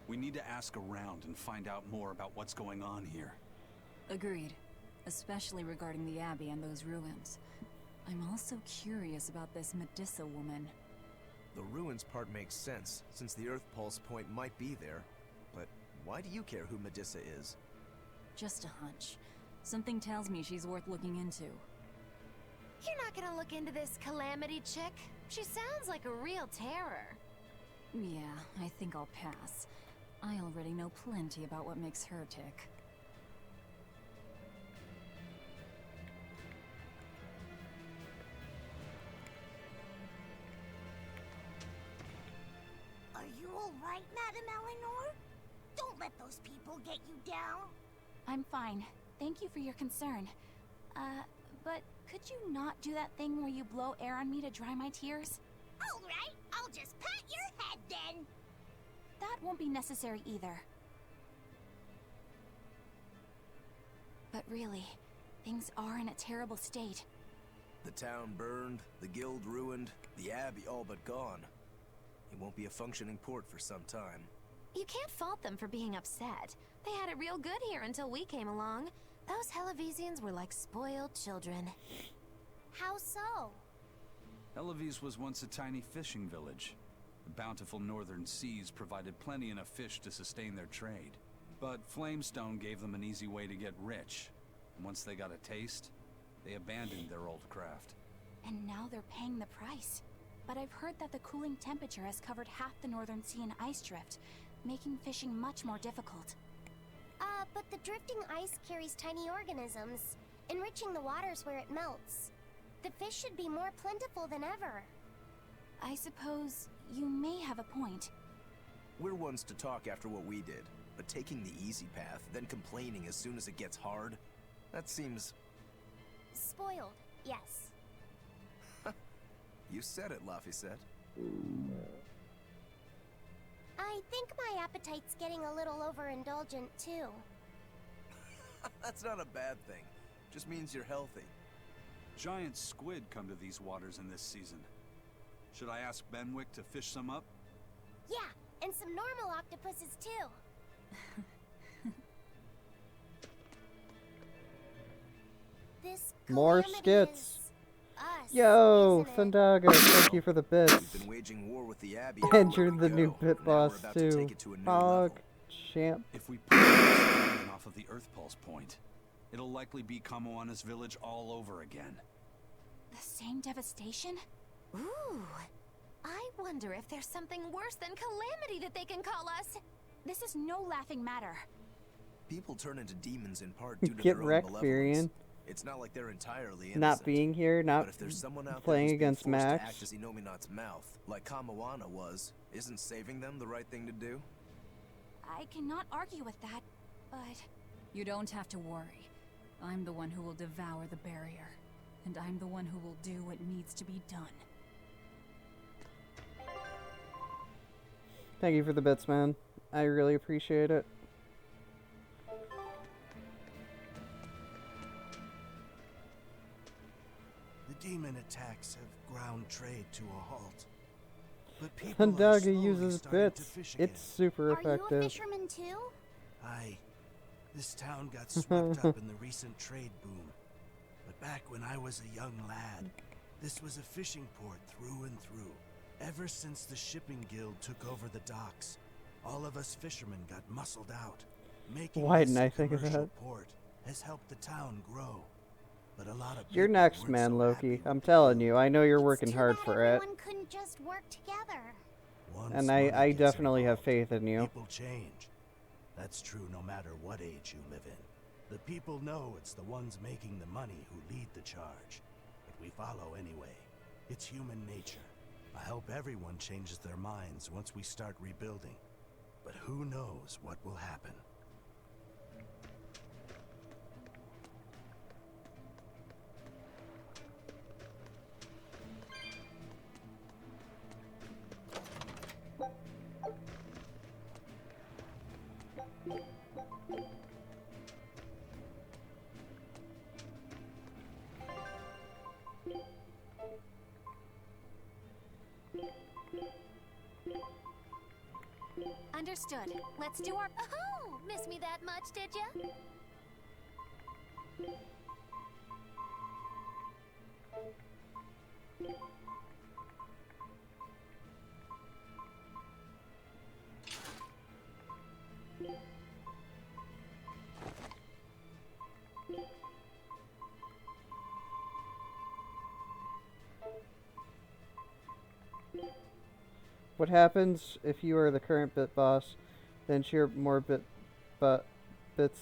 We need to ask around and find out more about what's going on here. Agreed. Especially regarding the Abbey and those ruins. I'm also curious about this Medusa woman. The ruins part makes sense, since the Earth Pulse point might be there. But why do you care who Medusa is? Just a hunch. Something tells me she's worth looking into. You're not gonna look into this Calamity chick? She sounds like a real terror. Yeah, I think I'll pass. I already know plenty about what makes her tick. Are you alright, Madam Eleanor? Don't let those people get you down. I'm fine. Thank you for your concern. But could you not do that thing where you blow air on me to dry my tears? Alright, I'll just pat your head then. That won't be necessary either. But really, Things are in a terrible state. The town burned, the guild ruined, the abbey all but gone. It won't be a functioning port for some time. You can't fault them for being upset. They had it real good here until we came along. Those Hellavesians were like spoiled children. How so? Helavis was once a tiny fishing village. The bountiful northern seas provided plenty enough fish to sustain their trade. But Flamestone gave them an easy way to get rich. And once they got a taste, they abandoned their old craft. And now they're paying the price. But I've heard that the cooling temperature has covered half the northern sea in ice drift, making fishing much more difficult. But the drifting ice carries tiny organisms, enriching the waters where it melts. The fish should be more plentiful than ever. I suppose you may have a point. We're ones to talk after what we did, but taking the easy path, then complaining as soon as it gets hard, that seems... Spoiled, yes. You said it, Laphicet. I think my appetite's getting a little overindulgent, too. That's not a bad thing. Just means you're healthy. Giant squid come to these waters in this season. Should I ask Benwick to fish some up? Yeah, and some normal octopuses, too. This More calamity skits. is us, Yo, isn't it? Fandaga, thank you for the bits. We've been waging war with the Abbey. And you're the new bit Now boss we're about to too. take it to a new Hog level. champ. If we pull the off of the Earth Pulse point, it'll likely be Kamoana's village all over again. The same devastation? Ooh. I wonder if there's something worse than calamity that they can call us. This is no laughing matter. People turn into demons in part due to Get their own wrecked, malevolence. Furion. It's not like they're entirely innocent. Not being here, not But if there's someone out playing there against who's being forced Max. to act as Inominat's mouth, like Kamoana was, isn't saving them the right thing to do? I cannot argue with that, but... You don't have to worry. I'm the one who will devour the barrier. And I'm the one who will do what needs to be done. Thank you for the bits, man. I really appreciate it. The demon attacks have ground trade to a halt. But people are Fandaga slowly uses starting to bits. fish again. It's super Are you a effective. fisherman, too? Aye. This town got swept up in the recent trade boom. But back when I was a young lad, this was a fishing port through and through. Ever since the shipping guild took over the docks, all of us fishermen got muscled out. Making Why this didn't I a think of commercial that? port has helped the town grow. But a lot of You're people next, weren't man, so Loki. happy I'm with telling you. I know you're It's working too hard bad for it. everyone couldn't just work together. Once And money I gets definitely have involved, faith in you. People change. That's true no matter what age you live in. The people know it's the ones making the money who lead the charge. But we follow anyway. It's human nature. I hope everyone changes their minds once we start rebuilding. But who knows what will happen. Understood. Let's do our... Oh, miss me that much, did ya? What happens if you are the current bit boss, then share more bits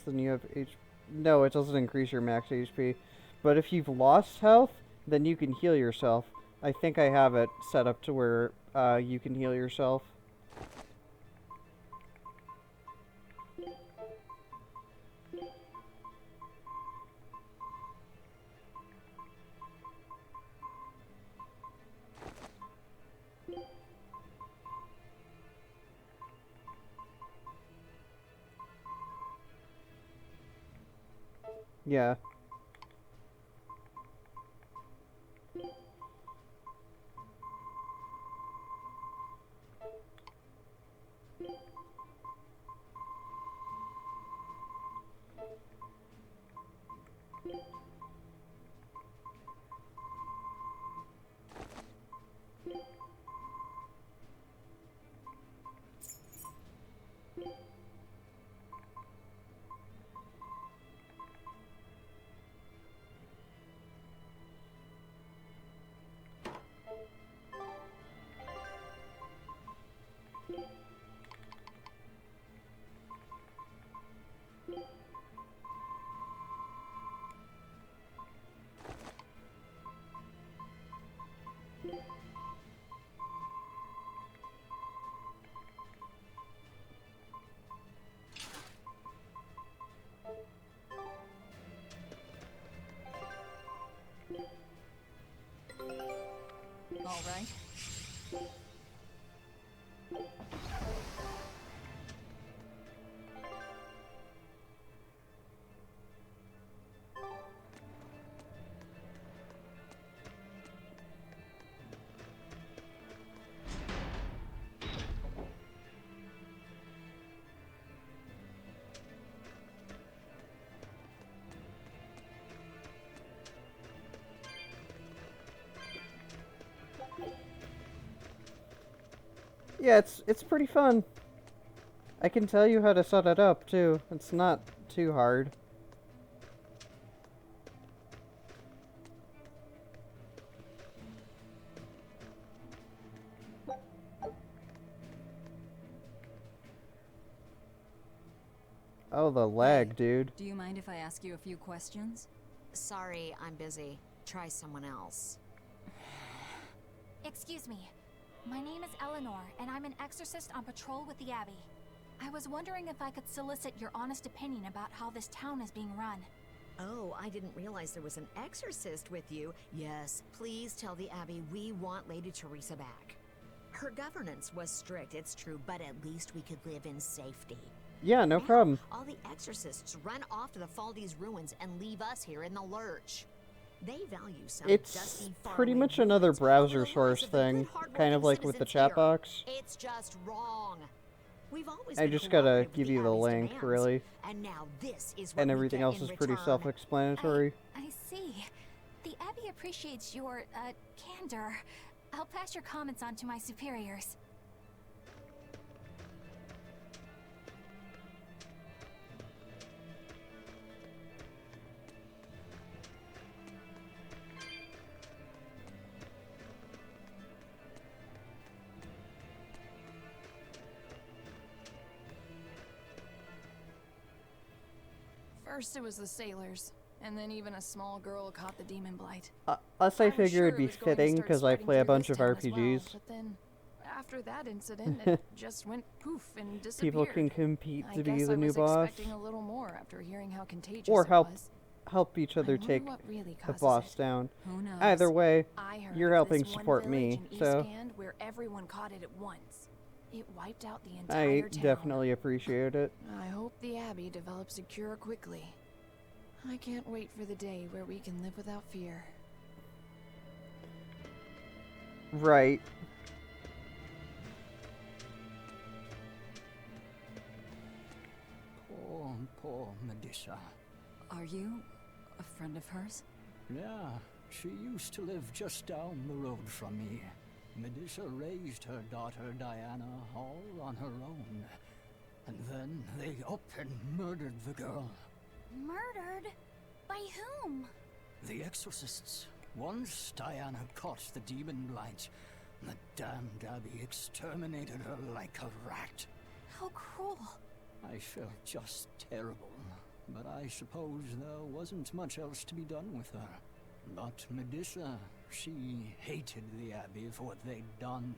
than you have HP? No, it doesn't increase your max HP. But if you've lost health, then you can heal yourself. I think I have it set up to where you can heal yourself. Yeah. All right. Yeah, it's pretty fun. I can tell you how to set it up too. It's not too hard. Oh, the lag, dude. Do you mind if I ask you a few questions? Sorry, I'm busy. Try someone else. Excuse me. My name is Eleanor, and I'm an exorcist on patrol with the Abbey. I was wondering if I could solicit your honest opinion about how this town is being run. Oh, I didn't realize there was an exorcist with you. Yes, please tell the Abbey we want Lady Teresa back. Her governance was strict, it's true, but at least we could live in safety. Yeah, no problem. All the exorcists run off to the Faldi's ruins and leave us here in the lurch. They value some It's dusty, pretty faraway much another ruins browser over the source lives of the thing, good, hardworking kind of like with the citizens chat here. box. It's just wrong. We've always I been just gotta cooperative with give the you the Abbey's link, demands, really. and now this is what And we everything get else in is pretty return. self-explanatory. I see. The Abbey appreciates your, candor. I'll pass your comments on to my superiors. First it was the sailors, and then even a small girl caught the demon blight. Plus, I was figure sure it'd be it was going to fitting start because I spreading play a through bunch this of town as well, RPGs. but then, after that incident, it just went poof and disappeared. People can compete I to be guess the I new was boss, expecting a little more after hearing how contagious or it help was. each other wonder take what really the causes boss it. down. Who knows? Either way, I heard you're of helping this one support village me, in so Eastgand where everyone caught it at once. It wiped out the I entire town. definitely appreciate it. I hope the Abbey develops a cure quickly. I can't wait for the day where we can live without fear. Right. Poor Medusa. Are you a friend of hers? Yeah, she used to live just down the road from me. Medusa raised her daughter Diana all on her own. And then they up and murdered the girl. Murdered? By whom? The exorcists. Once Diana caught the demon blight, the damned Abbey exterminated her like a rat. How cruel. I felt just terrible, but I suppose there wasn't much else to be done with her. But Medusa, she hated the Abbey for what they'd done,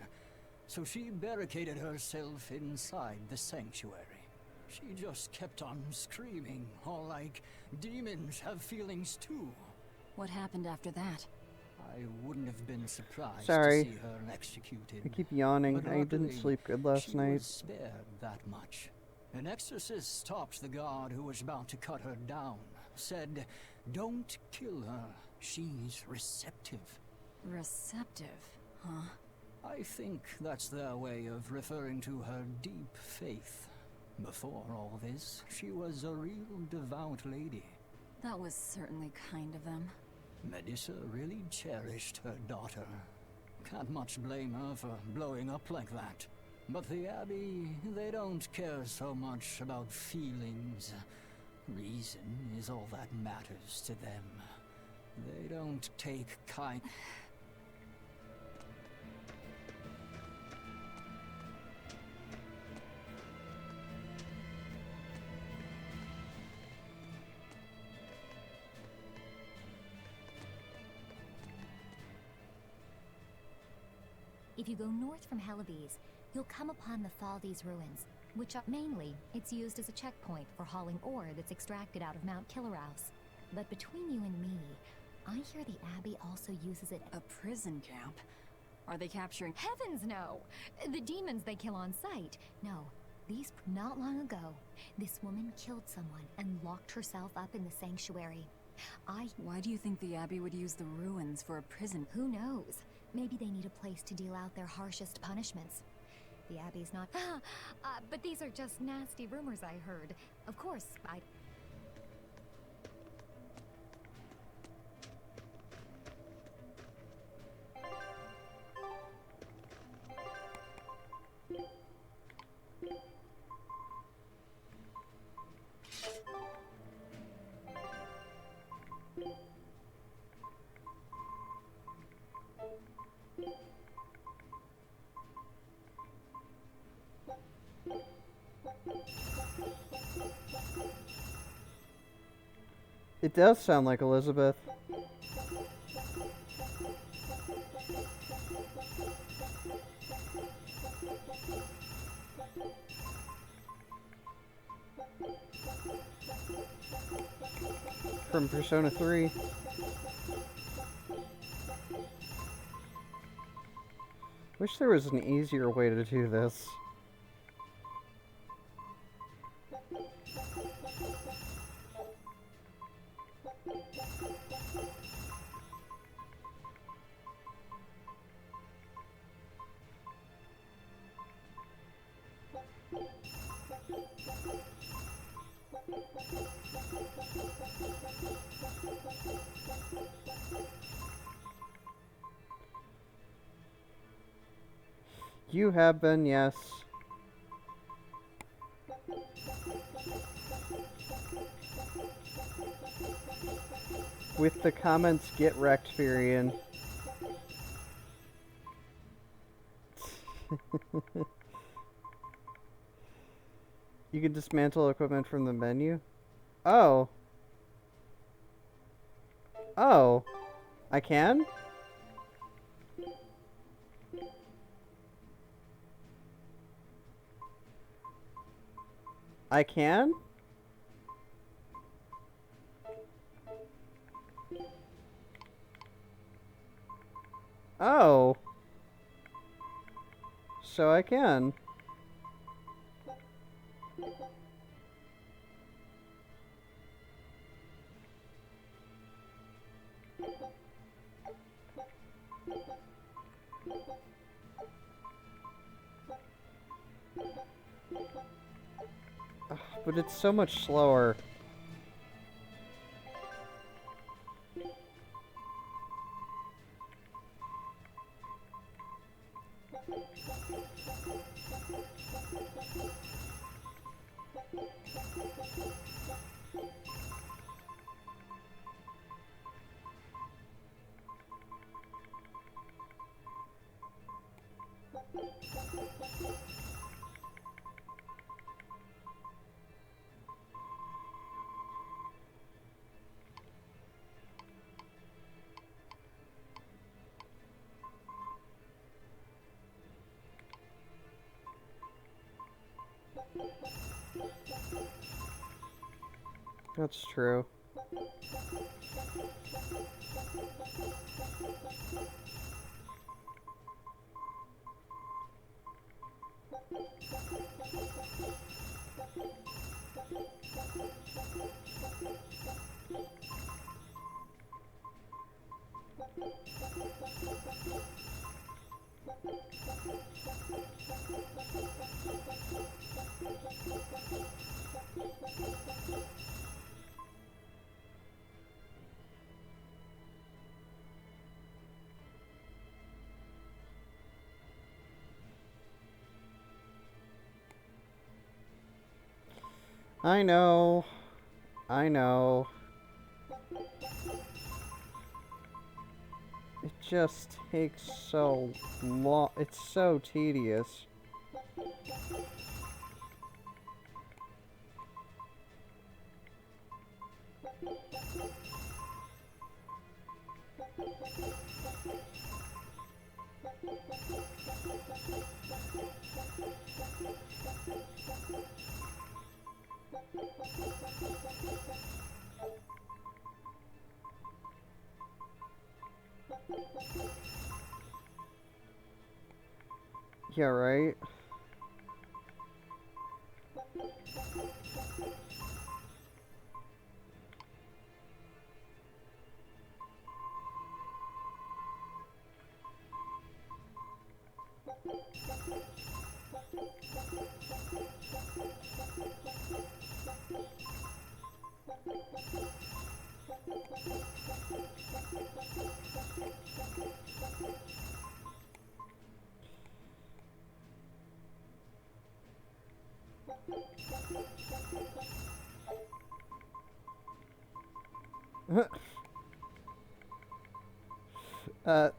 so she barricaded herself inside the sanctuary. She just kept on screaming, all like, demons have feelings too. What happened after that? I wouldn't have been surprised Sorry. to see her executed. I keep yawning. But I didn't luckily, sleep good last she night. was spared that much. An exorcist stopped the guard who was about to cut her down. Said, don't kill her. She's receptive. Receptive, huh? I think that's their way of referring to her deep faith. Before all this, she was a real devout lady. That was certainly kind of them. Medusa really cherished her daughter. Can't much blame her for blowing up like that. But the Abbey, they don't care so much about feelings. Reason is all that matters to them. They don't take kind... If you go north from Hellebes, you'll come upon the Faldes ruins, which are mainly, it's used as a checkpoint for hauling ore that's extracted out of Mount Killerhouse. But between you and me, I hear the Abbey also uses it... A prison camp? Are they capturing... Heavens no! The demons they kill on sight. No, these... Not long ago, this woman killed someone and locked herself up in the sanctuary. Why do you think the Abbey would use the ruins for a prison? Who knows? Maybe they need a place to deal out their harshest punishments. The Abbey's not... but these are just nasty rumors I heard. Of course, I... It does sound like Elizabeth. From Persona 3. Wish there was an easier way to do this. You have been, yes. With the comments, get wrecked, Furion. You can dismantle equipment from the menu? Oh. Oh. I can? I can? Oh. So I can. Ugh, but it's so much slower. That's true. I know. I know. It just takes so long. It's so tedious. Yeah, right?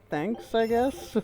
Thanks, I guess?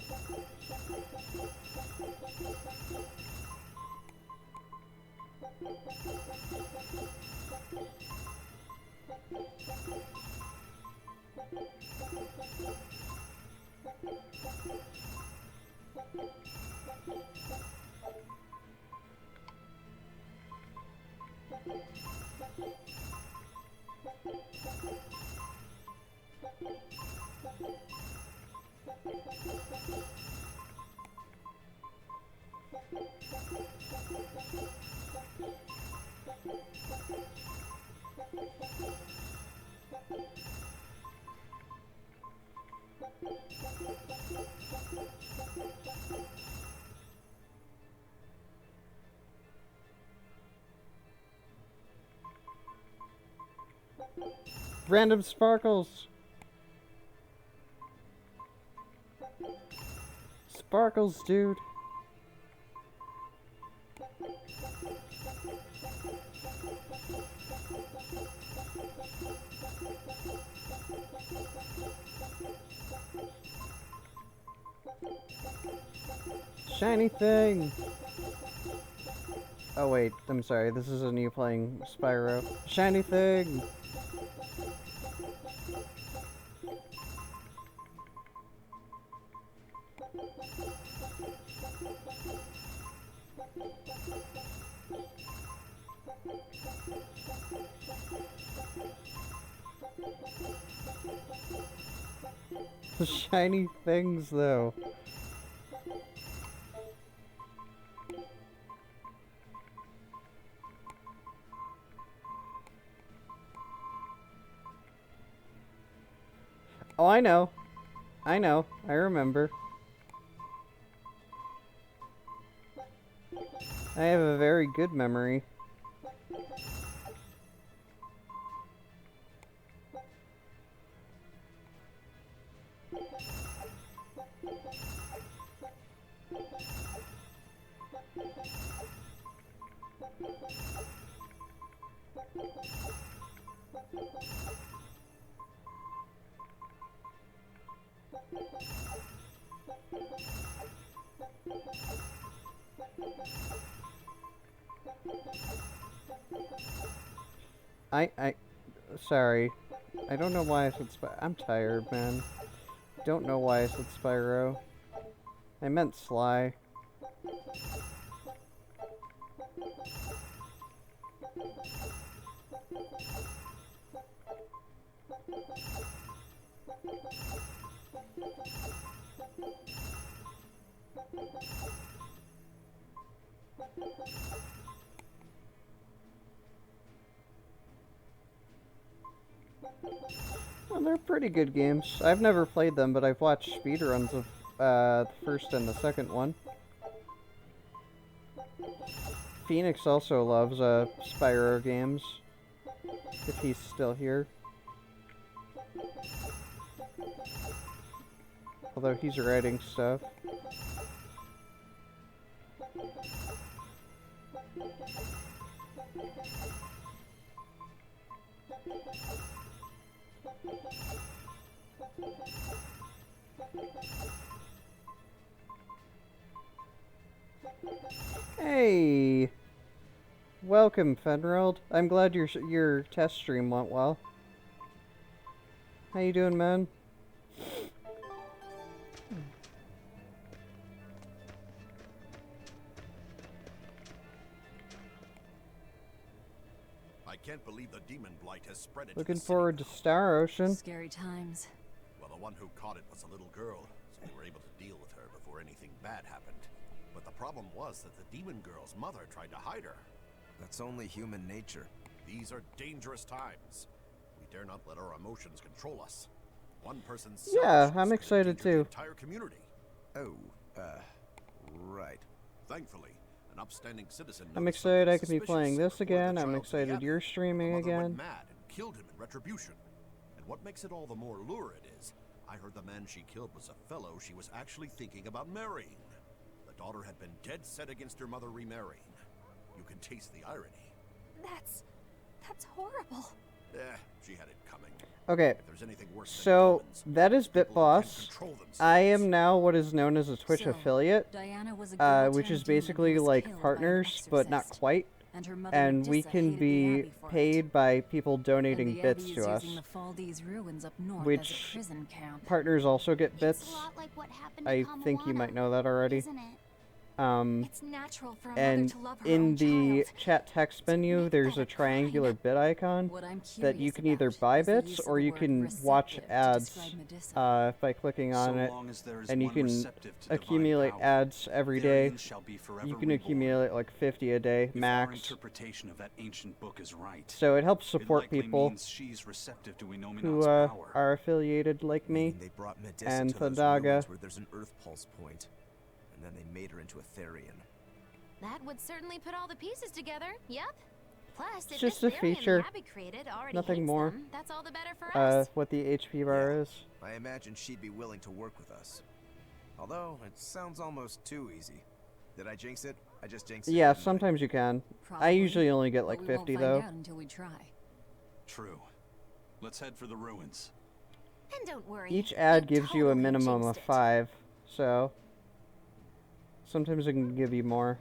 Random sparkles! Sparkles, dude! Shiny thing! Oh wait, I'm sorry, this is a new playing Spyro. Shiny thing! The shiny things, though. Oh, I know. I know. I remember. I have a very good memory. Sorry. I don't know why I said I'm tired, man. Don't know why I said Spyro. I meant Sly. Well, they're pretty good games. I've never played them, but I've watched speedruns of the first and the second one. Phoenix also loves Spyro games, if he's still here. Although he's writing stuff. Hey! Welcome, Fenrold. I'm glad your test stream went well. How you doing, man? I can't believe the demon blight has spread it. Looking forward to Star Ocean. Scary times. Well, the one who caught it was a little girl, so we were able to deal with her before anything bad happened. But the problem was that the demon girl's mother tried to hide her. That's only human nature. These are dangerous times. We dare not let our emotions control us. One person's Yeah, I'm excited too. entire community. Oh, right. Thankfully, an upstanding citizen. I'm noticed excited I something can be playing suspicious this and reported again. the I'm child to the excited abbey. you're streaming Her mother again. went mad and killed him in retribution. And what makes it all the more lurid is, I heard the man she killed was a fellow she was actually thinking about marrying. The daughter had been dead set against her mother remarrying. You can taste the irony. That's horrible. She had it coming. Okay, If there's anything worse than so demons, that is people who can't BitBoss. control themselves. I am now what is known as a Twitch So, affiliate, Diana was a girl which turned is demon basically who was like killed by an partners, but not exorcist. quite. And her mother And we Medusa can hated the be Abbey for it. paid by people And donating the bits Abbey to is us, using the Faldi's ruins up north as a which prison camp. partners also get bits. It's a lot like what happened to I think you Kamwana, might know that already. isn't it? It's natural for a mother And to love her in own the child. chat text menu, there's a triangular bit icon What I'm that you curious can either about buy is the bits use of or the you word can watch receptive to ads describe Medusa. by clicking on So it, long as there is and you one can receptive to divine accumulate power, ads every day. therein shall be forever You can reborn. accumulate like 50 a day If our max. interpretation of that ancient book is right, So it helps it support likely people means she's receptive to Inominat's who power. are affiliated like me They brought Medusa and to those Thundaga. ruins where there's an Earth Pulse point, and then they made her into a Therian. That would certainly put all the pieces together. Yep. Plus, if just this a variant feature, the Abbey created already nothing hates more. them, that's all the better for us. What the HP bar is. I imagine she'd be willing to work with us. Although, it sounds almost too easy. Did I jinx it? I just jinxed it. Yeah, didn't I? sometimes you can. I Probably, usually only get but like we 50 won't though. find out until we try. True. Let's head for the ruins. And don't worry. Each ad you gives you a totally minimum jinxed of it. 5, so sometimes it can give you more.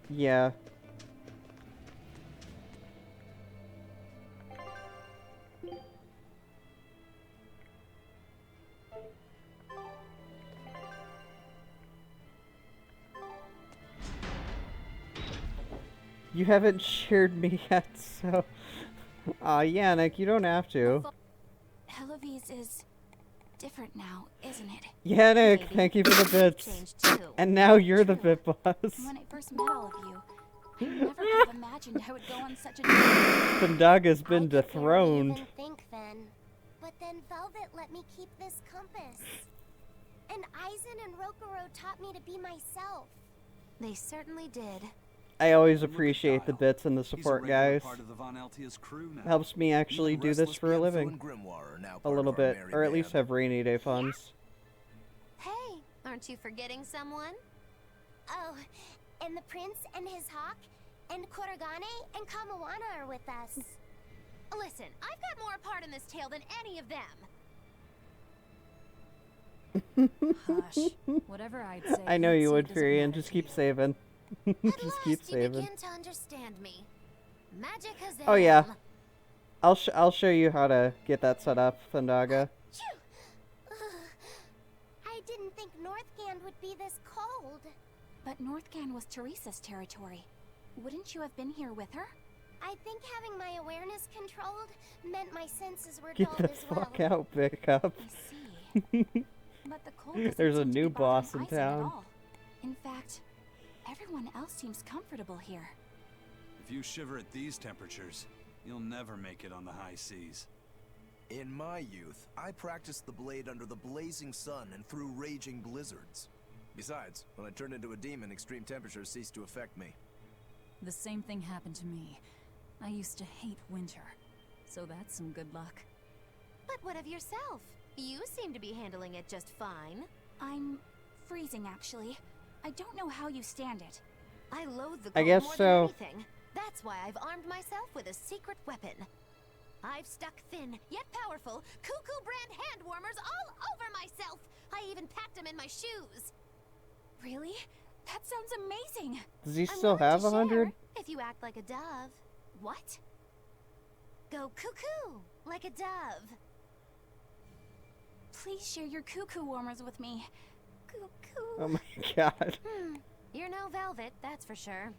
Yeah. You haven't cheered me yet, so... Yannick, you don't have to. Heloise is different now, isn't it? Yannick, Maybe. thank you for the bits. Changed too. And now you're the bit boss. When I first met all of you, I never could have imagined I would go on such a journey. Thundaga's been dethroned. Even think then. But then Velvet let me keep this compass. And Aizen and Rokuro taught me to be myself. They certainly did. I always appreciate the bits and the He's a support, regular guys. part of the Von Altia's crew now. Helps me actually Even do this Restless for a Bienfu living. and Grimoire are now A part little of our bit, merry or at least band. have rainy day funds. Hey, aren't you forgetting someone? Oh, and the prince and his hawk, and Korogane and Kamawana are with us. Listen, I've got more part in this tale than any of them. Hush. Whatever I'd say. I know you'd you say would, doesn't Furion. matter Just to keep you. saving. Just keep You saving. begin to understand me. Magic has Oh yeah. I'll show you how to get that set up, Thundaga. I didn't think Northgand would be this cold. But Northgan was Teresa's territory. Wouldn't you have been here with her? I think having my awareness controlled meant my senses were Get dulled the as well. fuck out, Pickup. But the cold doesn't There's a seem to new be bothering boss in Aizen at town. all. In fact, everyone else seems comfortable here. If you shiver at these temperatures, you'll never make it on the high seas. In my youth, I practiced the blade under the blazing sun and through raging blizzards. Besides, when I turned into a demon, extreme temperatures ceased to affect me. The same thing happened to me. I used to hate winter. So that's some good luck. But what of yourself? You seem to be handling it just fine. I'm freezing, actually. I don't know how you stand it. I loathe the I cold guess more so. than anything. That's why I've armed myself with a secret weapon. I've stuck thin, yet powerful, cuckoo brand hand warmers all over myself. I even packed them in my shoes. Really? That sounds amazing. Does he I'm still willing have to 100? share, if you act like a dove. What? Go cuckoo, like a dove. Please share your cuckoo warmers with me. Cuckoo. Oh my god. You're no velvet, that's for sure.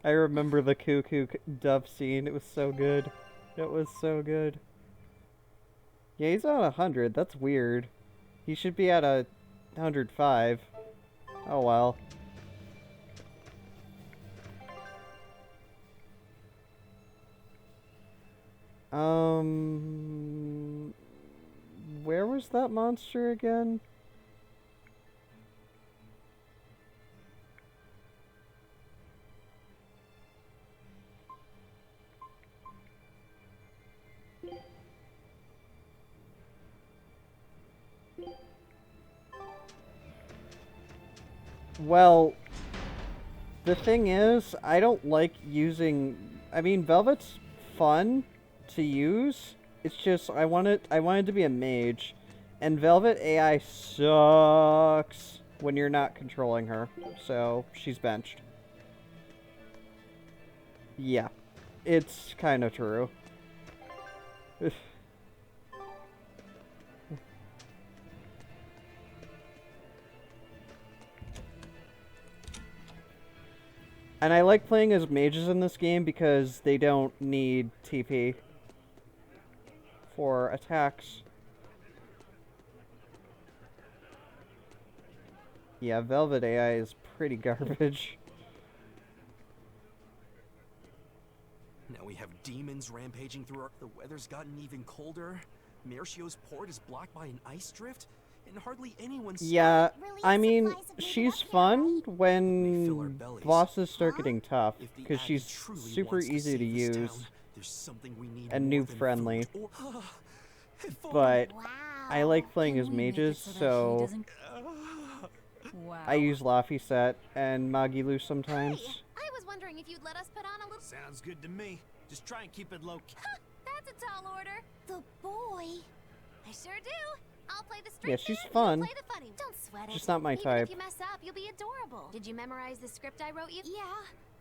I remember the cuckoo dove scene. It was so good. It was so good. Yeah, he's at 100. That's weird. He should be at 105. Oh well. Where was that monster again? Well, the thing is, I don't like using... I mean, Velvet's fun to use. It's just, I wanted to be a mage. And Velvet AI sucks when you're not controlling her. So, she's benched. Yeah. It's kind of true. And I like playing as mages in this game because they don't need TP for attacks. Yeah, Velvet AI is pretty garbage. Now we have demons rampaging through our... The weather's gotten even colder. Mercio's port is blocked by an ice drift. And hardly anyone's... Yeah, I mean, she's fun when bosses start getting tough, because she's super easy to use and noob friendly. But I like playing as mages, so I use Laphicet and Magilu sometimes. I was wondering if you'd let us put on a little... Sounds good to me. Just try and keep it low. That's a tall order. The boy. I sure do. I'll play the straight Yeah, she's man, fun. you play the funny. Don't sweat it. Just not my Even type. if you mess up, you'll be adorable. Did you memorize the script I wrote you? Yeah.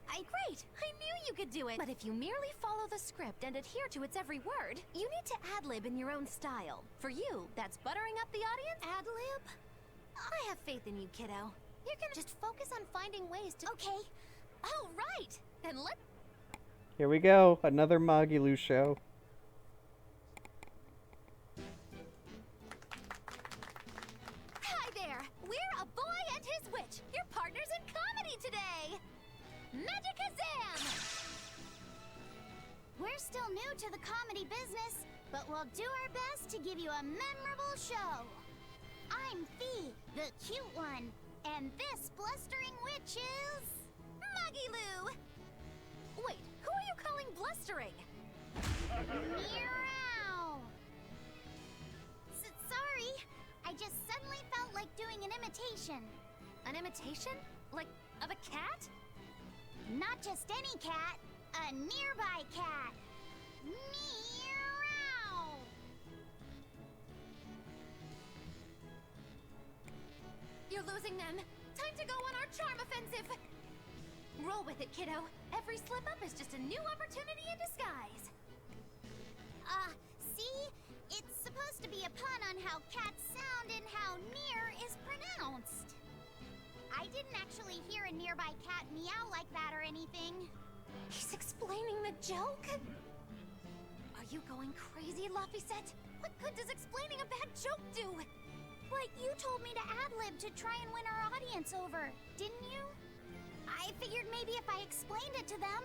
Great. I knew you could do it. But if you merely follow the script and adhere to its every word, you need to ad-lib in your own style. For you, that's buttering up the audience. Ad-lib? I have faith in you, kiddo. You're gonna just focus on finding ways to... Okay. Oh, right. Then let... Here we go, another Magilu show. Hi there! We're A Boy and His Witch, your partners in comedy today! Magicazam! We're still new to the comedy business, but we'll do our best to give you a memorable show. I'm Fee, the cute one, and this blustering witch is... Magilu! Wait, who are you calling blustering? Meow! Sorry, I just suddenly felt like doing an imitation. An imitation? Like, of a cat? Not just any cat, a nearby cat. Meow! You're losing them. Time to go on our charm offensive. Roll with it, kiddo. Every slip up is just a new opportunity in disguise. See? It's supposed to be a pun on how cats sound and how near is pronounced. I didn't actually hear a nearby cat meow like that or anything. He's explaining the joke? Are you going crazy, Laphicet? What good does explaining a bad joke do? But you told me to ad-lib to try and win our audience over, didn't you? I figured maybe if I explained it to them...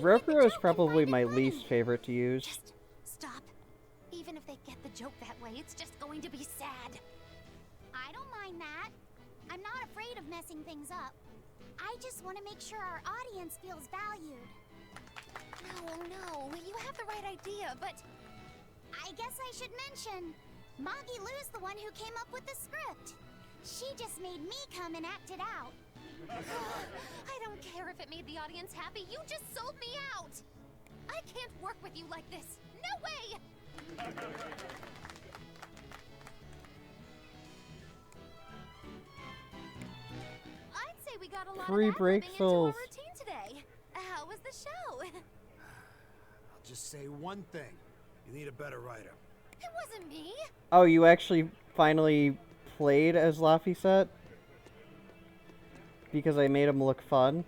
Rokuro is probably my least favorite to use. Just stop. Even if they get the joke that way, it's just going to be sad. I don't mind that. I'm not afraid of messing things up. I just want to make sure our audience feels valued. No, you have the right idea, but... I guess I should mention, Magilu's the one who came up with the script. She just made me come and act it out. I don't care if it made the audience happy. You just sold me out. I can't work with you like this. No way! I'd say we got a lot Free of break ad-libbing into our souls. routine today. How was the show? I'll just say one thing. You need a better writer. It wasn't me. Oh, you actually finally played as Laphicet? Because I made him look fun?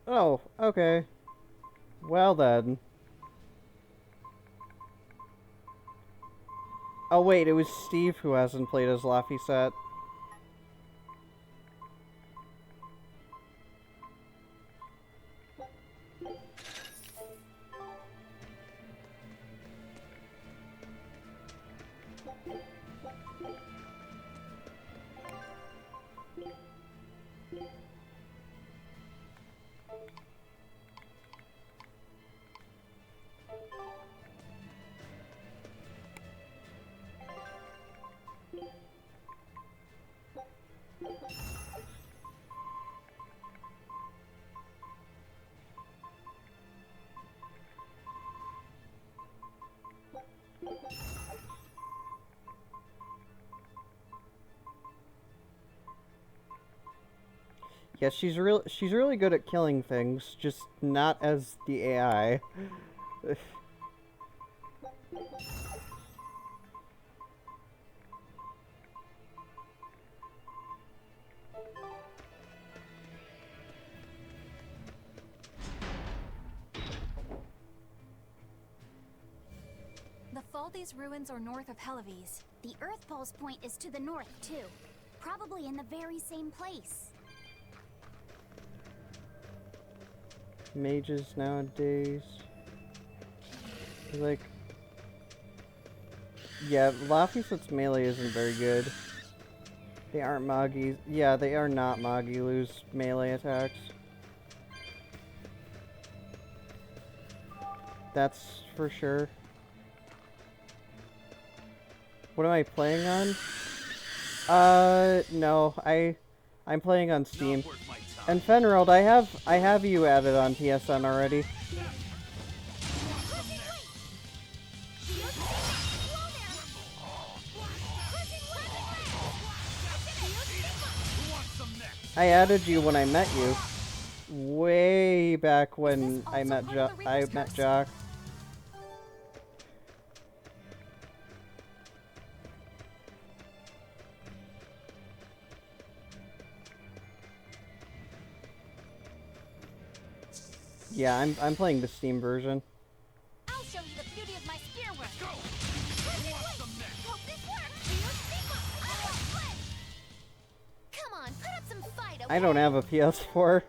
Oh, okay. Well then. Oh wait, it was Steve who hasn't played as Laphicet. Yeah, she's really good at killing things, just not as the AI. The Faldi's ruins are north of Helavis. The Earth Pulse point is to the north, too. Probably in the very same place. Mages nowadays. Like... Yeah, Laphicet's melee isn't very good. They aren't Moggy's. Yeah, they are not Moggylu's melee attacks. That's for sure. What am I playing on? No, I'm playing on Steam. And Fenrold, I have you added on PSN already. I added you when I met you. Way back when I met Jock. Yeah, I'm playing the Steam version. I'll show you the beauty of my spear work. Go! Who wants some next? Hope this works. Do you think I will split? Come on, put up some fight, okay? I don't have a PS4.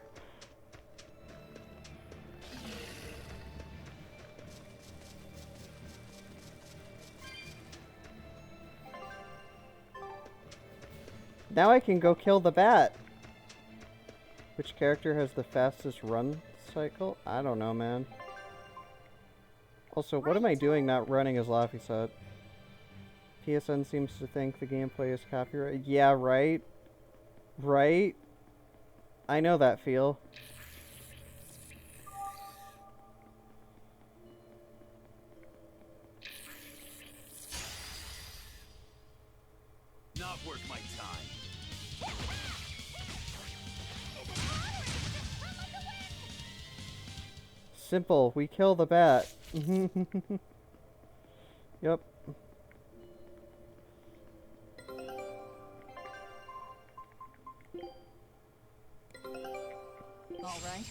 Now I can go kill the bat. Which character has the fastest run cycle? I don't know, man. Also, what am I doing not running as Laphicet? PSN seems to think the gameplay is copyrighted. Yeah, right? Right? I know that feel. Not worth my time. Simple. We kill the bat. Yep. All right.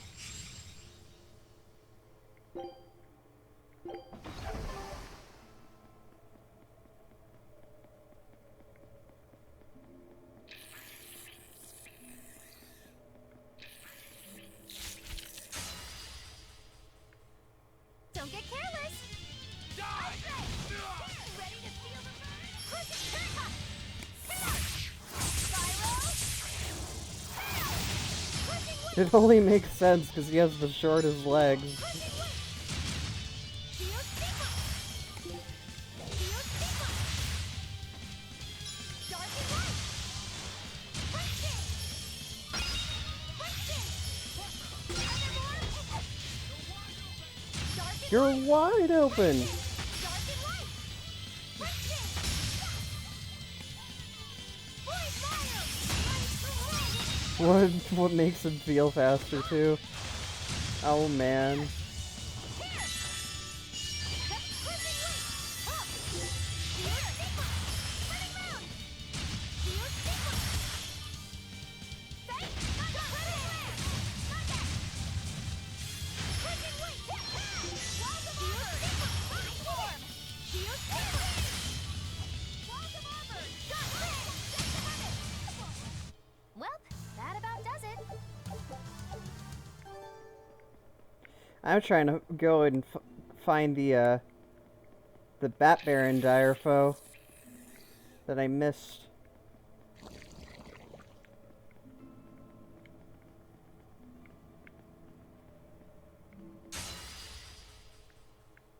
It only makes sense because he has the shortest legs. You're wide open! What makes him feel faster too? Oh man. Well, that about does it. I'm trying to go and find the Bat Baron Direfo that I missed.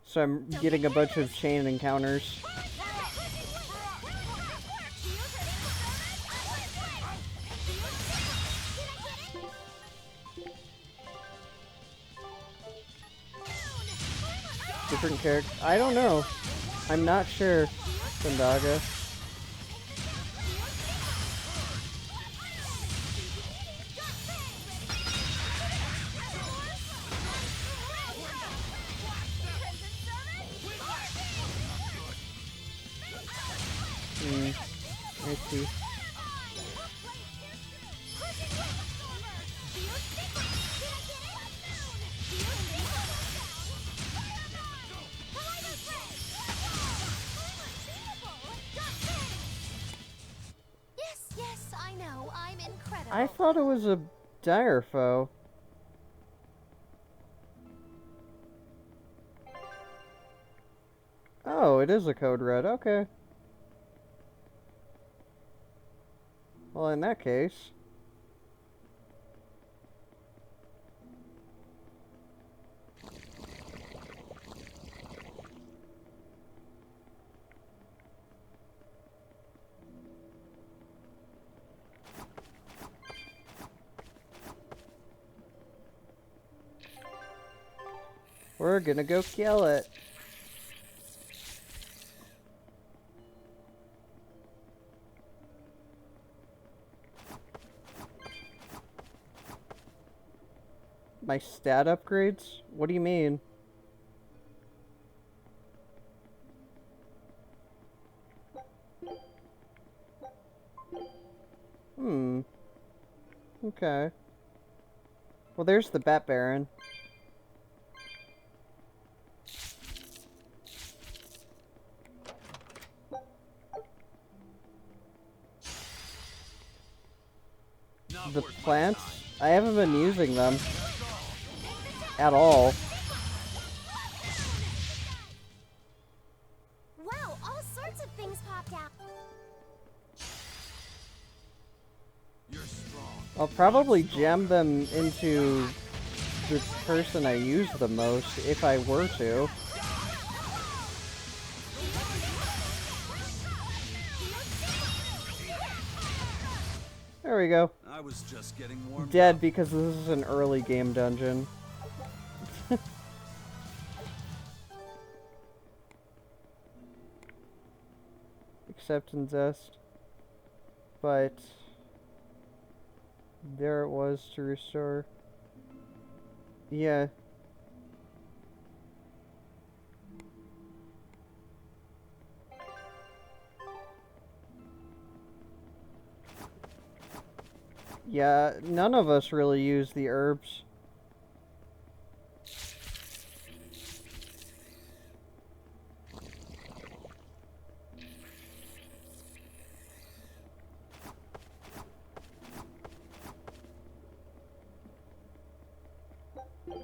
So I'm getting a bunch of chain encounters. Different character. I don't know. I'm not sure, Sandaga. I see. Yes, I know. I'm incredible. I thought it was a Direfo. Oh, it is a Code Red. Okay. Well, in that case... we're gonna go kill it. My stat upgrades? What do you mean? Okay. Well, there's the Bat Baron. The plants? I haven't been using them. At all. Wow, all sorts of things popped out. I'll probably jam them into the person I use the most, if I were to. There we go. I was just getting warmed Dead up. because this is an early game dungeon. Acceptance Zest. But there it was to restore. Yeah. Yeah, none of us really use the herbs.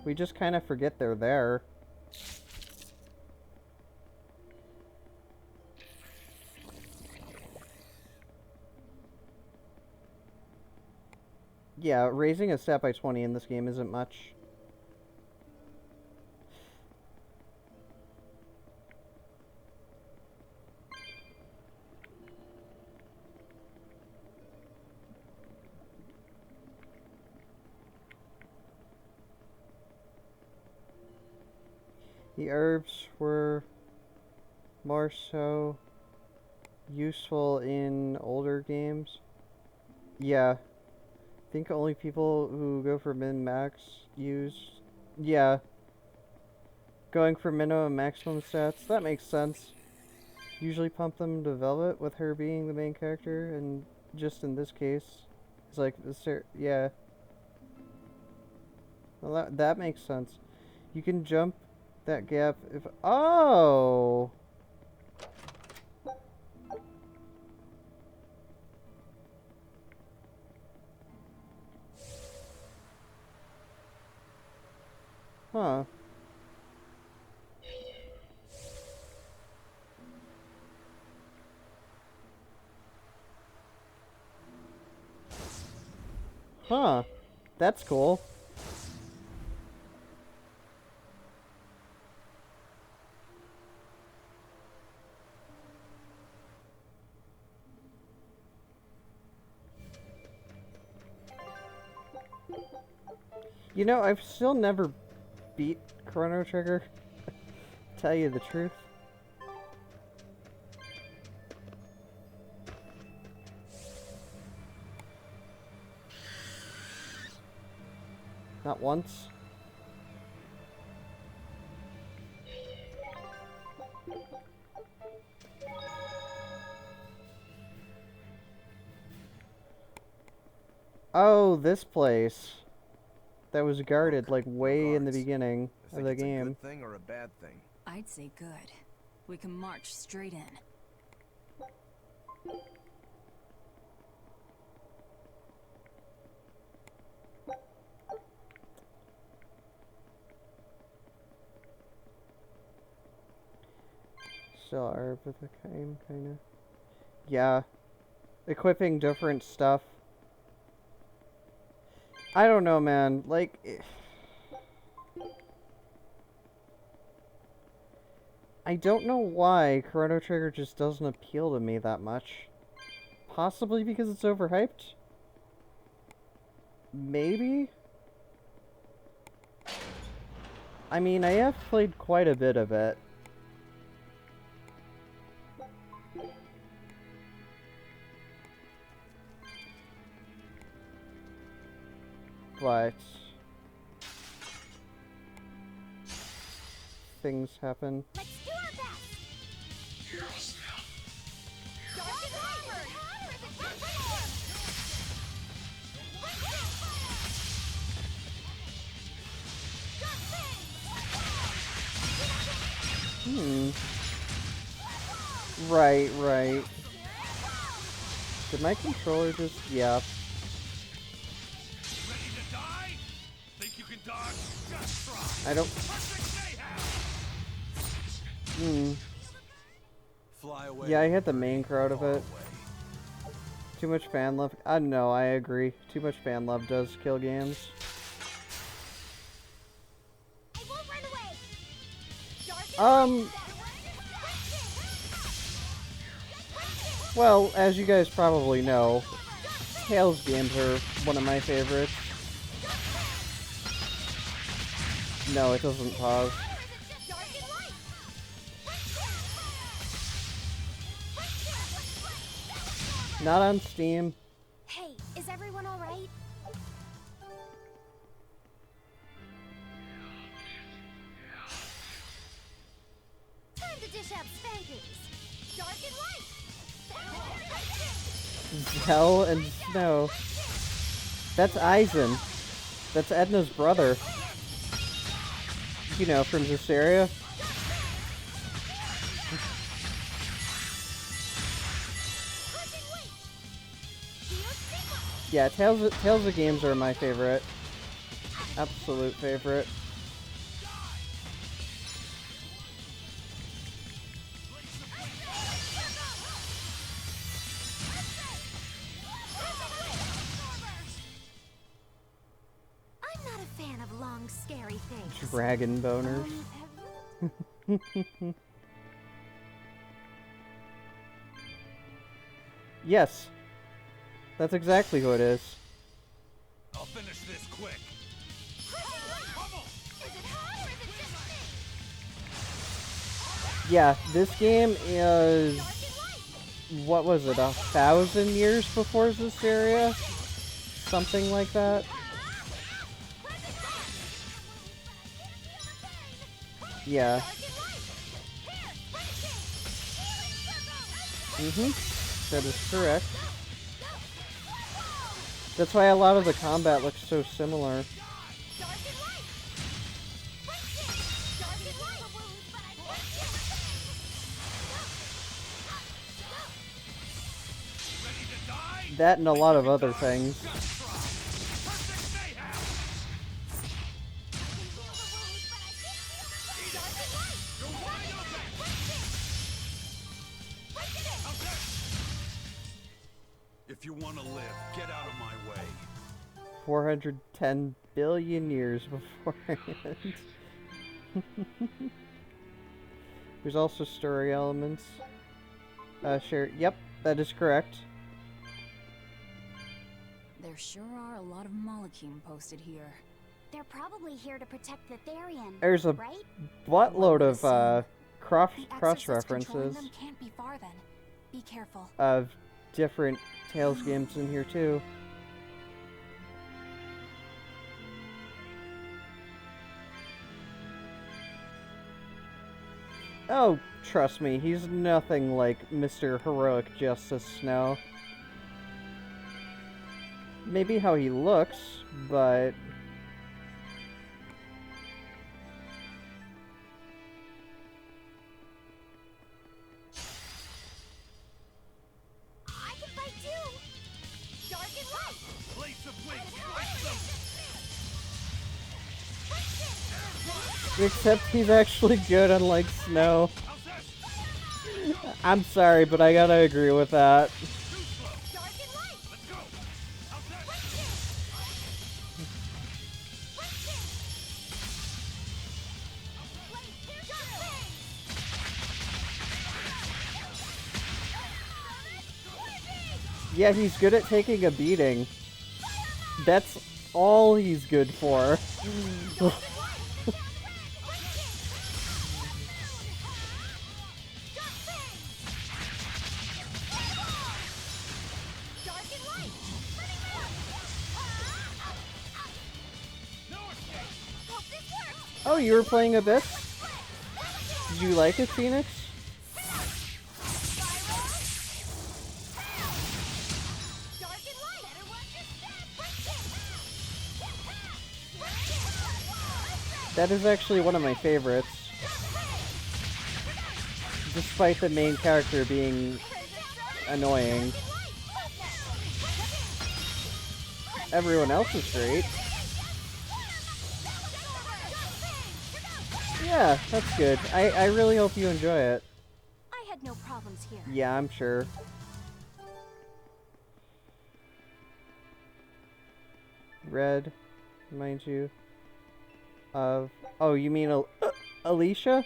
We just kind of forget they're there. Yeah, raising a stat by 20 in this game isn't much. The herbs were more so useful in older games. Yeah. I think only people who go for min-max use... Yeah. Going for minimum maximum stats, that makes sense. Usually pump them to Velvet with her being the main character, and just in this case, it's like, yeah. Well, that makes sense. You can jump that gap if... Oh! Huh. Huh. That's cool. You know, I've still never beat Chrono Trigger. Tell you the truth. Not once. Oh, this place. That was guarded, like, way in the beginning of the game. A good thing or a bad thing? I'd say good. We can march straight in. Still are with the game, kinda. Yeah. Equipping different stuff. I don't know, man. Like... I don't know why Chrono Trigger just doesn't appeal to me that much. Possibly because it's overhyped? Maybe? I mean, I have played quite a bit of it. But... things happen. Let's do our best. Dark and armored. Hotter than before. Right, right. Did my controller just... Yeah. Ready to die? Think you can dodge? Just try. I don't... Fly away. Yeah, I hit the main crowd of it. Too much fan love. No, I agree. Too much fan love does kill games. I won't run away. Well, as you guys probably know, Tales games are one of my favorites. No, it doesn't pause. Not on Steam. Hey, is everyone all right? Time to dish out spankings. Dark and light. Hell and Snow. That's Eisen. That's Edna's brother. You know, from Berseria. Yeah, Tales of games are my favorite. Absolute favorite. strong, scary things. Dragon boners. Yes. That's exactly who it is. I'll finish this quick. Yeah, this game is... What was it, 1,000 years before Berseria? Something like that. Yeah. That is correct. That's why a lot of the combat looks so similar. That and a lot of other things. If you want to live, get out of my way. 410 billion years beforehand. There's also story elements. Sure. Yep, that is correct. There sure are a lot of Malakim posted here. They're probably here to protect the Therian. There's a right? buttload of cross Controlling references them can't be far then. Be careful. of different Tales games in here too. Oh, trust me, he's nothing like Mr. Heroic Justice Snow. Maybe how he looks, but... I can fight too. Dark and light. Place the blades, slice them. Except he's actually good, unlike Snow. I'm sorry, but I gotta agree with that. Yeah, he's good at taking a beating. That's all he's good for. Oh, you were playing Abyss? Did you like it, Phoenix? That is actually one of my favorites. Despite the main character being annoying. Everyone else is great. Yeah, that's good. I really hope you enjoy it. I had no problems here. Yeah, I'm sure. Red, mind you. Oh, you mean Alicia?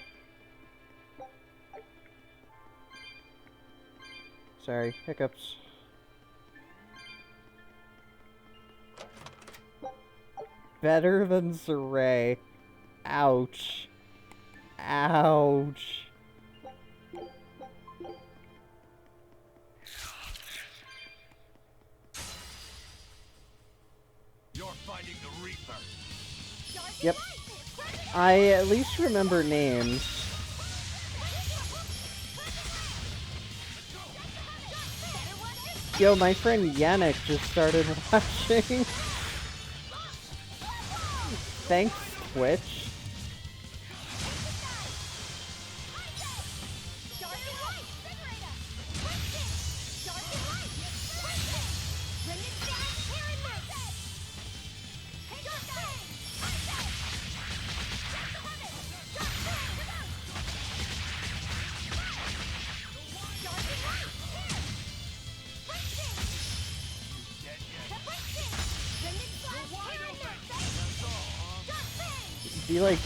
Sorry, hiccups. Better than Saray. Ouch. Ouch. You're fighting the Reaper. Yep. I at least remember names. Yo, my friend Yannick just started watching. Thanks, Twitch. He like,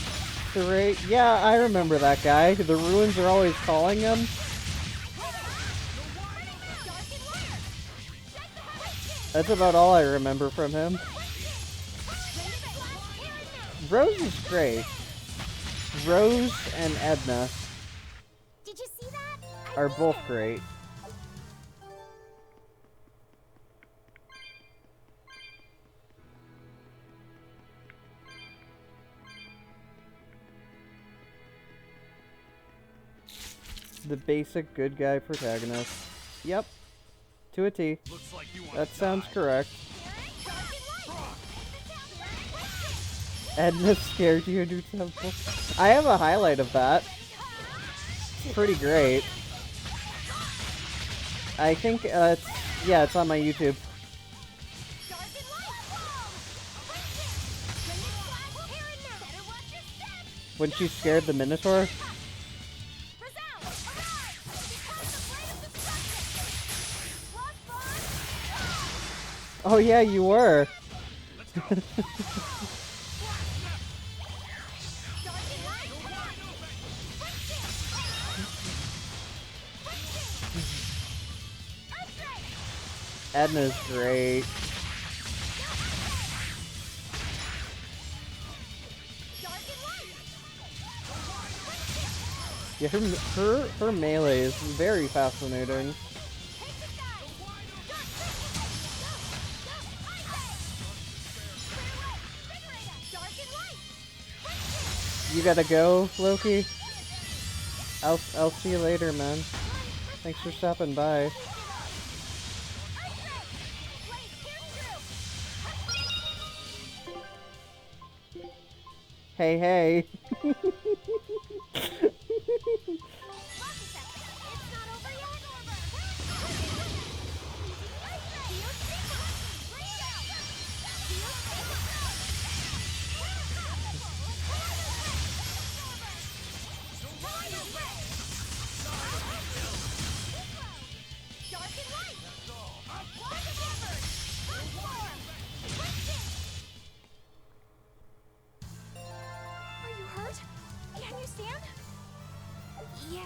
yeah, I remember that guy. The ruins are always calling him. That's about all I remember from him. Rose is great. Rose and Edna Did you see that? are both great. The basic good guy protagonist. Yep. To a T. That sounds correct. Edna scared you into temple. I have a highlight of that. It's pretty great. I think yeah, it's on my YouTube. When she scared the Minotaur. Oh yeah, you were. Edna's great. Yeah, her melee is very fascinating. You gotta go, Loki? I'll see you later, man. Thanks for stopping by. Hey, hey. Yeah.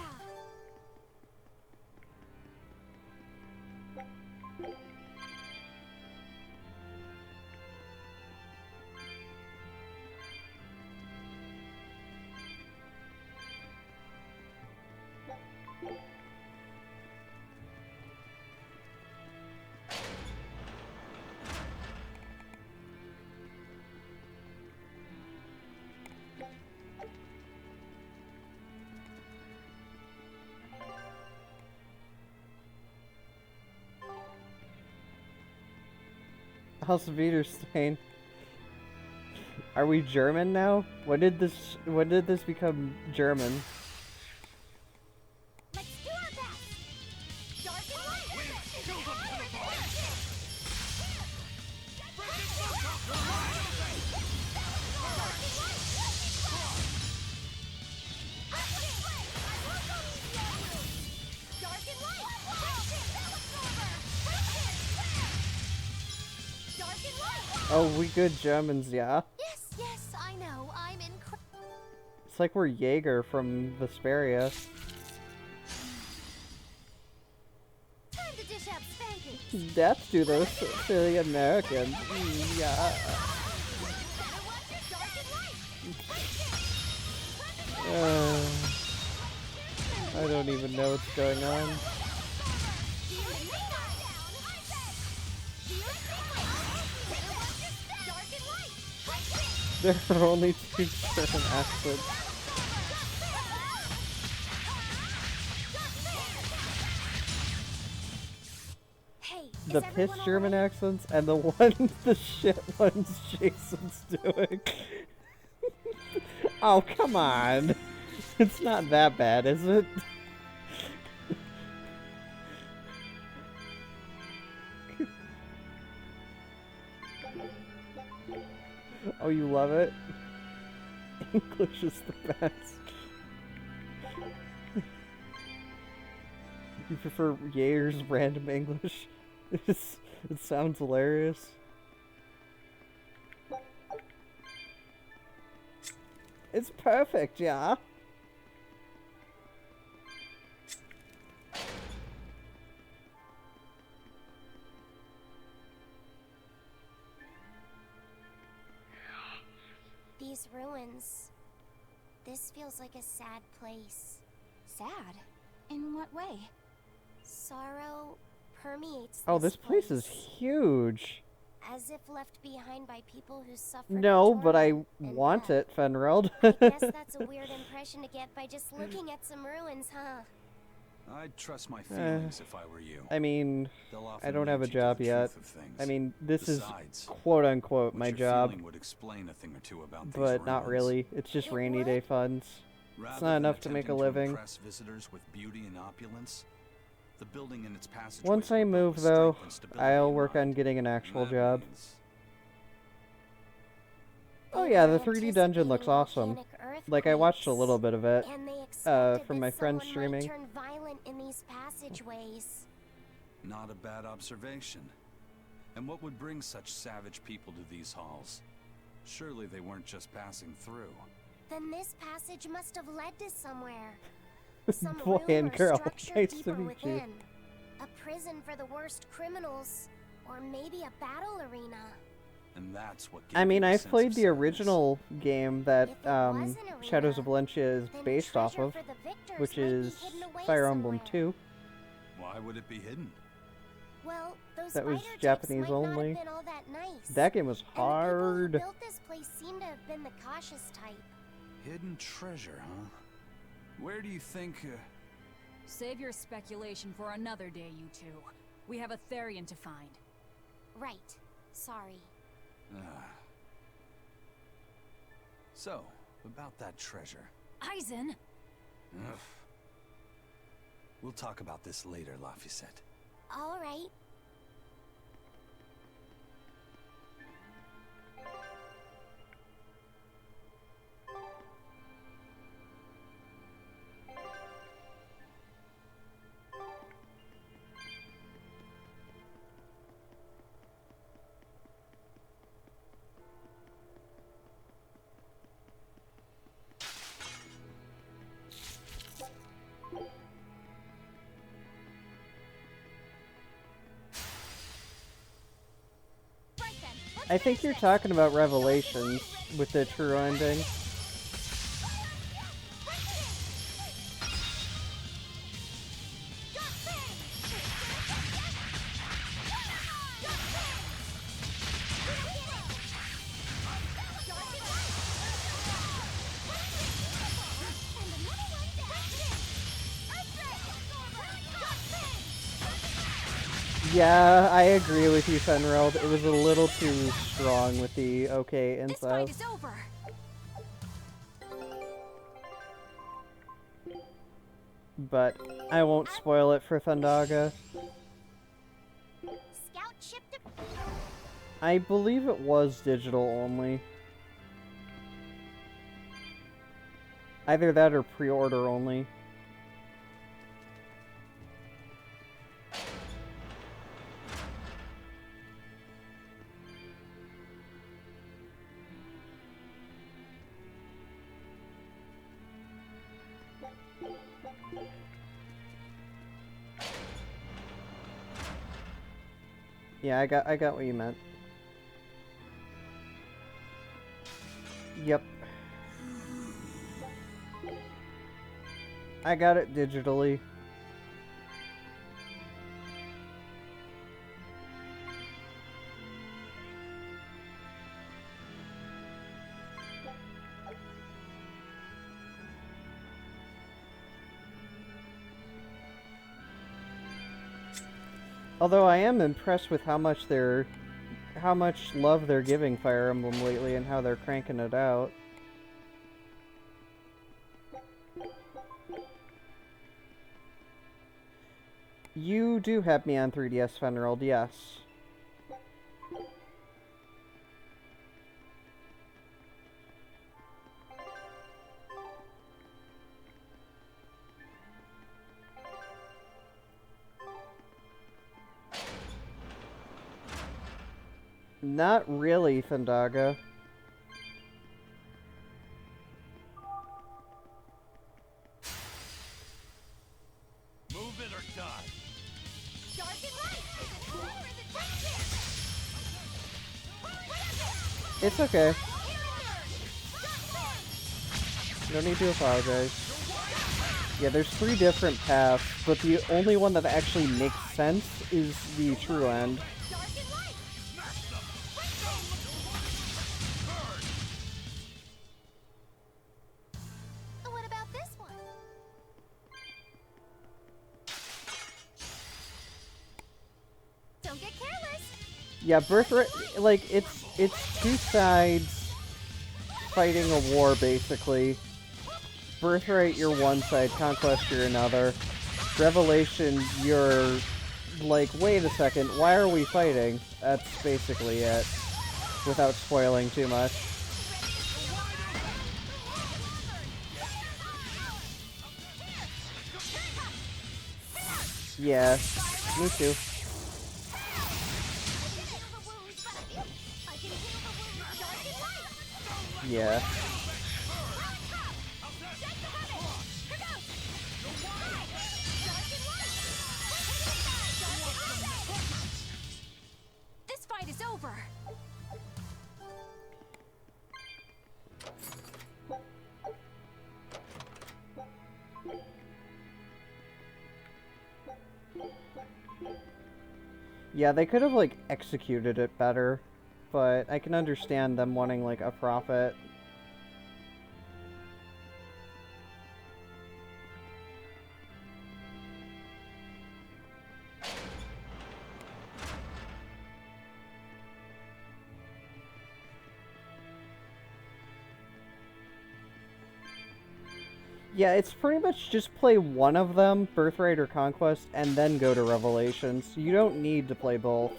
House of Wiederstein. Are we German now? When did this become German? Oh, we good Germans, yeah. Yes, I know. I'm It's like we're Jaeger from Berseria. time to dish out spankings. Death to those silly Americans. Yeah. I don't even know what's going on. There are only two German accents. Hey, The piss German accents and the one, the shit ones Jason's doing. Oh, come on. It's not that bad, is it? Oh, you love it? English is the best. You prefer Jaeger's random English? It sounds hilarious. It's perfect, yeah. These ruins. This feels like a sad place. Sad? In what way? Sorrow permeates Oh, this place is huge. as if left behind by people who suffered No, but I torment and want death. it, Fenrild. I guess that's a weird impression to get by just looking at some ruins, huh? I'd trust my feelings if I were you. I mean, They'll I often don't have a lead you to job the yet. truth of things. I mean, this Besides, is quote-unquote what my you're job, feeling would explain a thing or two about these but not ruins. really. It's just rainy day funds. It's Rather not than enough to make a attempting living. impress visitors with beauty and opulence, the building and its passageways Once I were built move, with though, strength and stability I'll in work mind. on getting an actual That job. means Oh yeah, the 3D dungeon looks awesome. Like, I watched a little bit of it And they expected from my that friend someone streaming. might turn violent in these passageways. not a bad observation. And what would bring such savage people to these halls? Surely they weren't just passing through. Then this passage must have led to somewhere. Some Boy room and or girl, structure nice to deeper meet you. within. A prison for the worst criminals, or maybe a battle arena. And that's what I gave mean, you a I've sense played of the sadness. original game that was an Shadows arena, of Valencia is then based off treasure of, for the victors which might be is hidden away Fire Emblem somewhere. 2. Why would it be hidden? Well, those That was spider types Japanese might not have only. been all that nice. That game was And the people hard. who built this place seem to have been the cautious type. Hidden treasure, huh? Where do you think... Save your speculation for another day, you two. We have a Therian to find. Right. Sorry. So, about that treasure. Eisen! Ugh. We'll talk about this later, Laphicet. All right. I think you're talking about Revelations with the true ending. Yeah, I agree with you, Fenrild. It was a little too strong with the okay and This fight stuff. is over. But I won't spoil it for Thundaga. Scout ship to... I believe it was digital only. Either that or pre-order only. Yeah, I got what you meant. Yep. I got it digitally. Although I am impressed with how much love they're giving Fire Emblem lately and how they're cranking it out. You do have me on 3DS, Fenrild, yes. Not really, Thundaga. It's okay. No need to apologize. Yeah, there's 3 different paths, but the only one that actually makes sense is the true end. What about this one? Don't get careless. Yeah, Birthright, like, it's 2 sides fighting a war, basically. Birthright, you're one side, Conquest, you're another. Revelation, you're like, wait a second, why are we fighting? That's basically it, without spoiling too much. Yeah, me too. Yeah. This fight is over. Yeah, they could have, like, executed it better, but I can understand them wanting, like, a profit. Yeah, it's pretty much just play one of them, Birthright or Conquest, and then go to Revelations. You don't need to play both.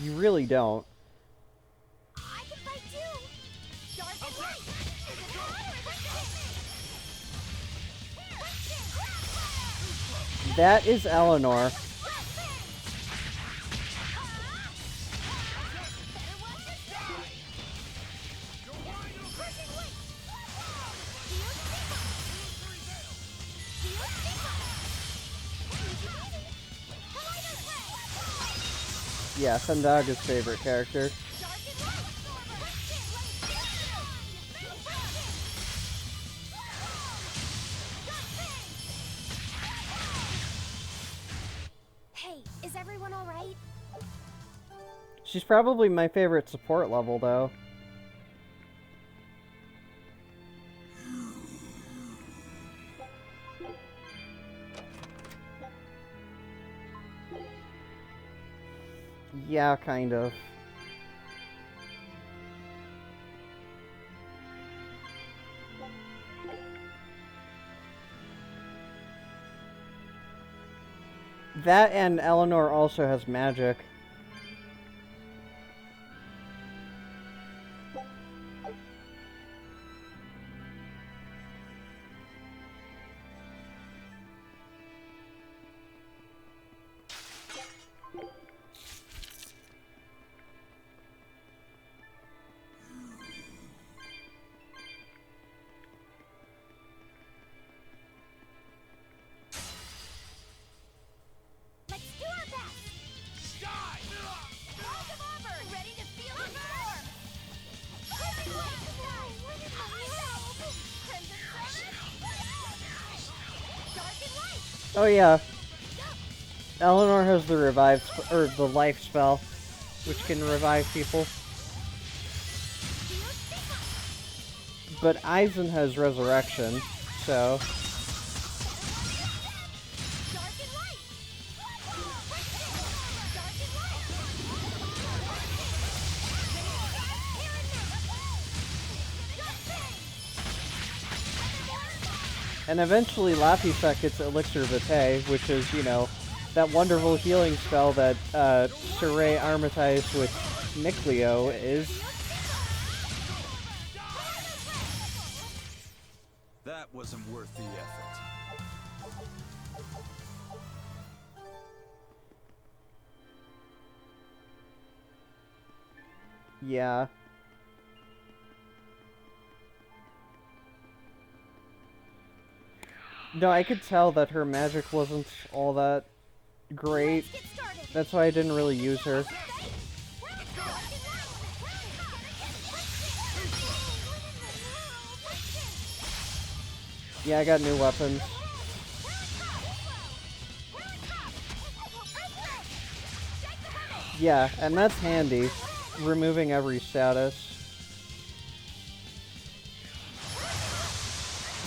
You really don't. I can fight too. Dark and light. Is it hot or is it That is Eleanor. Yeah, Sundaga's favorite character. Hey, is everyone all right? She's probably my favorite support level, though. Yeah, kind of. That and Eleanor also has magic. Let's do our best. Die! Walk of Auburn, ready to feel the storm. Crimson Light Sky, where did my help? Crimson Sun, Dark and Light. Oh yeah. Eleanor has the revive or the life spell, which can revive people. But Eisen has resurrection, so. And eventually Laphicet gets Elixir Vitae, which is, you know, that wonderful healing spell that Saray Armatized with Nicleo is. That wasn't worth the effort. Yeah. No, I could tell that her magic wasn't all that great. That's why I didn't really use her. Yeah, I got new weapons. Yeah, and that's handy. Removing every status.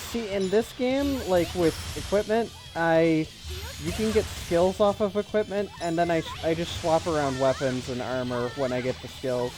See, in this game, like with equipment, you can get skills off of equipment, and then I just swap around weapons and armor when I get the skills.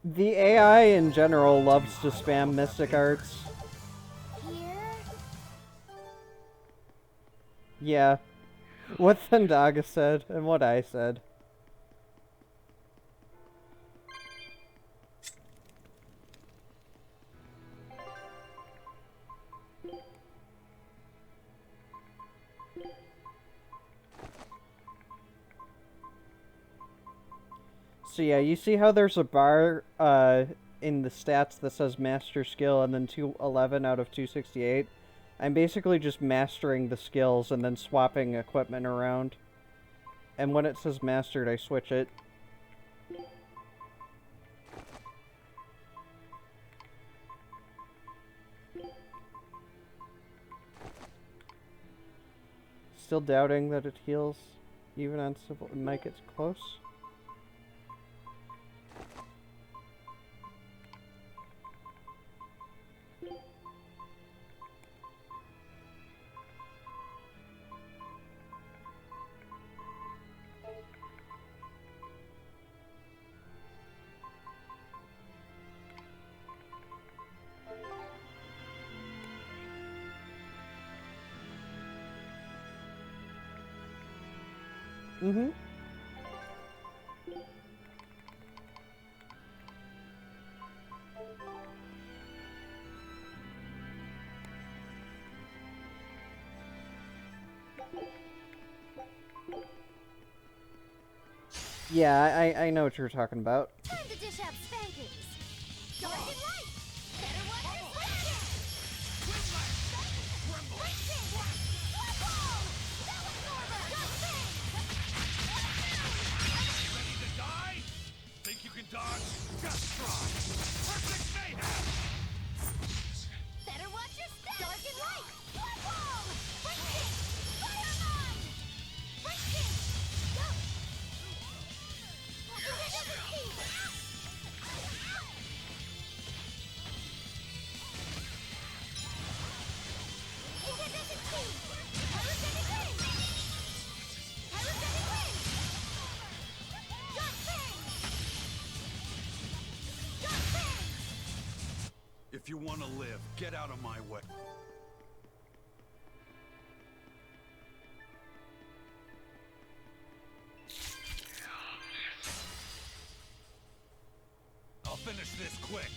The AI in general loves to spam Mystic Arts. Yeah. What Thendaga said, and what I said. So yeah, you see how there's a bar in the stats that says Master Skill and then 211 out of 268? I'm basically just mastering the skills and then swapping equipment around. And when it says Mastered, I switch it. Still doubting that it heals even on civil. It might get close. Mm-hmm. Yeah, I know what you're talking about. Time to dish out spankings. Dark and light. Better watch your switches. Ready to die? Think you can dodge? Just try. Perfect mayhem! Better watch your step. Dark and light. Blood wall. Breaking. Fire mine. Breaking. Go. If you want to live, get out of my way. I'll finish this quick.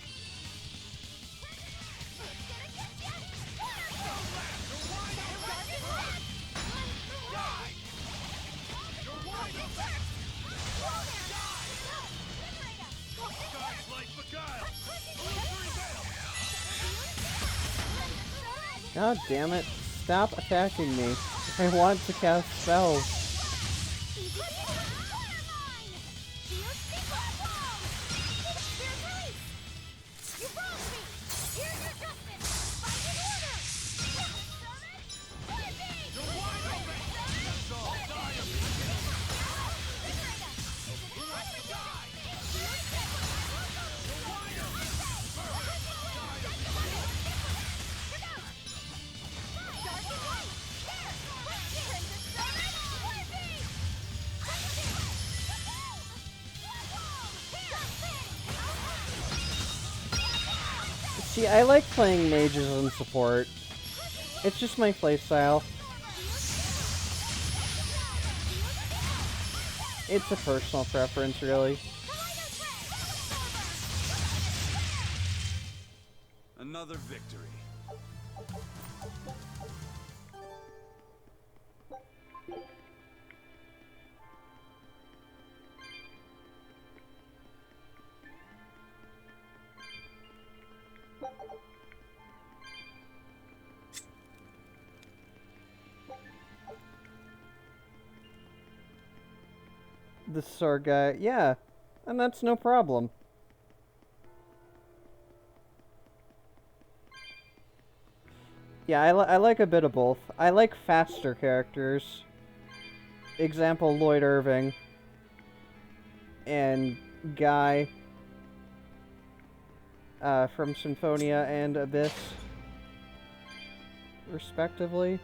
God damn it. Stop attacking me. I want to cast spells. See, I like playing mages and support. It's just my playstyle. It's a personal preference, really. Another victory. The sword guy, yeah, and that's no problem. Yeah, I like a bit of both. I like faster characters. Example, Lloyd Irving. And Guy. From Symphonia and Abyss. Respectively.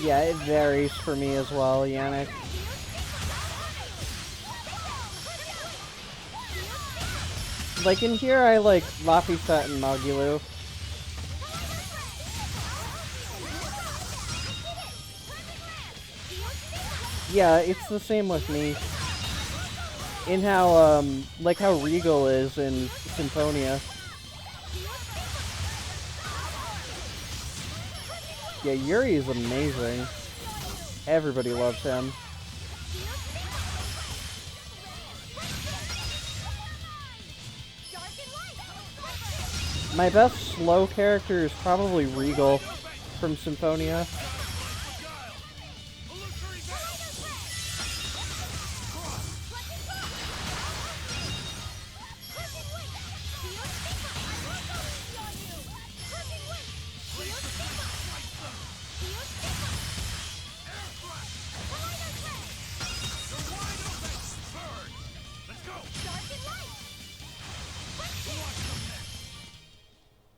Yeah, it varies for me as well, Yannick. Like, in here, I like Laphicet and Magulu. Yeah, it's the same with me. In how, like how Regal is in Symphonia. Yeah, Yuri is amazing. Everybody loves him. My best slow character is probably Regal from Symphonia.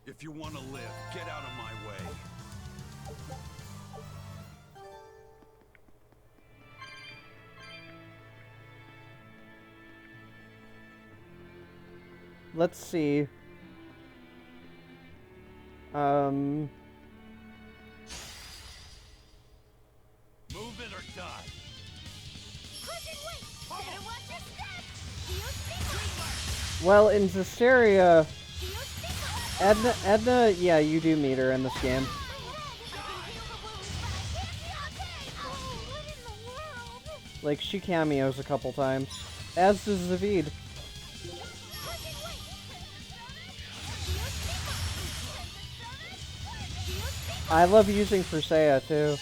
If you want to live, get out of my way. Let's see. Move it or die. Well, in Berseria, Edna, yeah, you do meet her in this game. Like, she cameos a couple times. As does Zavid. I love using Berseria, too.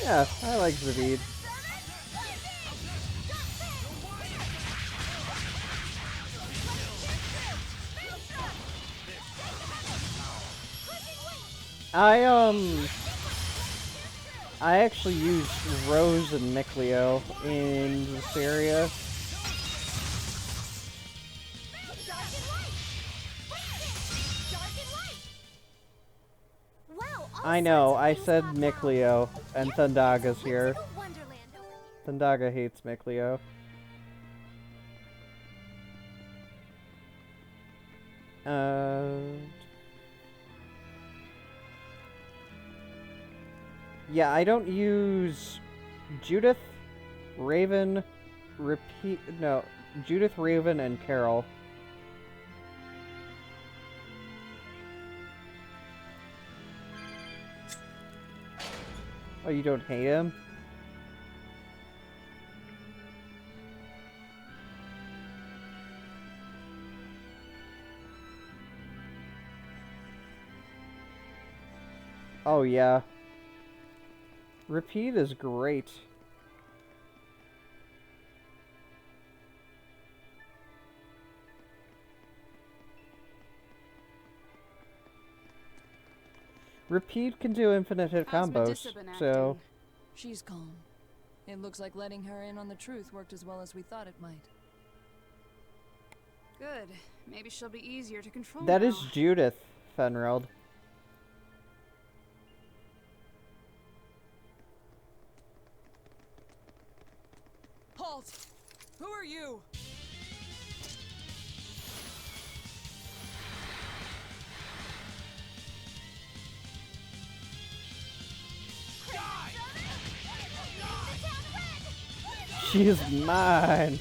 Yeah, I like Zavid. I actually used Rose and Mikleo in Berseria. I know, I said Mikleo, and Thundaga's here. Thundaga hates Mikleo. Yeah, I don't use Judith, Raven, Judith, Raven, and Carol. Oh, you don't hate him? Oh, yeah. Repeat is great. Repeat can do infinite hit How's combos, Medusa been so... acting? She's calm. It looks like letting her in on the truth worked as well as we thought it might. Good. Maybe she'll be easier to control That now. is Judith Fenreld. Halt! Who are you? She's mine.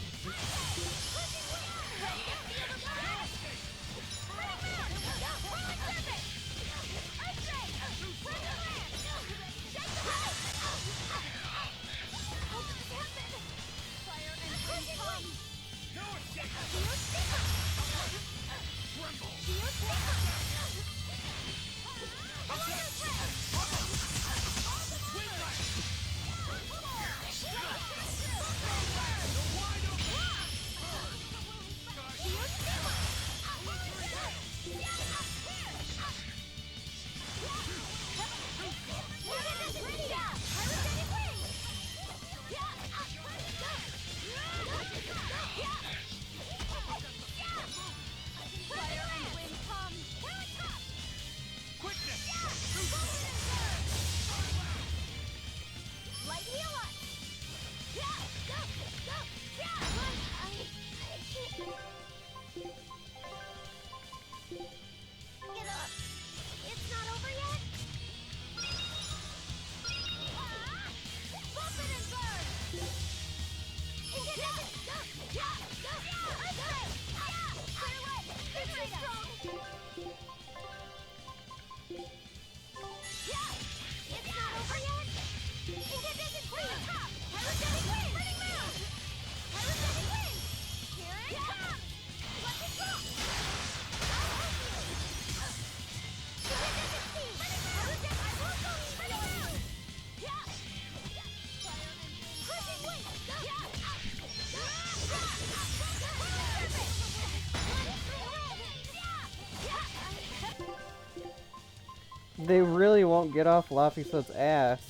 They really won't get off Lapisa's ass.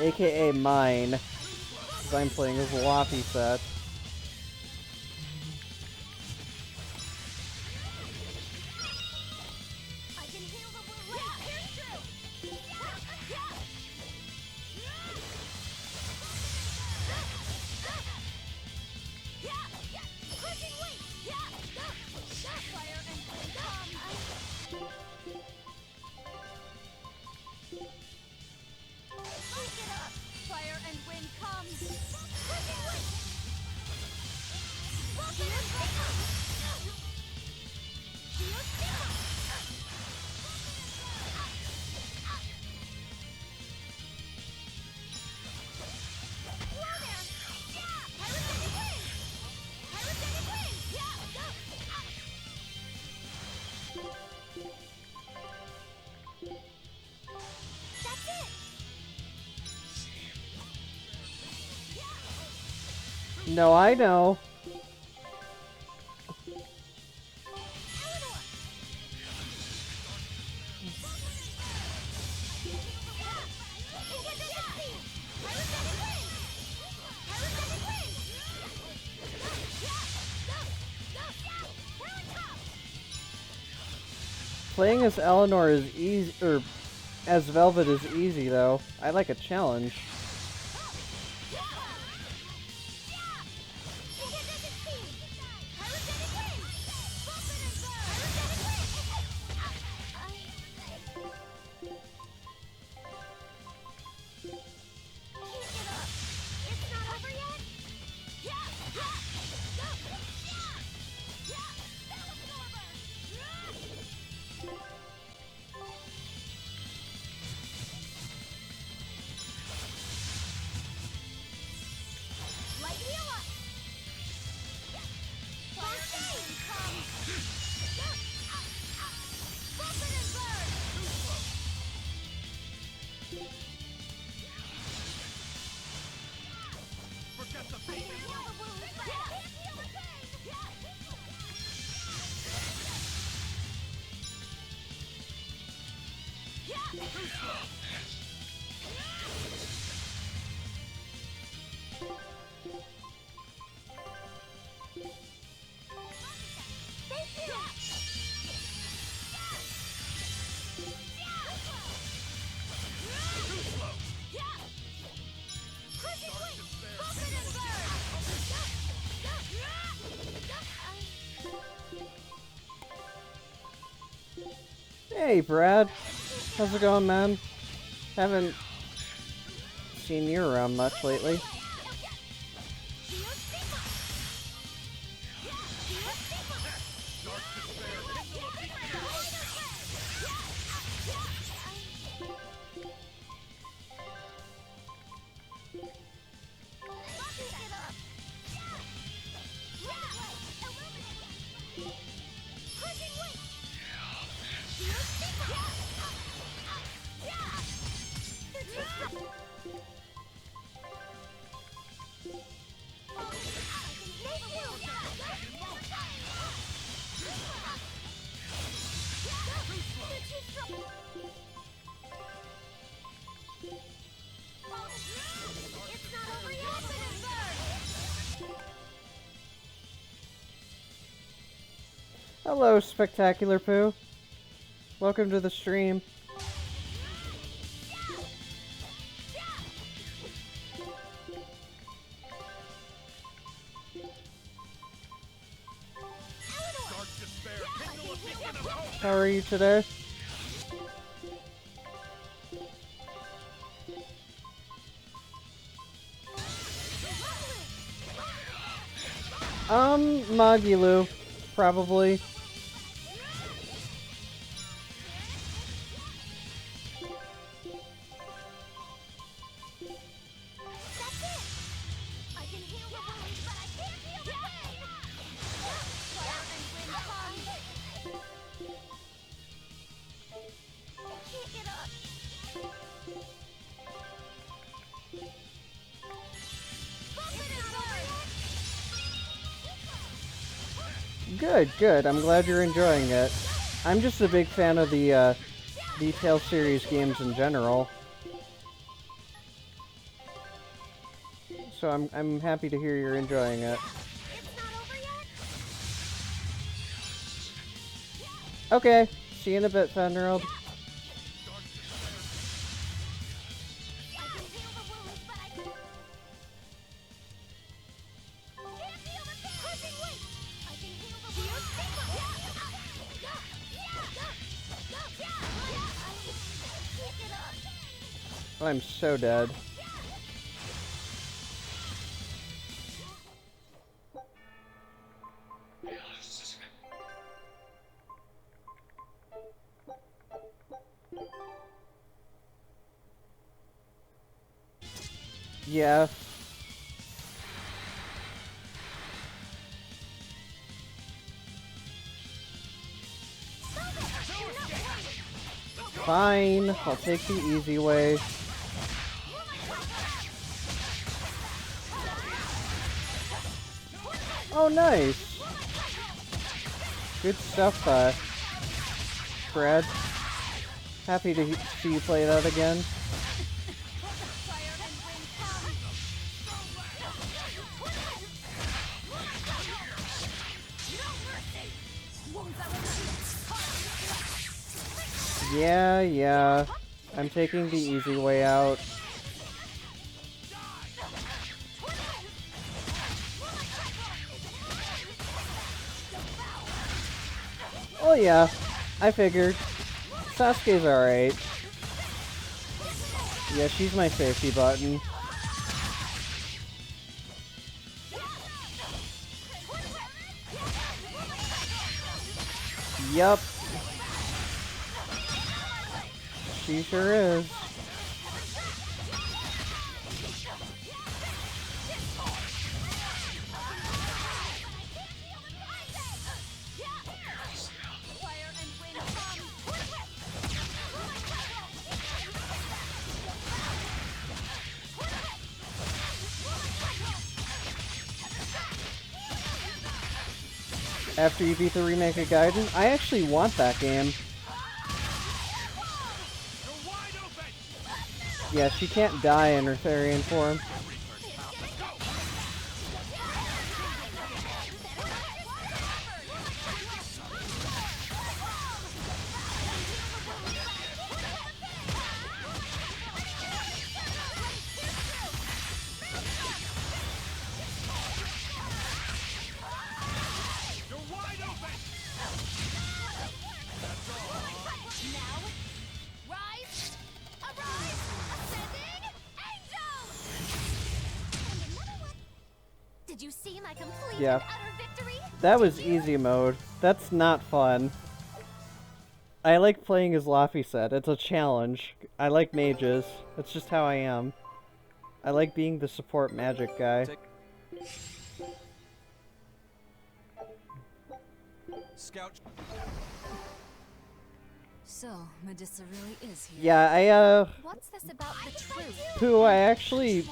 AKA mine. 'Cause I'm playing as Lapisa. No, I know. Playing as Eleanor is easy, or as Velvet is easy though. I like a challenge. Hey, Brad. How's it going, man? Haven't seen you around much lately. Hello, Spectacular Pooh. Welcome to the stream. How are you today? Magulu, probably. Good, good. I'm glad you're enjoying it. I'm just a big fan of the Tale series games in general. So I'm happy to hear you're enjoying it. Okay, see you in a bit, Fenrild. I'm so dead. Yeah. Fine, I'll take the easy way. Oh, nice. Good stuff, Brad. Happy to see you play that again. Yeah. I'm taking the easy way out. Oh yeah, I figured. Sasuke's alright. Yeah, she's my safety button. Yup. She sure is. After you beat the remake of Gaiden, I actually want that game. Yeah, she can't die in her Therian form. Did you see my complete Yeah. and utter victory? That was easy mode. That's not fun. I like playing as Laphicet. It's a challenge. I like mages. That's just how I am. I like being the support magic guy. Scout. So, Medusa really is here. Yeah, What's this about the truth? Pooh, I actually,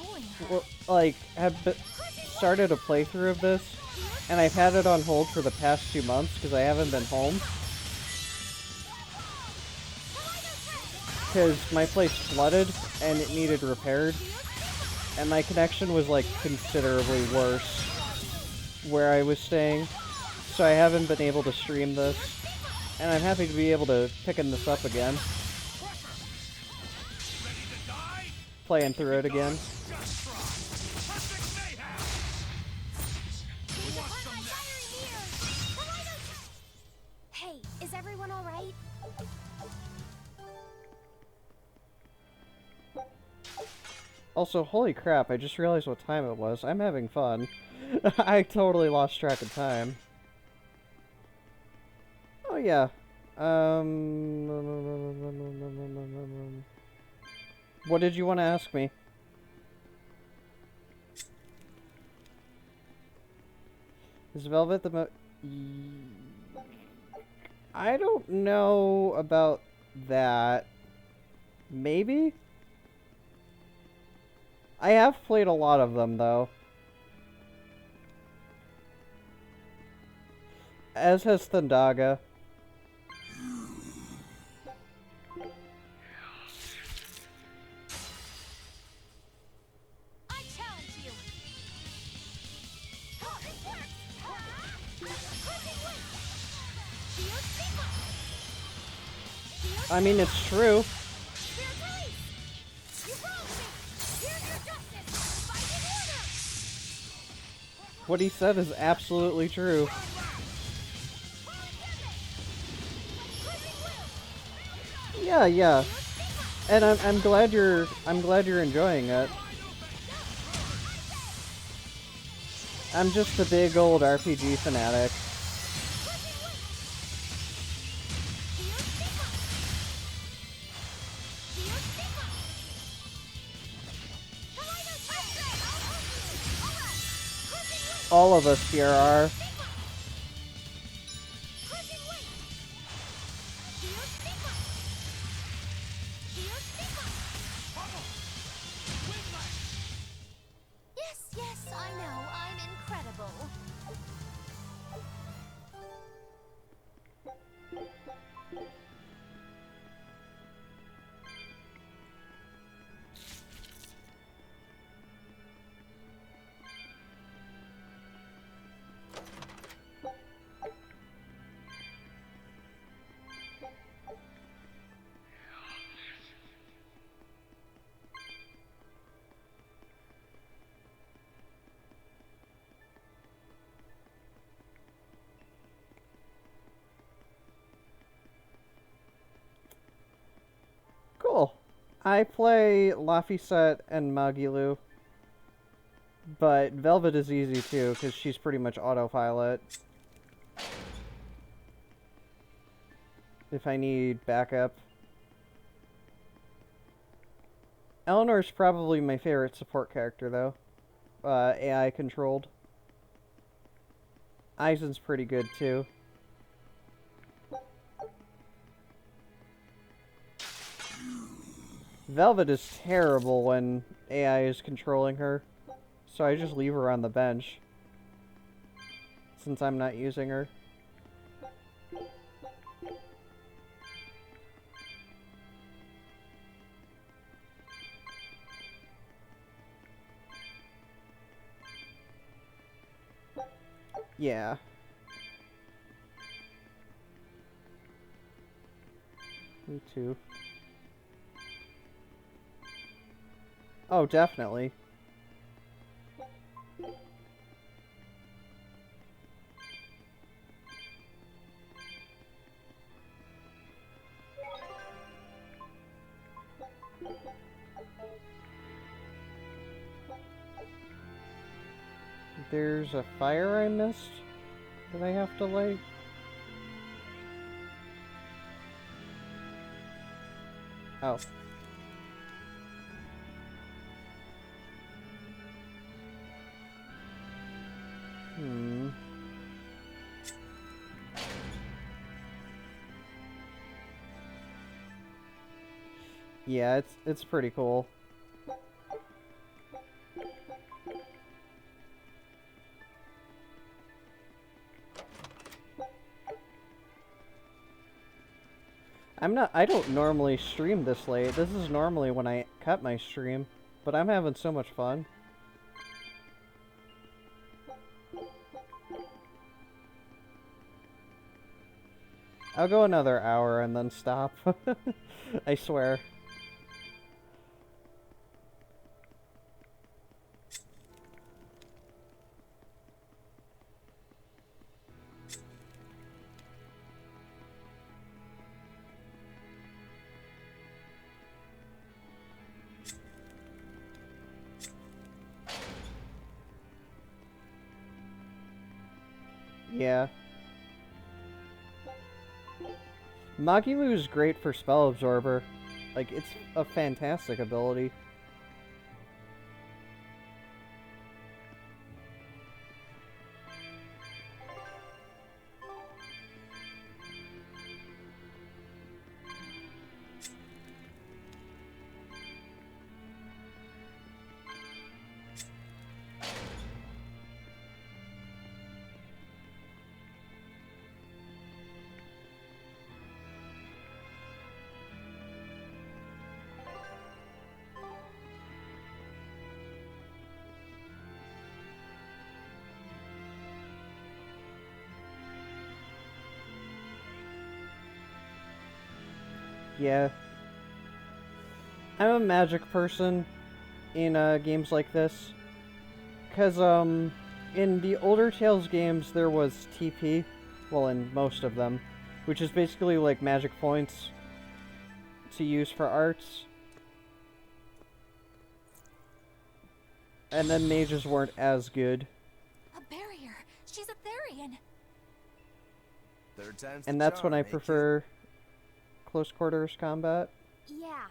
like, started a playthrough of this, and I've had it on hold for the past 2 months because I haven't been home. Because my place flooded, and it needed repaired, and my connection was, like, considerably worse where I was staying, so I haven't been able to stream this, and I'm happy to be able to picking this up again. Playing through it again. Hey, is everyone alright? Also, holy crap, I just realized what time it was. I'm having fun. I totally lost track of time. Oh yeah. What did you want to ask me? Is Velvet the I don't know about that. Maybe? I have played a lot of them, though. As has Thundaga. I challenge you. I mean, it's true. What he said is absolutely true. Yeah. And I'm glad you're enjoying it. I'm just a big old RPG fanatic. All of us here are. Yes, I know. I'm incredible. Cool. I play Laphicet and Magilu. But Velvet is easy too, because she's pretty much autopilot. If I need backup. Eleanor's probably my favorite support character, though. AI controlled. Aizen's pretty good, too. Velvet is terrible when AI is controlling her. So I just leave her on the bench. Since I'm not using her. Yeah. Me too. Oh, definitely. There's a fire I missed that I have to light. Oh. Hmm. Yeah, it's pretty cool. I don't normally stream this late. This is normally when I cut my stream, but I'm having so much fun. I'll go another hour and then stop. I swear. Yeah. Magilu is great for Spell Absorber. Like, it's a fantastic ability. Yeah. I'm a magic person in games like this. Because, in the older Tales games, there was TP. Well, in most of them. Which is basically like magic points to use for arts. And then mages weren't as good. A barrier. She's a Therian. Third time's And the that's when I charm, eh, prefer close quarters combat. Yeah.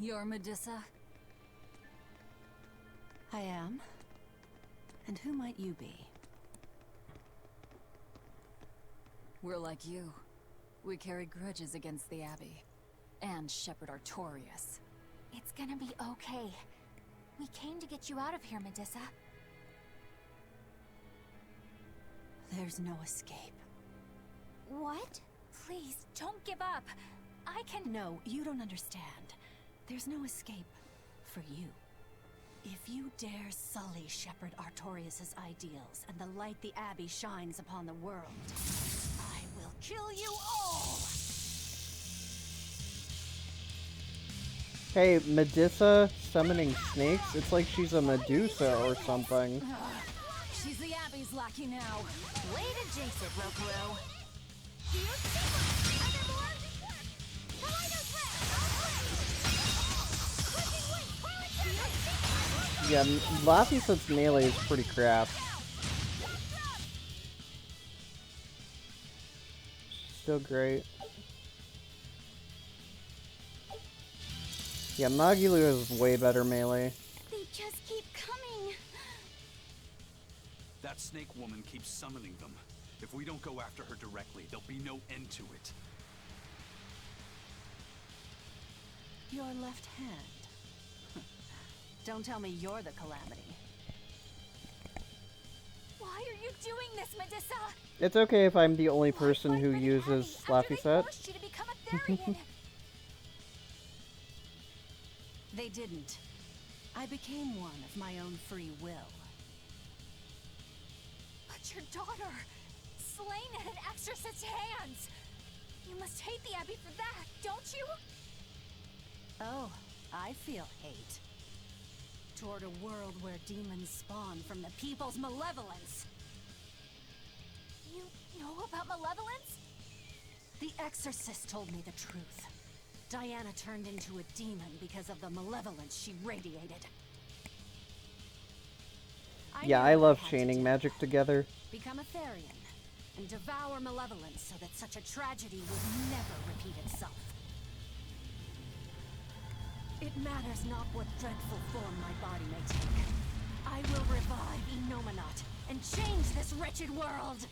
You're Medusa? I am. And who might you be? We're like you. We carry grudges against the Abbey. And Shepherd Artorias. It's gonna be okay. We came to get you out of here, Medusa. There's no escape. What? Please, don't give up. I can... No, you don't understand. There's no escape for you. If you dare sully Shepherd Artorias' ideals and the light the Abbey shines upon the world, I will kill you all! Hey, Medusa summoning snakes? It's like she's a Medusa or something. She's the Abbey's lackey now. Way to jinx it, Roku. Yeah, Laphicet's melee is pretty crap. Still great. Yeah, Magilu is way better melee. They just keep coming. That snake woman keeps summoning them. If we don't go after her directly, there'll be no end to it. Your left hand. Don't tell me you're the Calamity. Why are you doing this, Medusa? It's okay if I'm the only person who uses Laphicet. Forced you to become a Therian. They didn't. I became one of my own free will. But your daughter, slain at an exorcist's hands. You must hate the Abbey for that, don't you? Oh, I feel hate. Toward a world where demons spawn from the people's malevolence. You know about malevolence? The Exorcist told me the truth. Diana turned into a demon because of the malevolence she radiated. Yeah, I love chaining magic together. Become a Therian and devour malevolence so that such a tragedy would never repeat itself. It matters not what dreadful form my body may take. I will revive Enominat and change this wretched world!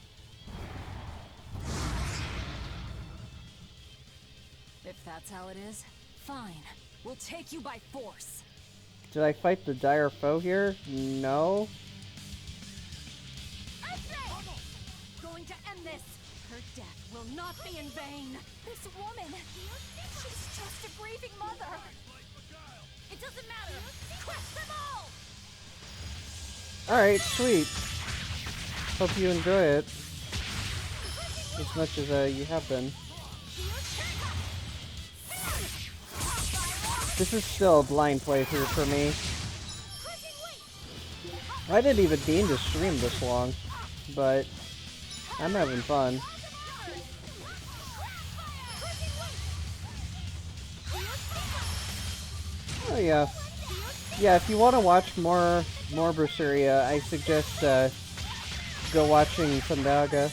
If that's how it is, fine. We'll take you by force. Did I fight the dire foe here? No. Going to end this! Her death will not be in vain! This woman, she's just a grieving mother. It doesn't matter! Crush them all! Alright, sweet. Hope you enjoy it. As much as you have been. This is still a blind playthrough for me. I didn't even mean to stream this long, but I'm having fun. Oh yeah. Yeah, if you want to watch more Berseria, I suggest go watching Thundaga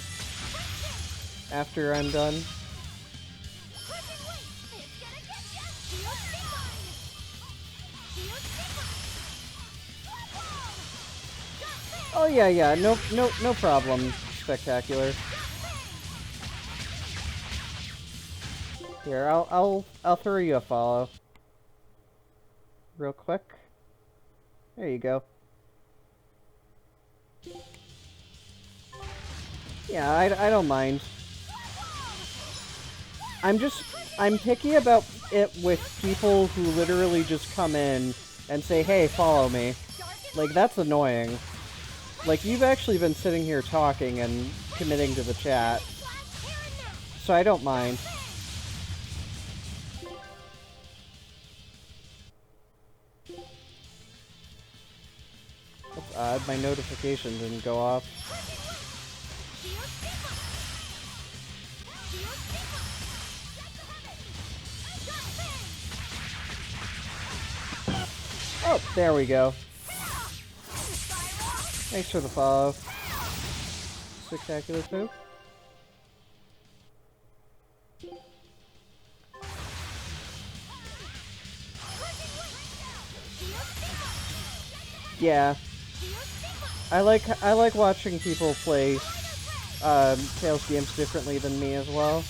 after I'm done. Oh yeah, no problem, Spectacular. Here, I'll throw you a follow. Real quick. There you go. Yeah, I don't mind. I'm picky about it with people who literally just come in and say, hey, follow me. Like, that's annoying. Like, you've actually been sitting here talking and committing to the chat. So I don't mind. That's odd, my notification didn't go off. Oh, there we go. Thanks for the follow. Spectacular too. Yeah. I like watching people play Tales games differently than me as well.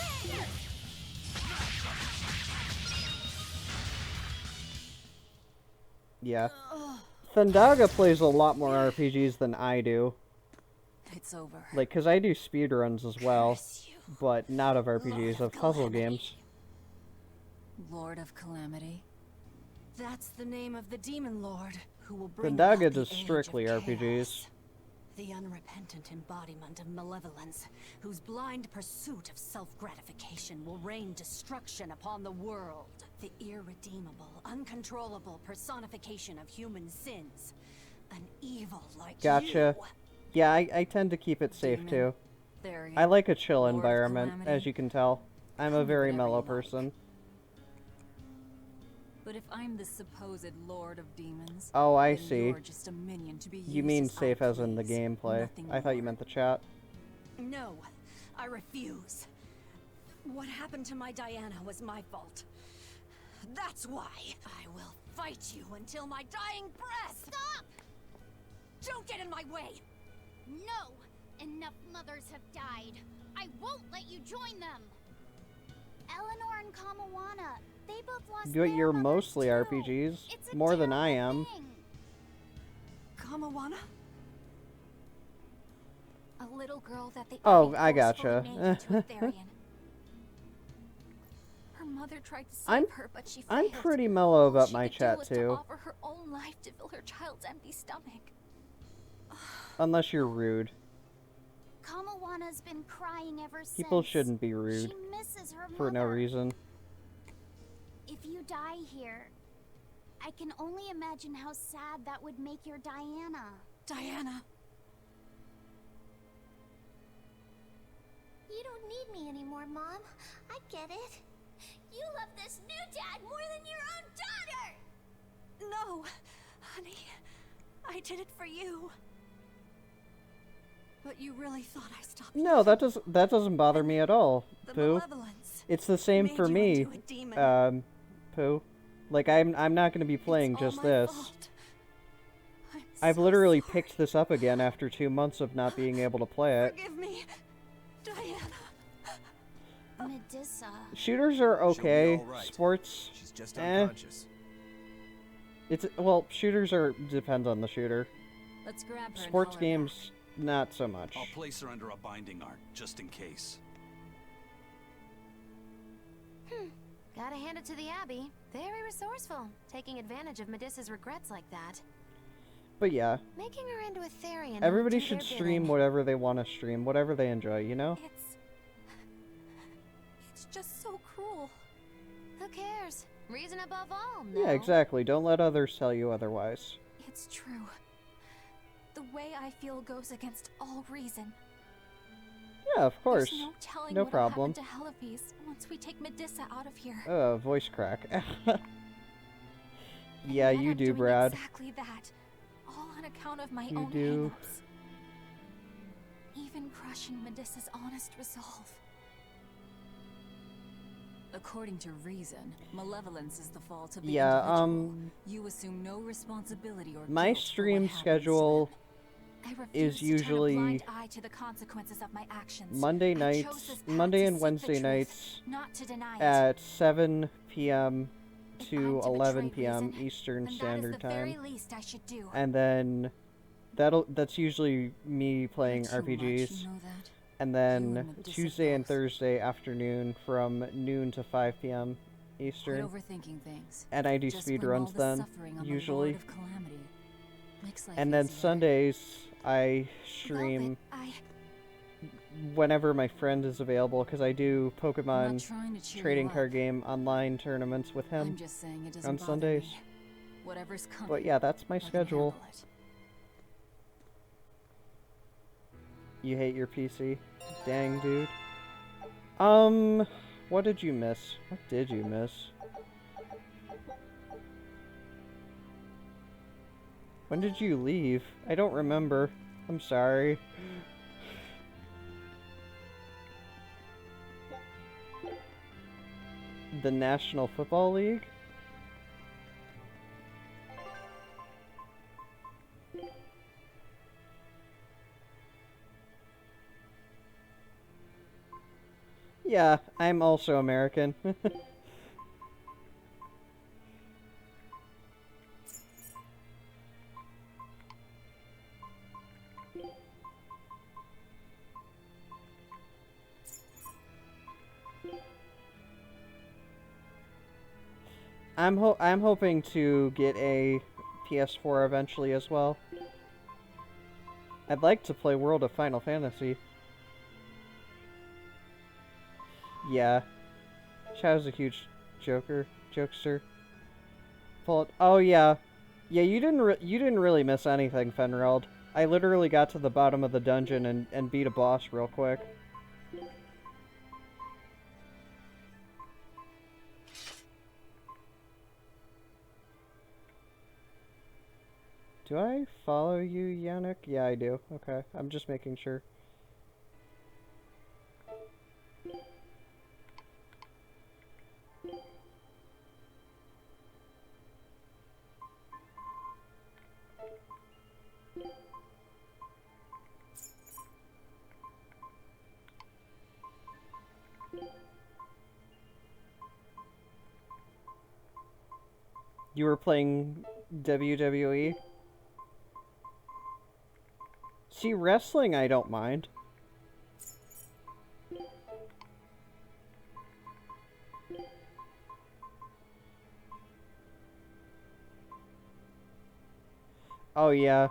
Yeah. Thundaga plays a lot more RPGs than I do. It's over. Like, cause I do speedruns as well, but not of RPGs, of puzzle games. Lord of Calamity. That's the name of the demon lord who will bring Thundaga about the does age strictly of RPGs. chaos. The unrepentant embodiment of malevolence, whose blind pursuit of self-gratification will rain destruction upon the world. The irredeemable, uncontrollable personification of human sins. An evil like Gotcha. you. Yeah, I tend to keep it safe too. I like a chill environment, as you can tell. I'm a very mellow person. But if I'm the supposed lord of demons, Oh, I then see. you're just a minion to be You used mean as I safe as in the please, gameplay. nothing I thought you more. meant the chat. No, I refuse. What happened to my Diana was my fault. That's why I will fight you until my dying breath. Stop! Don't get in my way. No! Enough mothers have died. I won't let you join them! Eleanor and Kamawana, they both lost But you're their mostly mothers, too. RPGs. It's a More than I terrible am. thing. Kamawana? A little girl that they Oh, Abby I forcefully gotcha. made into a Therian. Her mother tried to save I'm her, but she failed. I'm pretty mellow about All my she could chat do was to too. offer her own life to fill her child's empty stomach. Unless you're rude. Kamawana's been crying ever since. People shouldn't be rude. She misses her For no mother. reason. If you die here, I can only imagine how sad that would make your Diana. Diana. You don't don't need me anymore, Mom. I get it. You love this new dad more than your own daughter! No, honey. I did it for you. But you really thought I stopped. No, that doesn't bother me at all, The Pooh. malevolence It's the same made for you me, into a demon. Pooh. Like I'm not gonna be playing It's all just my this. fault. I've so literally picked this up again after 2 months of not being able to play it. Forgive me, Diana. Medusa. Shooters are okay. all right. Sports, She's just eh. unconscious. Well, shooters depends on the shooter. Let's grab her. Sports games, not so much. I'll place her under a binding art, just in case. Gotta hand it to the Abbey. Very resourceful, taking advantage of Medusa's regrets like that. But yeah, Making her into a Therian. everybody should stream whatever they want to stream, whatever they enjoy, you know? It's just so cruel. Who cares? Reason above all, no? Yeah, exactly. Don't let others tell you otherwise. It's true. The way I feel goes against all reason. Yeah, of course. There's no telling No what'll problem. happen to Heliphys once we take Medusa out of here. Voice crack. Yeah, And yet you I'm do, doing Brad. Exactly that. All on account of my You own do. hang-ups. Even crushing Medusa's honest resolve. According to reason, malevolence is the fault of the Yeah, individual. You assume no responsibility or My guilt for stream what happens schedule I refuse is to turn a usually blind eye to the consequences of my actions. Monday I chose nights, this path Monday to and seek the Wednesday truth, nights not to deny it. at 7 p.m. to I'm 11 betray p.m. reason, Eastern then Standard that is the very Time. least I should do. And then that's usually me playing Too much, RPGs. you know that? And You then and Medusa Tuesday and both. Thursday afternoon from noon to 5 p.m. Quit Eastern. overthinking things. And I do Just speed blame all runs the then, suffering on the usually. Lord of Calamity. Makes life And then easier. Sundays I stream whenever my friend is available because I do I'm Pokemon not trying to cheer trading you card up. game online tournaments with him I'm just saying it doesn't on bother Sundays. me. Whatever's coming. But yeah, that's my I can schedule. handle it. You hate your PC? Dang, dude. What did you miss? What did you miss? When did you leave? I don't remember. I'm sorry. The National Football League? Yeah, I'm also American. I'm hoping to get a PS4 eventually as well. I'd like to play World of Final Fantasy. Yeah. Chow's a huge jokester. Oh yeah. Yeah, you didn't really miss anything, Fenreld. I literally got to the bottom of the dungeon and beat a boss real quick. Do I follow you, Yannick? Yeah, I do. Okay, I'm just making sure. You were playing WWE? See, wrestling I don't mind. Oh yeah.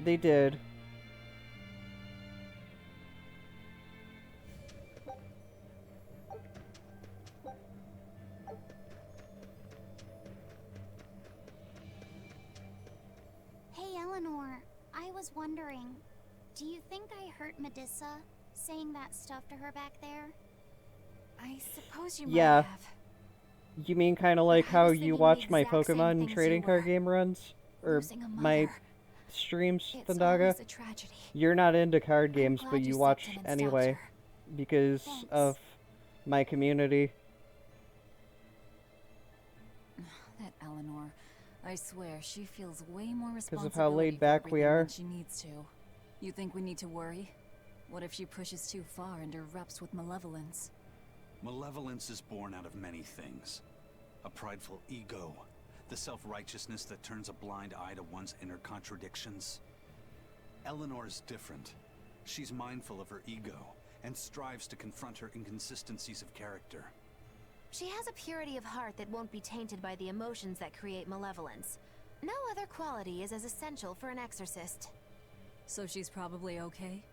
They did. Hey, Eleanor. I was wondering, do you think I hurt Medusa saying that stuff to her back there? I suppose you Yeah. might have. You mean kind of like I how was you thinking watch the my exact same Pokemon things trading you card were. game runs? Or Losing a my mother. streams, It's Thundaga? always a tragedy. You're not into card games, glad but you you stepped watch in and stopped anyway. her. Because Thanks. of my community. That Eleanor. I swear, she feels way more responsibility of how laid for back we everything are. than she needs to. You think we need to worry? What if she pushes too far and erupts with malevolence? Malevolence is born out of many things. A prideful ego, the self-righteousness that turns a blind eye to one's inner contradictions. Eleanor's different. She's mindful of her ego and strives to confront her inconsistencies of character. She has a purity of heart that won't be tainted by the emotions that create malevolence. No other quality is as essential for an exorcist. So she's probably okay?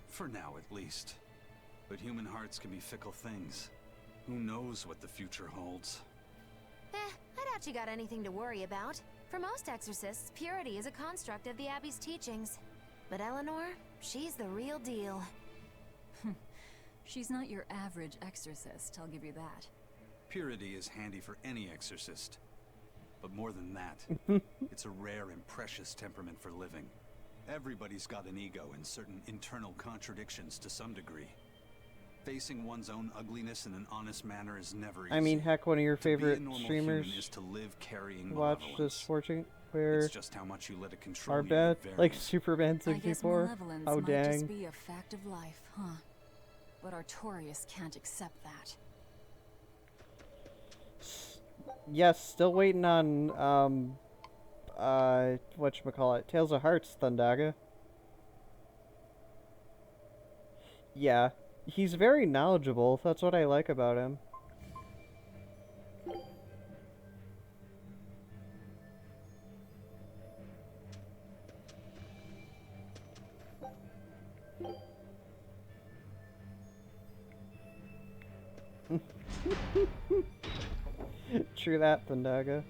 For now, at least. But human hearts can be fickle things. Who knows what the future holds? I doubt you got anything to worry about. For most exorcists, purity is a construct of the Abbey's teachings. But Eleanor, she's the real deal. She's not your average exorcist, I'll give you that. Purity is handy for any exorcist. But more than that, it's a rare and precious temperament for living. Everybody's got an ego and certain internal contradictions to some degree. Facing one's own ugliness in an honest manner is never easy. I mean, heck, one of your To be a favorite normal streamers human is to live carrying watch malevolence. this fortune where It's just how much you let it control are you bad, that like varies. Superman I guess 64. malevolence Oh might dang. just be a fact of life, huh? But Artorias can't accept that. Yes, still waiting on whatchamacallit, Tales of Hearts, Thundaga. Yeah, he's very knowledgeable. That's what I like about him. True that, Thundaga.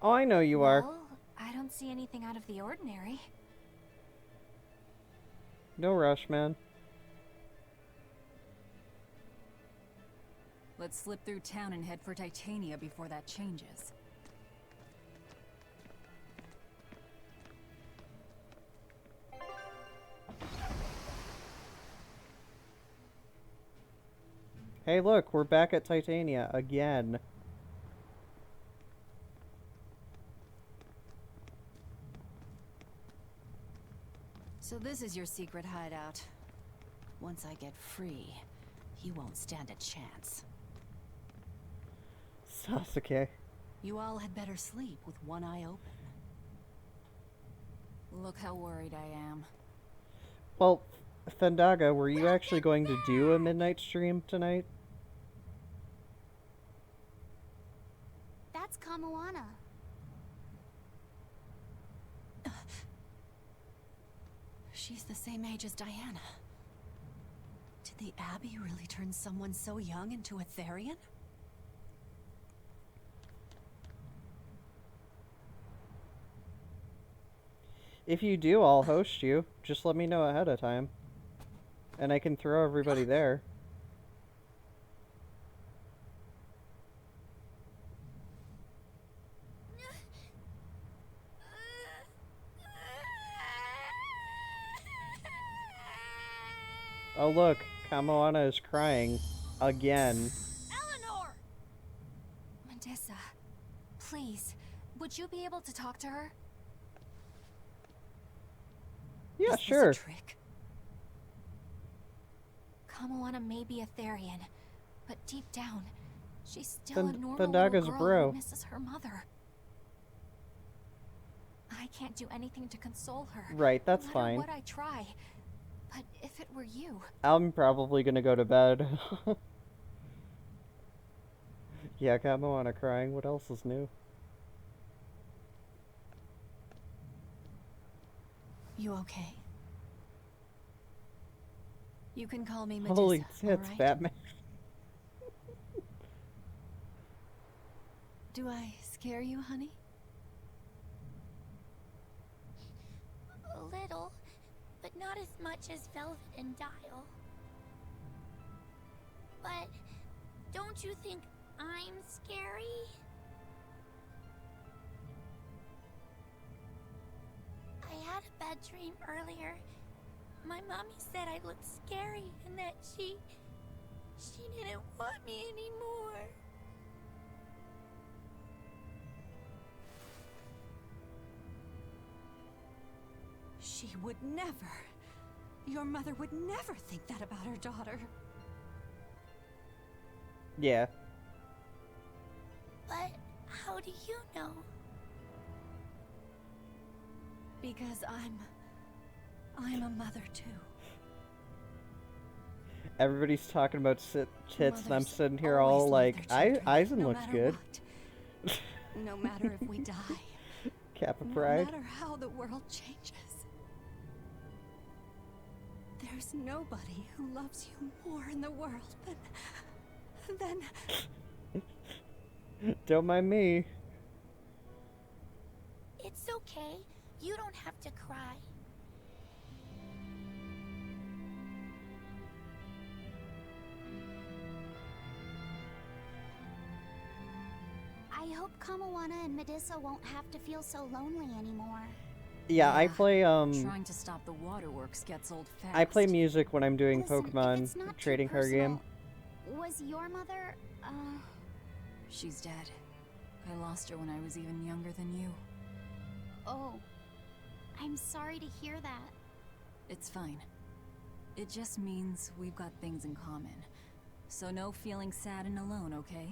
Oh, I know you are. Well, I don't see anything out of the ordinary. No rush, man. Let's slip through town and head for Titania before that changes. Hey, look, we're back at Titania again. So this is your secret hideout. Once I get free, he won't stand a chance. Sasuke. You all had better sleep with one eye open. Look how worried I am. Well, Thundaga, were you actually going to do a midnight stream tonight? That's Kamoana. She's the same age as Diana. Did the Abbey really turn someone so young into a Therian? If you do, I'll host you. Just let me know ahead of time. And I can throw everybody there. Oh look, Kamoana is crying. Again. Eleanor! Medusa, please, would you be able to talk to her? Yeah, Is sure. this a trick? Kamoana may be a Therian, but deep down, she's still a normal Thundaga's little girl bro. who misses her mother. I can't do anything to console her. Right, that's no matter fine. what I try. But if it it were you. I'm probably gonna go to bed. Yeah, Kamoana crying. What else is new? You okay? You can call me Medusa, Holy tits, alright? Batman. Do I scare you, honey? A little, but not as much as Velvet and Dial. But don't you think I'm scary? I had a bad dream earlier. My mommy said I looked scary and that she didn't want me anymore. She would never. Your mother would never think that about her daughter. Yeah. But how do you know? Because I'm a mother too. Everybody's talking about tits, and I'm Mothers sitting here always all love like, their children, Eisen no looks matter good. what. No matter if we die. Kappa No Pride. matter how the world changes. There's nobody who loves you more in the world than Don't mind me. It's okay. You don't have to cry. I hope Kamoana and Medusa won't have to feel so lonely anymore. Yeah, I play Trying to stop the waterworks gets old fast. I play music when I'm doing Listen, if Pokemon it's not too trading card game. personal, was your mother, She's dead. I lost her when I was even younger than you. Oh. I'm sorry to hear that. It's fine. It just means we've got things in common. So no feeling sad and alone, okay?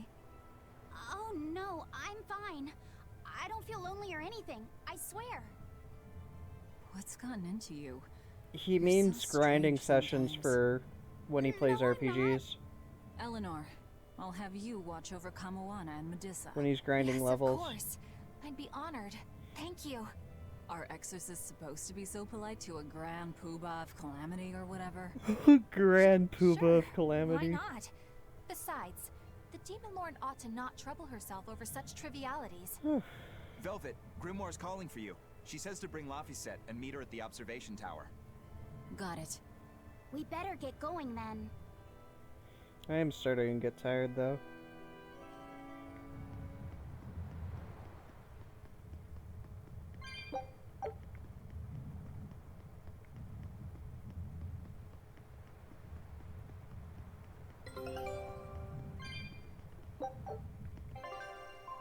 Oh no, I'm fine. I don't feel lonely or anything. I swear. What's gotten into you? He means grinding sessions for when he plays RPGs. Eleanor, I'll have you watch over Kamoana and Medusa. When he's grinding Yes, levels. of course. I'd be honored. Thank you. Are exorcists supposed to be so polite to a grand poobah of calamity or whatever? Grand Poobah Sure, of Calamity. Why not? Besides, the Demon Lord ought to not trouble herself over such trivialities. Velvet, Grimoire's calling for you. She says to bring Laphicet and meet her at the observation tower. Got it. We better get going then. I am starting to get tired though.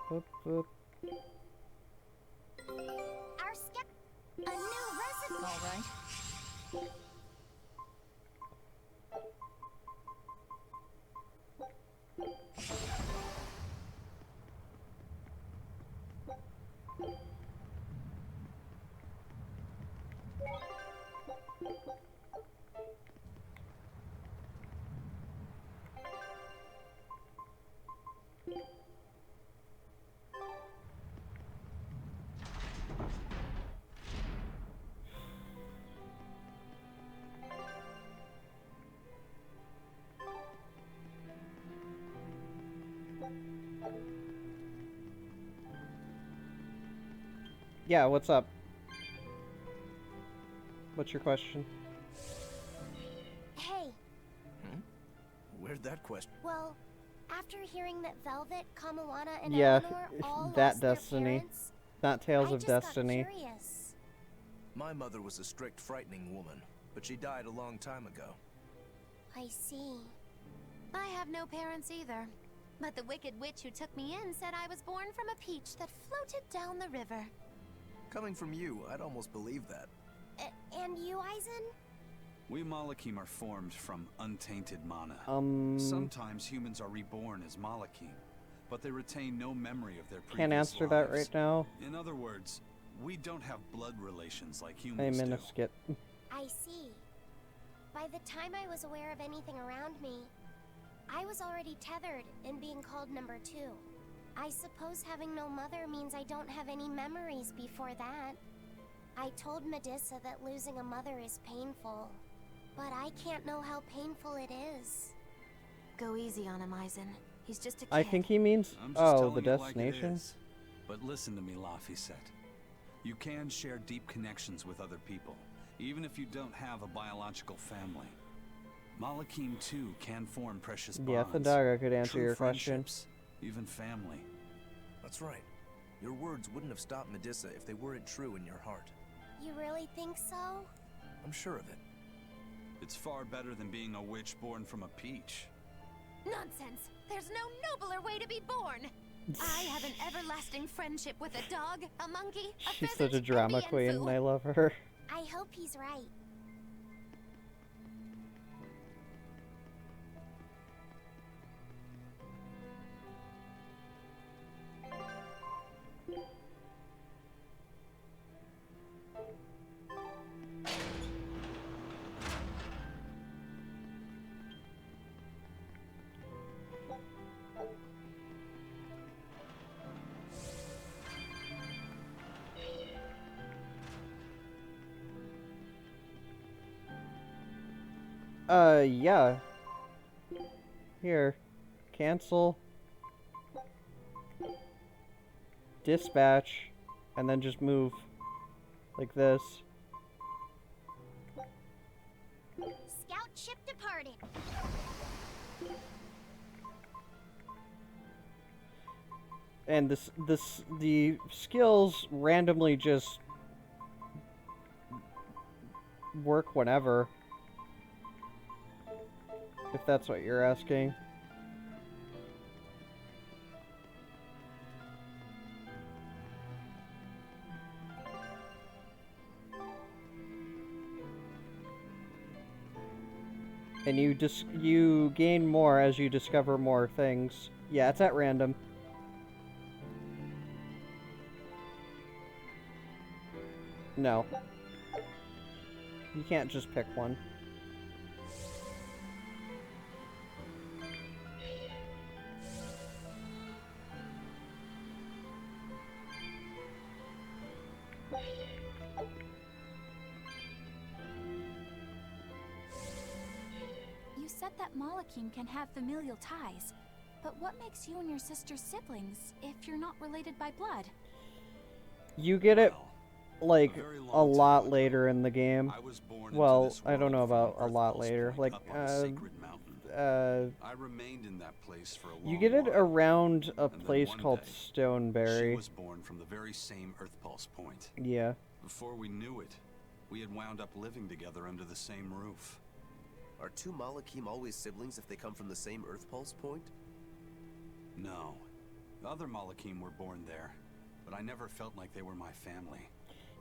Boop, boop. Our skip. A new resident. All right. Yeah, what's up? What's your question? Hey, Where'd that question? well, after hearing that Velvet, Kamoana, and Yeah, Eleanor all that lost their Destiny. parents, Not Tales I of just got Destiny. curious. My mother was a strict, frightening woman, but she died a long time ago. I see. I have no parents either. But the wicked witch who took me in said I was born from a peach that floated down the river. Coming from you, I'd almost believe that. And you, Eisen? We Malakim are formed from untainted mana. Sometimes humans are reborn as Malakim, but they retain no memory of their previous Can't answer that lives. right now. In other words, we don't have blood relations like I'm humans in do. a skip. I see. By the time I was aware of anything around me, I was already tethered and being called number 2. I suppose having no mother means I don't have any memories before that. I told Medissa that losing a mother is painful, but I can't know how painful it is. Go easy on him, Eisen. He's just a kid. I think he means, I'm just oh, telling the it like it destination. is. But listen to me, Laphicet. You can share deep connections with other people, even if you don't have a biological family. Malakim, too, can form precious bonds. Yeah, Thundaga could answer true your question. friendships, even family. That's right. Your words wouldn't have stopped Medissa if they weren't true in your heart. You really think so? I'm sure of it. It's far better than being a witch born from a peach. Nonsense! There's no nobler way to be born! I have an everlasting friendship with a dog, a monkey, a She's pheasant, such a drama and queen, Bienfu. and I love her. I hope he's right. Yeah. Here. Cancel. Dispatch. And then just move. Like this. Scout ship departed. And the skills randomly just work whenever. If that's what you're asking. And you gain more as you discover more things. Yeah, it's at random. No. You can't just pick one. You said that Malakim can have familial ties, but what makes you and your sister siblings if you're not related by blood? You get it, like, a lot later in the game. Well, I don't know about a lot later. Like, I remained in that place for a long you get it while, around a and then place one called day, Stoneberry. She was born from the very same Earth Pulse point. Yeah. Before we knew it, we had wound up living together under the same roof. Are two Malakim always siblings if they come from the same Earth Pulse point? No. The other Malakim were born there, but I never felt like they were my family.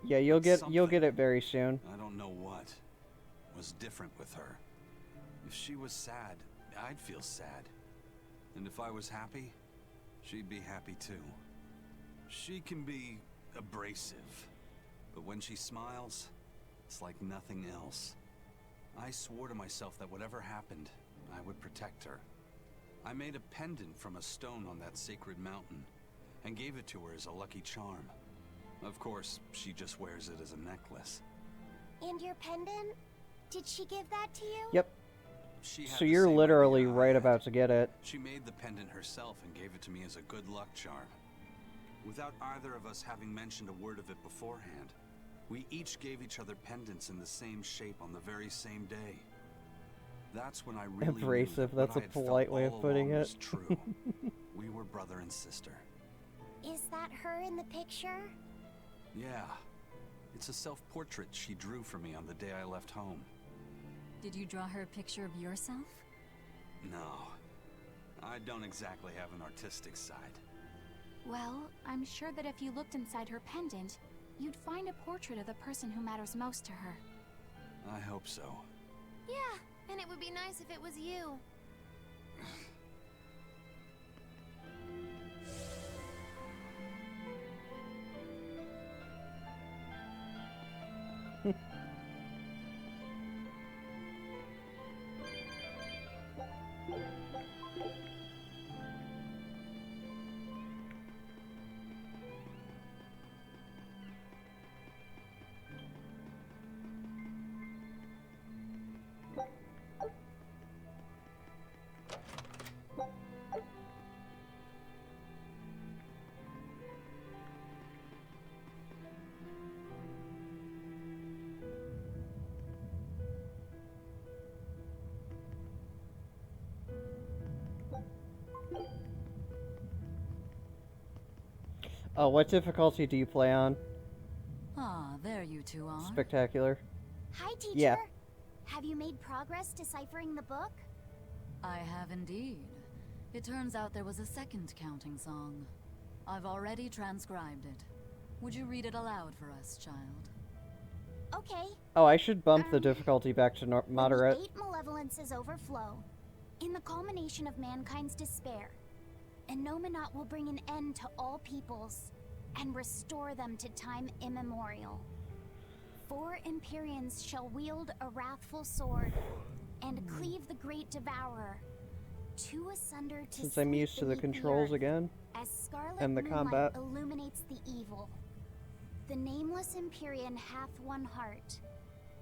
Yeah, you'll get it very soon. I don't know what was different with her. If she was sad, I'd feel sad. And if I was happy, she'd be happy too. She can be abrasive, but when she smiles, it's like nothing else. I swore to myself that whatever happened, I would protect her. I made a pendant from a stone on that sacred mountain, and gave it to her as a lucky charm. Of course, she just wears it as a necklace. And your pendant? Did she give that to you? Yep. She had So the you're same literally idea I right had. about to get it. She made the pendant herself and gave it to me as a good luck charm. Without either of us having mentioned a word of it beforehand, we each gave each other pendants in the same shape on the very same day. That's when I really Abrasive, knew that that's what a I had felt polite way all of putting along it. was true. We were brother and sister. Is that her in the picture? Yeah. It's a self-portrait she drew for me on the day I left home. Did you draw her a picture of yourself? No. I don't exactly have an artistic side. Well, I'm sure that if you looked inside her pendant, you'd find a portrait of the person who matters most to her. I hope so. Yeah, and it would be nice if it was you. Oh, what difficulty do you play on? Ah, there you two are. Spectacular. Hi, teacher. Yeah. Have you made progress deciphering the book? I have indeed. It turns out there was a second counting song. I've already transcribed it. Would you read it aloud for us, child? Okay. Oh, I should bump the difficulty back to moderate. When the 8 malevolences overflow, in the culmination of mankind's despair, Innominat will bring an end to all peoples and restore them to time immemorial. 4 Empyreans shall wield a wrathful sword and cleave the great devourer, two asunder to Since I'm used to the controls again, as scarlet and the moonlight combat. illuminates the evil. The nameless Empyrean hath one heart.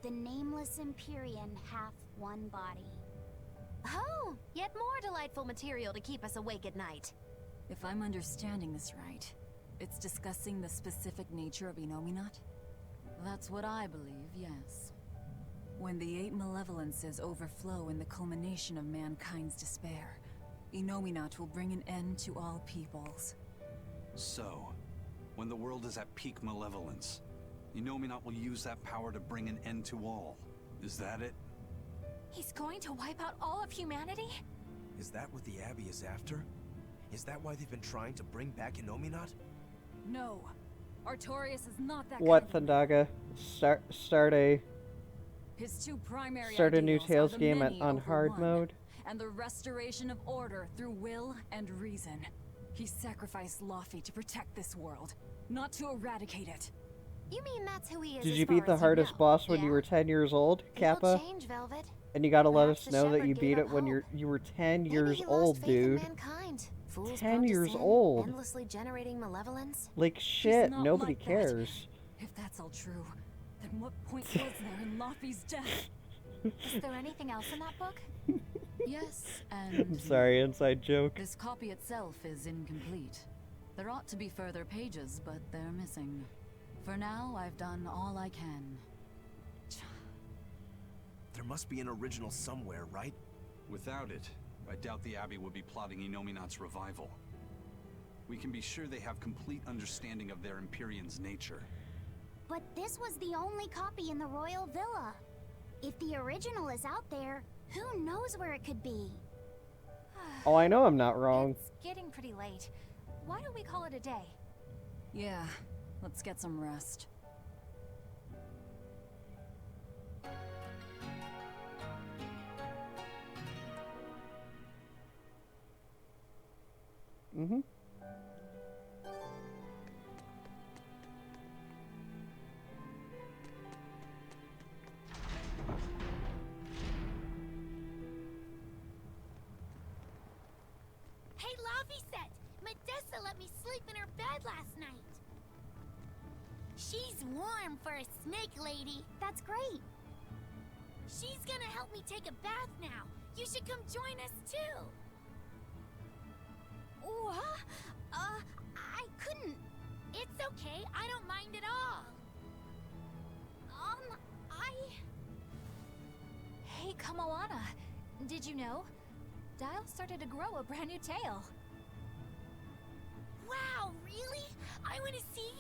The nameless Empyrean hath one body. Oh, yet more delightful material to keep us awake at night. If I'm understanding this right, it's discussing the specific nature of Innominat? That's what I believe, yes. When the 8 malevolences overflow in the culmination of mankind's despair, Innominat will bring an end to all peoples. So, when the world is at peak malevolence, Innominat will use that power to bring an end to all. Is that it? He's going to wipe out all of humanity? Is that what the Abbey is after? Is that why they've been trying to bring back Innominat? No. Artorias is not that What, kind of Thundaga? Start a His two primary new ideals Tales are the game many on over hard one, mode. and the restoration of order through will and reason. He sacrificed Laufey to protect this world, not to eradicate it. You mean that's who he is? Did as you far beat the as hardest know? boss when Yeah. you were 10 years old, It'll Kappa? change, Velvet. And you gotta let Perhaps us the know that shepherd you gave beat up it when hope. you were 10 Maybe years he old, lost faith in dude. mankind. Fools 10 prone to years sin, old. endlessly generating malevolence. Like He's shit, not nobody like that. cares. If that's all true, then what point was there in Laufey's death? Is there anything else in that book? Yes, and I'm sorry, inside joke. this copy itself is incomplete. There ought to be further pages, but they're missing. For now, I've done all I can. There must be an original somewhere, right? Without it, I doubt the Abbey would be plotting Innominat's revival. We can be sure they have complete understanding of their Empyrean's nature. But this was the only copy in the royal villa. If the original is out there, who knows where it could be? Oh, I know I'm not wrong. It's getting pretty late. Why don't we call it a day? Yeah, let's get some rest. Mm-hmm. Hey, Laufey, Medessa let me sleep in her bed last night. She's warm for a snake lady. That's great. She's gonna help me take a bath now. You should come join us too. What? I couldn't. It's okay. I don't mind at all. Hey, Kamoana. Did you know? Dial started to grow a brand new tail. Wow, really? I want to see.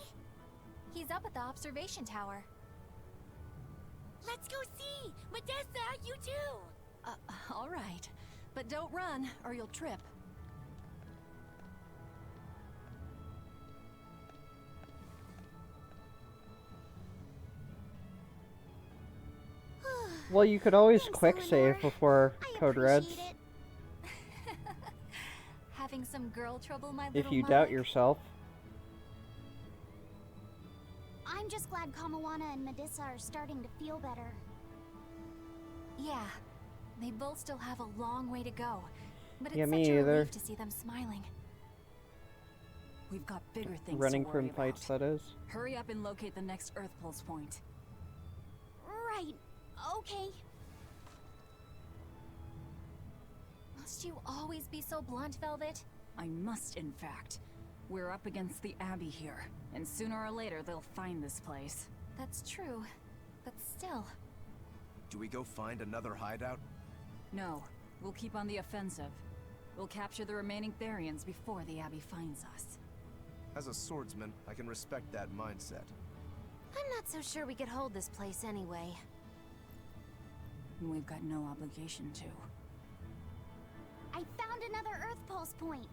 He's up at the observation tower. Let's go see. Medessa, you too. All right. But don't run, or you'll trip. Well, you could always quick save before Code Reds. Having some girl trouble, my little If you mug? doubt yourself. I'm just glad Kamoana and Medissa are starting to feel better. Yeah, they both still have a long way to go. But Yeah, it's me such a either. relief to see them smiling. We've got bigger things Running to worry from fights, that is. Hurry up and locate the next Earth Pulse point. Right. Okay. Must you always be so blunt, Velvet? I must, in fact. We're up against the Abbey here, and sooner or later they'll find this place. That's true, but still. Do we go find another hideout? No, we'll keep on the offensive. We'll capture the remaining Therians before the Abbey finds us. As a swordsman, I can respect that mindset. I'm not so sure we could hold this place anyway. We've got no obligation to. I found another Earth Pulse point.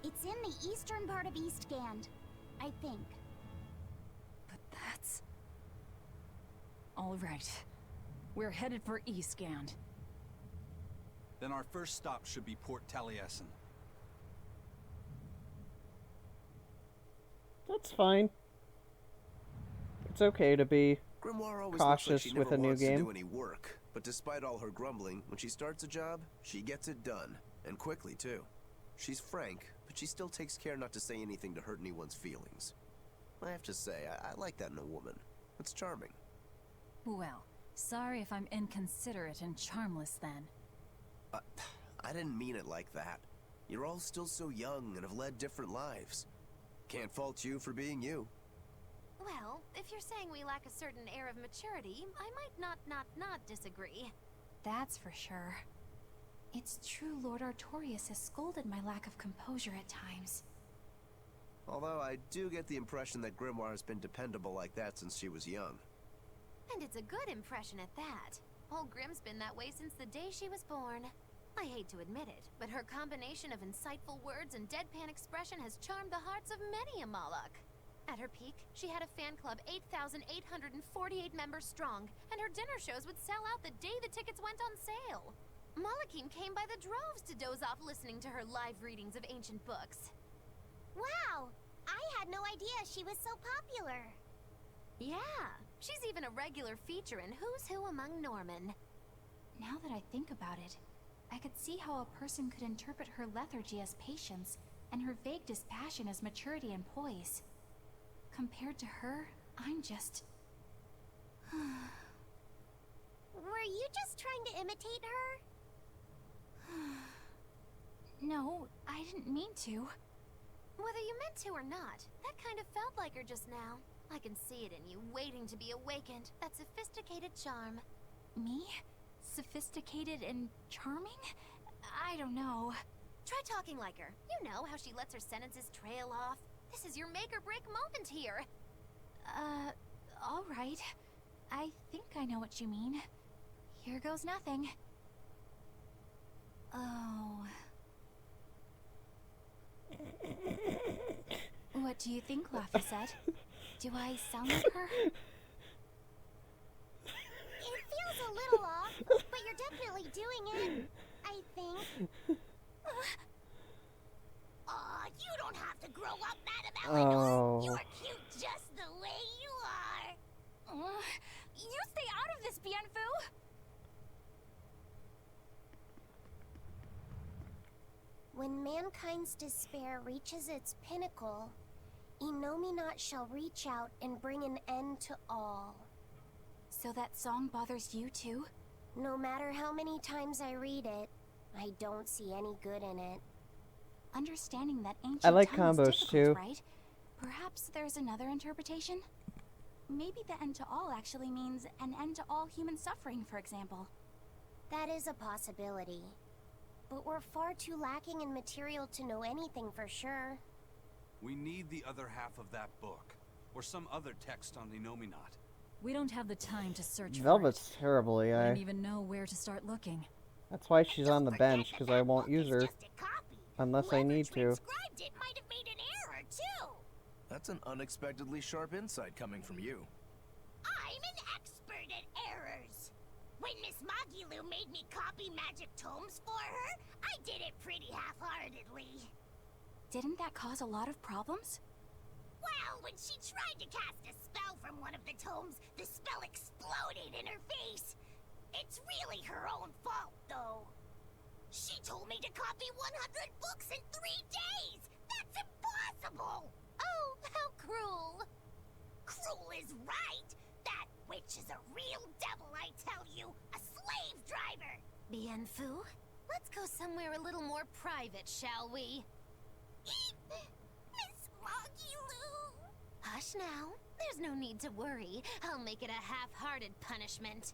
It's in the eastern part of Eastgand, I think. But that's... All right. We're headed for Eastgand. Then our first stop should be Port Taliesin. That's fine. It's okay to be Grimoire always cautious looks like she with never a new wants game. to do any work, but despite all her grumbling, when she starts a job, she gets it done, and quickly too. She's frank, but she still takes care not to say anything to hurt anyone's feelings. I have to say, I like that in a woman. It's charming. Well, sorry if I'm inconsiderate and charmless then. I didn't mean it like that. You're all still so young and have led different lives. Can't fault you for being you. Well, if you're saying we lack a certain air of maturity, I might not disagree. That's for sure. It's true Lord Artorius has scolded my lack of composure at times. Although I do get the impression that Grimoire has been dependable like that since she was young. And it's a good impression at that. Old Grim's been that way since the day she was born. I hate to admit it, but her combination of insightful words and deadpan expression has charmed the hearts of many a Moloch. At her peak, she had a fan club 8,848 members strong, and her dinner shows would sell out the day the tickets went on sale. Molochim came by the droves to doze off listening to her live readings of ancient books. Wow! I had no idea she was so popular. Yeah, she's even a regular feature in Who's Who Among Norman. Now that I think about it, I could see how a person could interpret her lethargy as patience and her vague dispassion as maturity and poise. Compared to her, I'm just... Were you just trying to imitate her? No, I didn't mean to. Whether you meant to or not, that kind of felt like her just now. I can see it in you, waiting to be awakened. That sophisticated charm. Me? Sophisticated and charming? I don't know. Try talking like her. You know how she lets her sentences trail off. This is your make-or-break moment here. All right. I think I know what you mean. Here goes nothing. Oh. What do you think, Laphicet? Do I sound like her? It feels a little off, but you're definitely doing it, I think. Aw, you don't have to grow up, Madame Eleanor. You're cute just the way you are. You stay out of this, Bienfu! When mankind's despair reaches its pinnacle, Innominat shall reach out and bring an end to all. So that song bothers you too? No matter how many times I read it, I don't see any good in it. Understanding that ancient I like tongue is combos difficult, too. right? Perhaps there's another interpretation? Maybe the end to all actually means an end to all human suffering, for example. That is a possibility. But we're far too lacking in material to know anything for sure. We need the other half of that book, or some other text on Innominat. We don't have the time to search Velvet's for it. terrible I AI. don't even know where to start looking. That's why she's on the bench, because I won't use her unless I need to. It might have made an error, too. That's an unexpectedly sharp insight coming from you. I'm an expert at errors. When Miss Magilu made me copy magic tomes for her, I did it pretty half-heartedly. Didn't that cause a lot of problems? Well, when she tried to cast a spell from one of the tomes, the spell exploded in her face. It's really her own fault, though. She told me to copy 100 books in 3 days! That's impossible! Oh, how cruel! Cruel is right! That witch is a real devil, I tell you! A slave driver! Bienfu, let's go somewhere a little more private, shall we? Miss Magilu! Hush now. There's no need to worry. I'll make it a half-hearted punishment.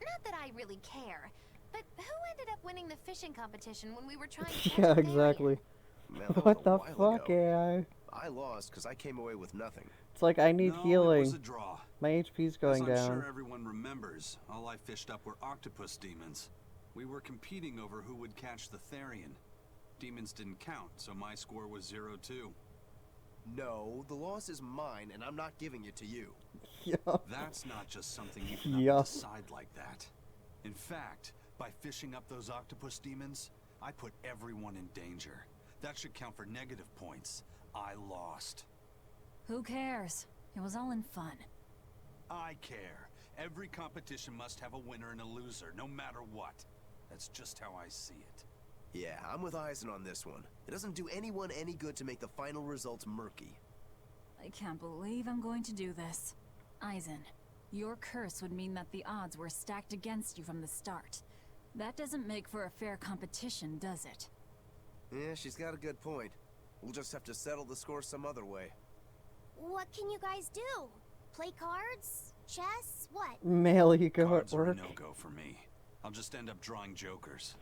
Not that I really care. But who ended up winning the fishing competition when we were trying to catch Yeah, a Therian? exactly. Man, that was What a the while fuck, ago. AI? I lost because I came away with nothing. It's like I need No, healing. it was a draw. My HP's going As I'm down. sure everyone remembers, all I fished up were octopus demons. We were competing over who would catch the Therian. Demons didn't count, so my score was 0-2. No, the loss is mine, and I'm not giving it to you. Yup. That's not just something you can Yup. decide like that. In fact, by fishing up those octopus demons, I put everyone in danger. That should count for negative points. I lost. Who cares? It was all in fun. I care. Every competition must have a winner and a loser, no matter what. That's just how I see it. Yeah, I'm with Eisen on this one. It doesn't do anyone any good to make the final results murky. I can't believe I'm going to do this. Eisen, your curse would mean that the odds were stacked against you from the start. That doesn't make for a fair competition, does it? Yeah, she's got a good point. We'll just have to settle the score some other way. What can you guys do? Play cards? Chess? What? Mail you go Cards at are a work. no-go for me. I'll just end up drawing jokers.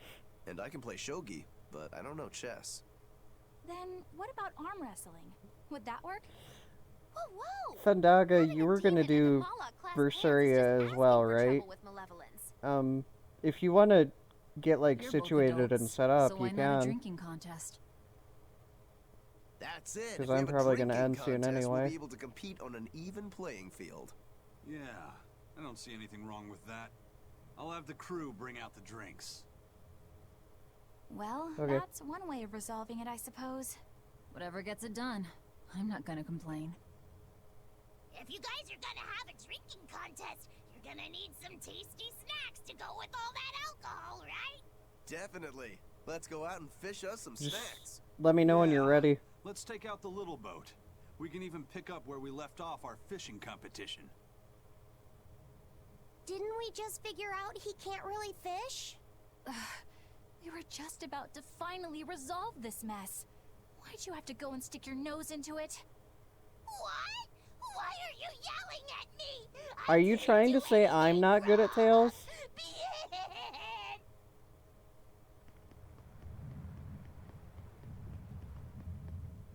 And I can play shogi, but I don't know chess. Then what about arm wrestling? Would that work? Whoa, whoa! Fandaga, you were gonna do Mala-class Berseria as well, for right? trouble with malevolence. If you want to get like You're both situated and adults, set up, so you why not a can. drinking contest? That's it. 'Cause If we I'm have a probably gonna drinking end soon contest, We'll anyway. be able to compete on an even playing field. Yeah, I don't see anything wrong with that. I'll have the crew bring out the drinks. Well, Okay. that's one way of resolving it, I suppose. Whatever gets it done. I'm not gonna complain. If you guys are gonna have a drinking contest, you're gonna need some tasty snacks to go with all that alcohol, right? Definitely. Let's go out and fish us some Just snacks. let me know when you're ready. Let's take out the little boat. We can even pick up where we left off our fishing competition. Didn't we just figure out he can't really fish? We were just about to finally resolve this mess. Why'd you have to go and stick your nose into it? What? Why are you yelling at me? Are you trying to say I'm not good at tails?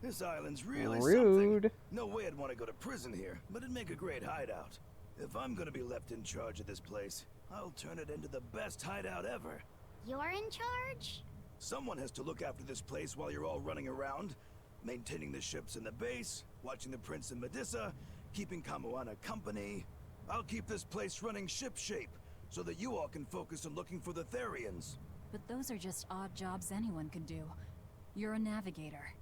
This island's really Rude. something. No way I'd want to go to prison here, but it'd make a great hideout. If I'm gonna be left in charge of this place, I'll turn it into the best hideout ever. You're in charge? Someone has to look after this place while you're all running around, maintaining the ships in the base, watching the prince and Medusa, keeping Kamoana company. I'll keep this place running ship-shape, so that you all can focus on looking for the Therians. But those are just odd jobs anyone could do. You're a navigator.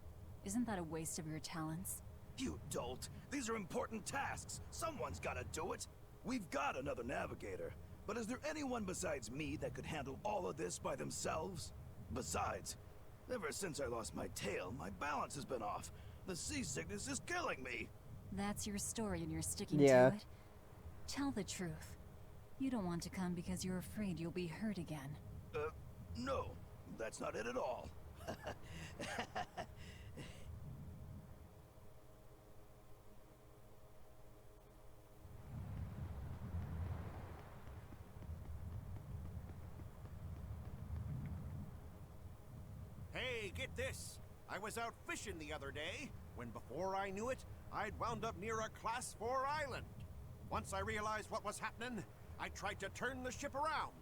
Isn't that a waste of your talents? You dolt! These are important tasks! Someone's gotta do it! We've got another navigator, but is there anyone besides me that could handle all of this by themselves? Besides, ever since I lost my tail, my balance has been off. The seasickness is killing me! That's your story and you're sticking Yeah. to it? Tell the truth. You don't want to come because you're afraid you'll be hurt again. No, that's not it at all. Hey, get this! I was out fishing the other day, when before I knew it, I'd wound up near a Class 4 island. Once I realized what was happening, I tried to turn the ship around,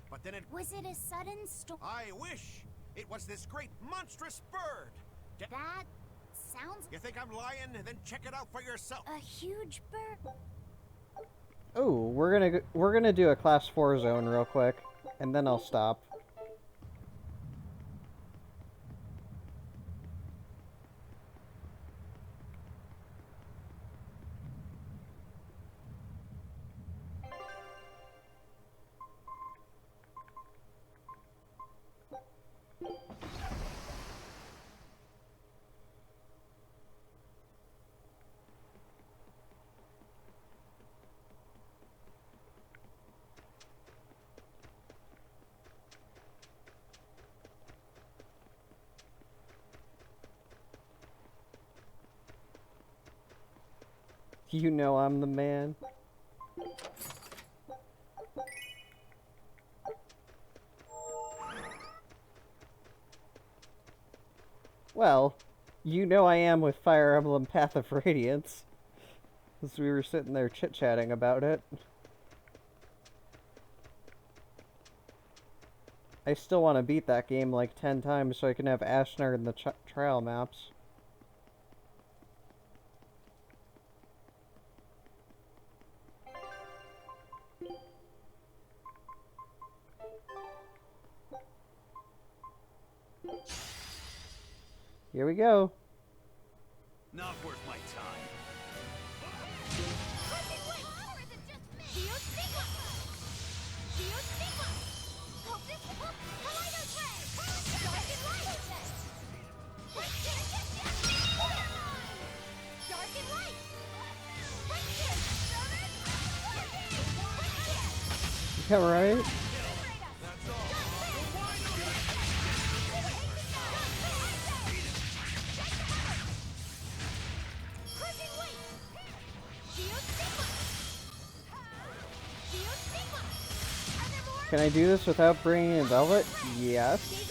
but then it... Was it a sudden storm? I wish! It was this great monstrous bird! That sounds... You think I'm lying? Then check it out for yourself. A huge bird? Oh, we're gonna do a class 4 zone real quick, and then I'll stop. You know I'm the man. Well, you know I am with Fire Emblem Path of Radiance. As we were sitting there chit-chatting about it. I still want to beat that game like 10 times so I can have Ashnar in the trial maps. Here we go. Not worth my time. Yeah, right? Can I do this without bringing in Velvet? Yes.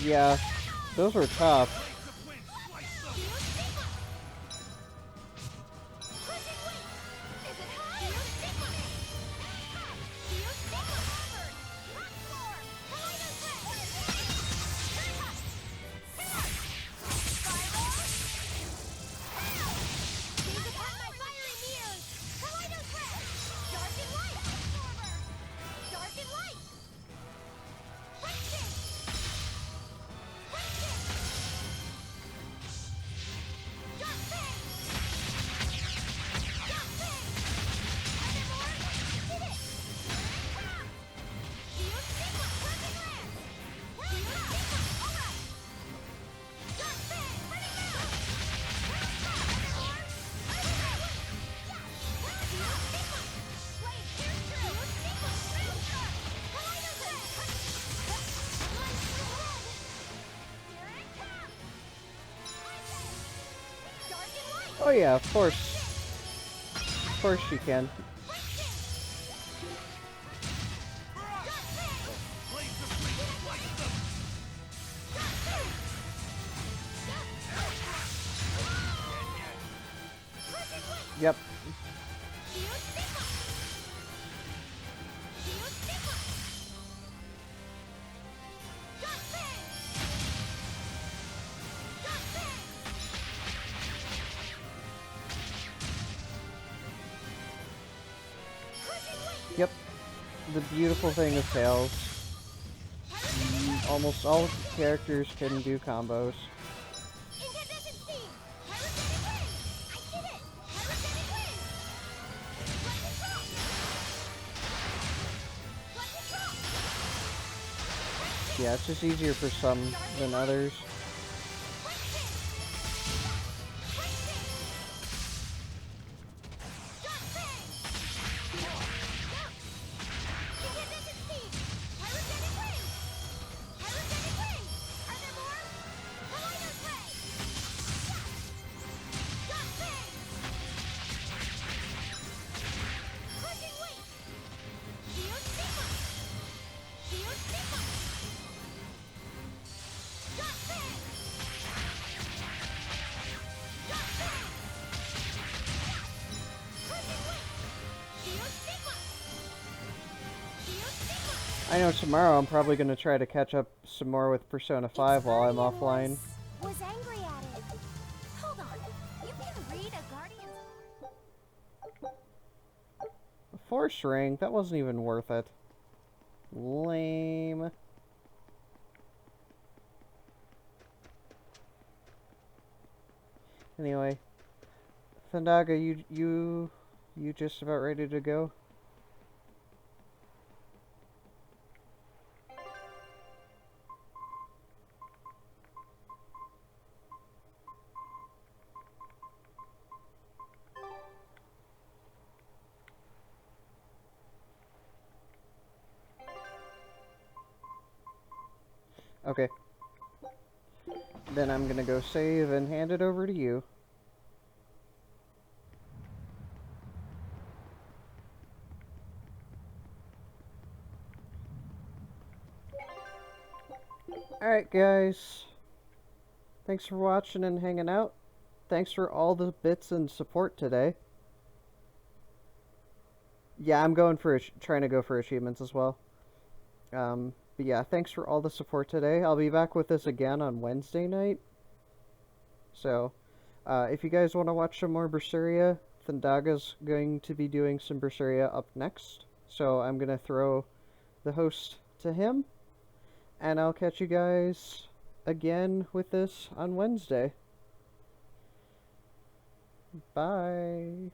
Yeah, those were tough. Oh yeah, of course. Of course she can. Yep. Yep. The beautiful thing of Tails. Almost all characters can do combos. Yeah, it's just easier for some than others. I know tomorrow I'm probably going to try to catch up some more with Persona 5 while I'm offline. Was angry at it. Hold on. You can read a Guardian's... A Force Ring? That wasn't even worth it. Lame. Anyway, Thandaga, you just about ready to go? Okay. Then I'm gonna go save and hand it over to you. Alright guys, thanks for watching and hanging out. Thanks for all the bits and support today. Yeah, I'm going for trying to go for achievements as well. But yeah, thanks for all the support today. I'll be back with this again on Wednesday night. So, if you guys want to watch some more Berseria, Thundaga's going to be doing some Berseria up next. So I'm going to throw the host to him. And I'll catch you guys again with this on Wednesday. Bye.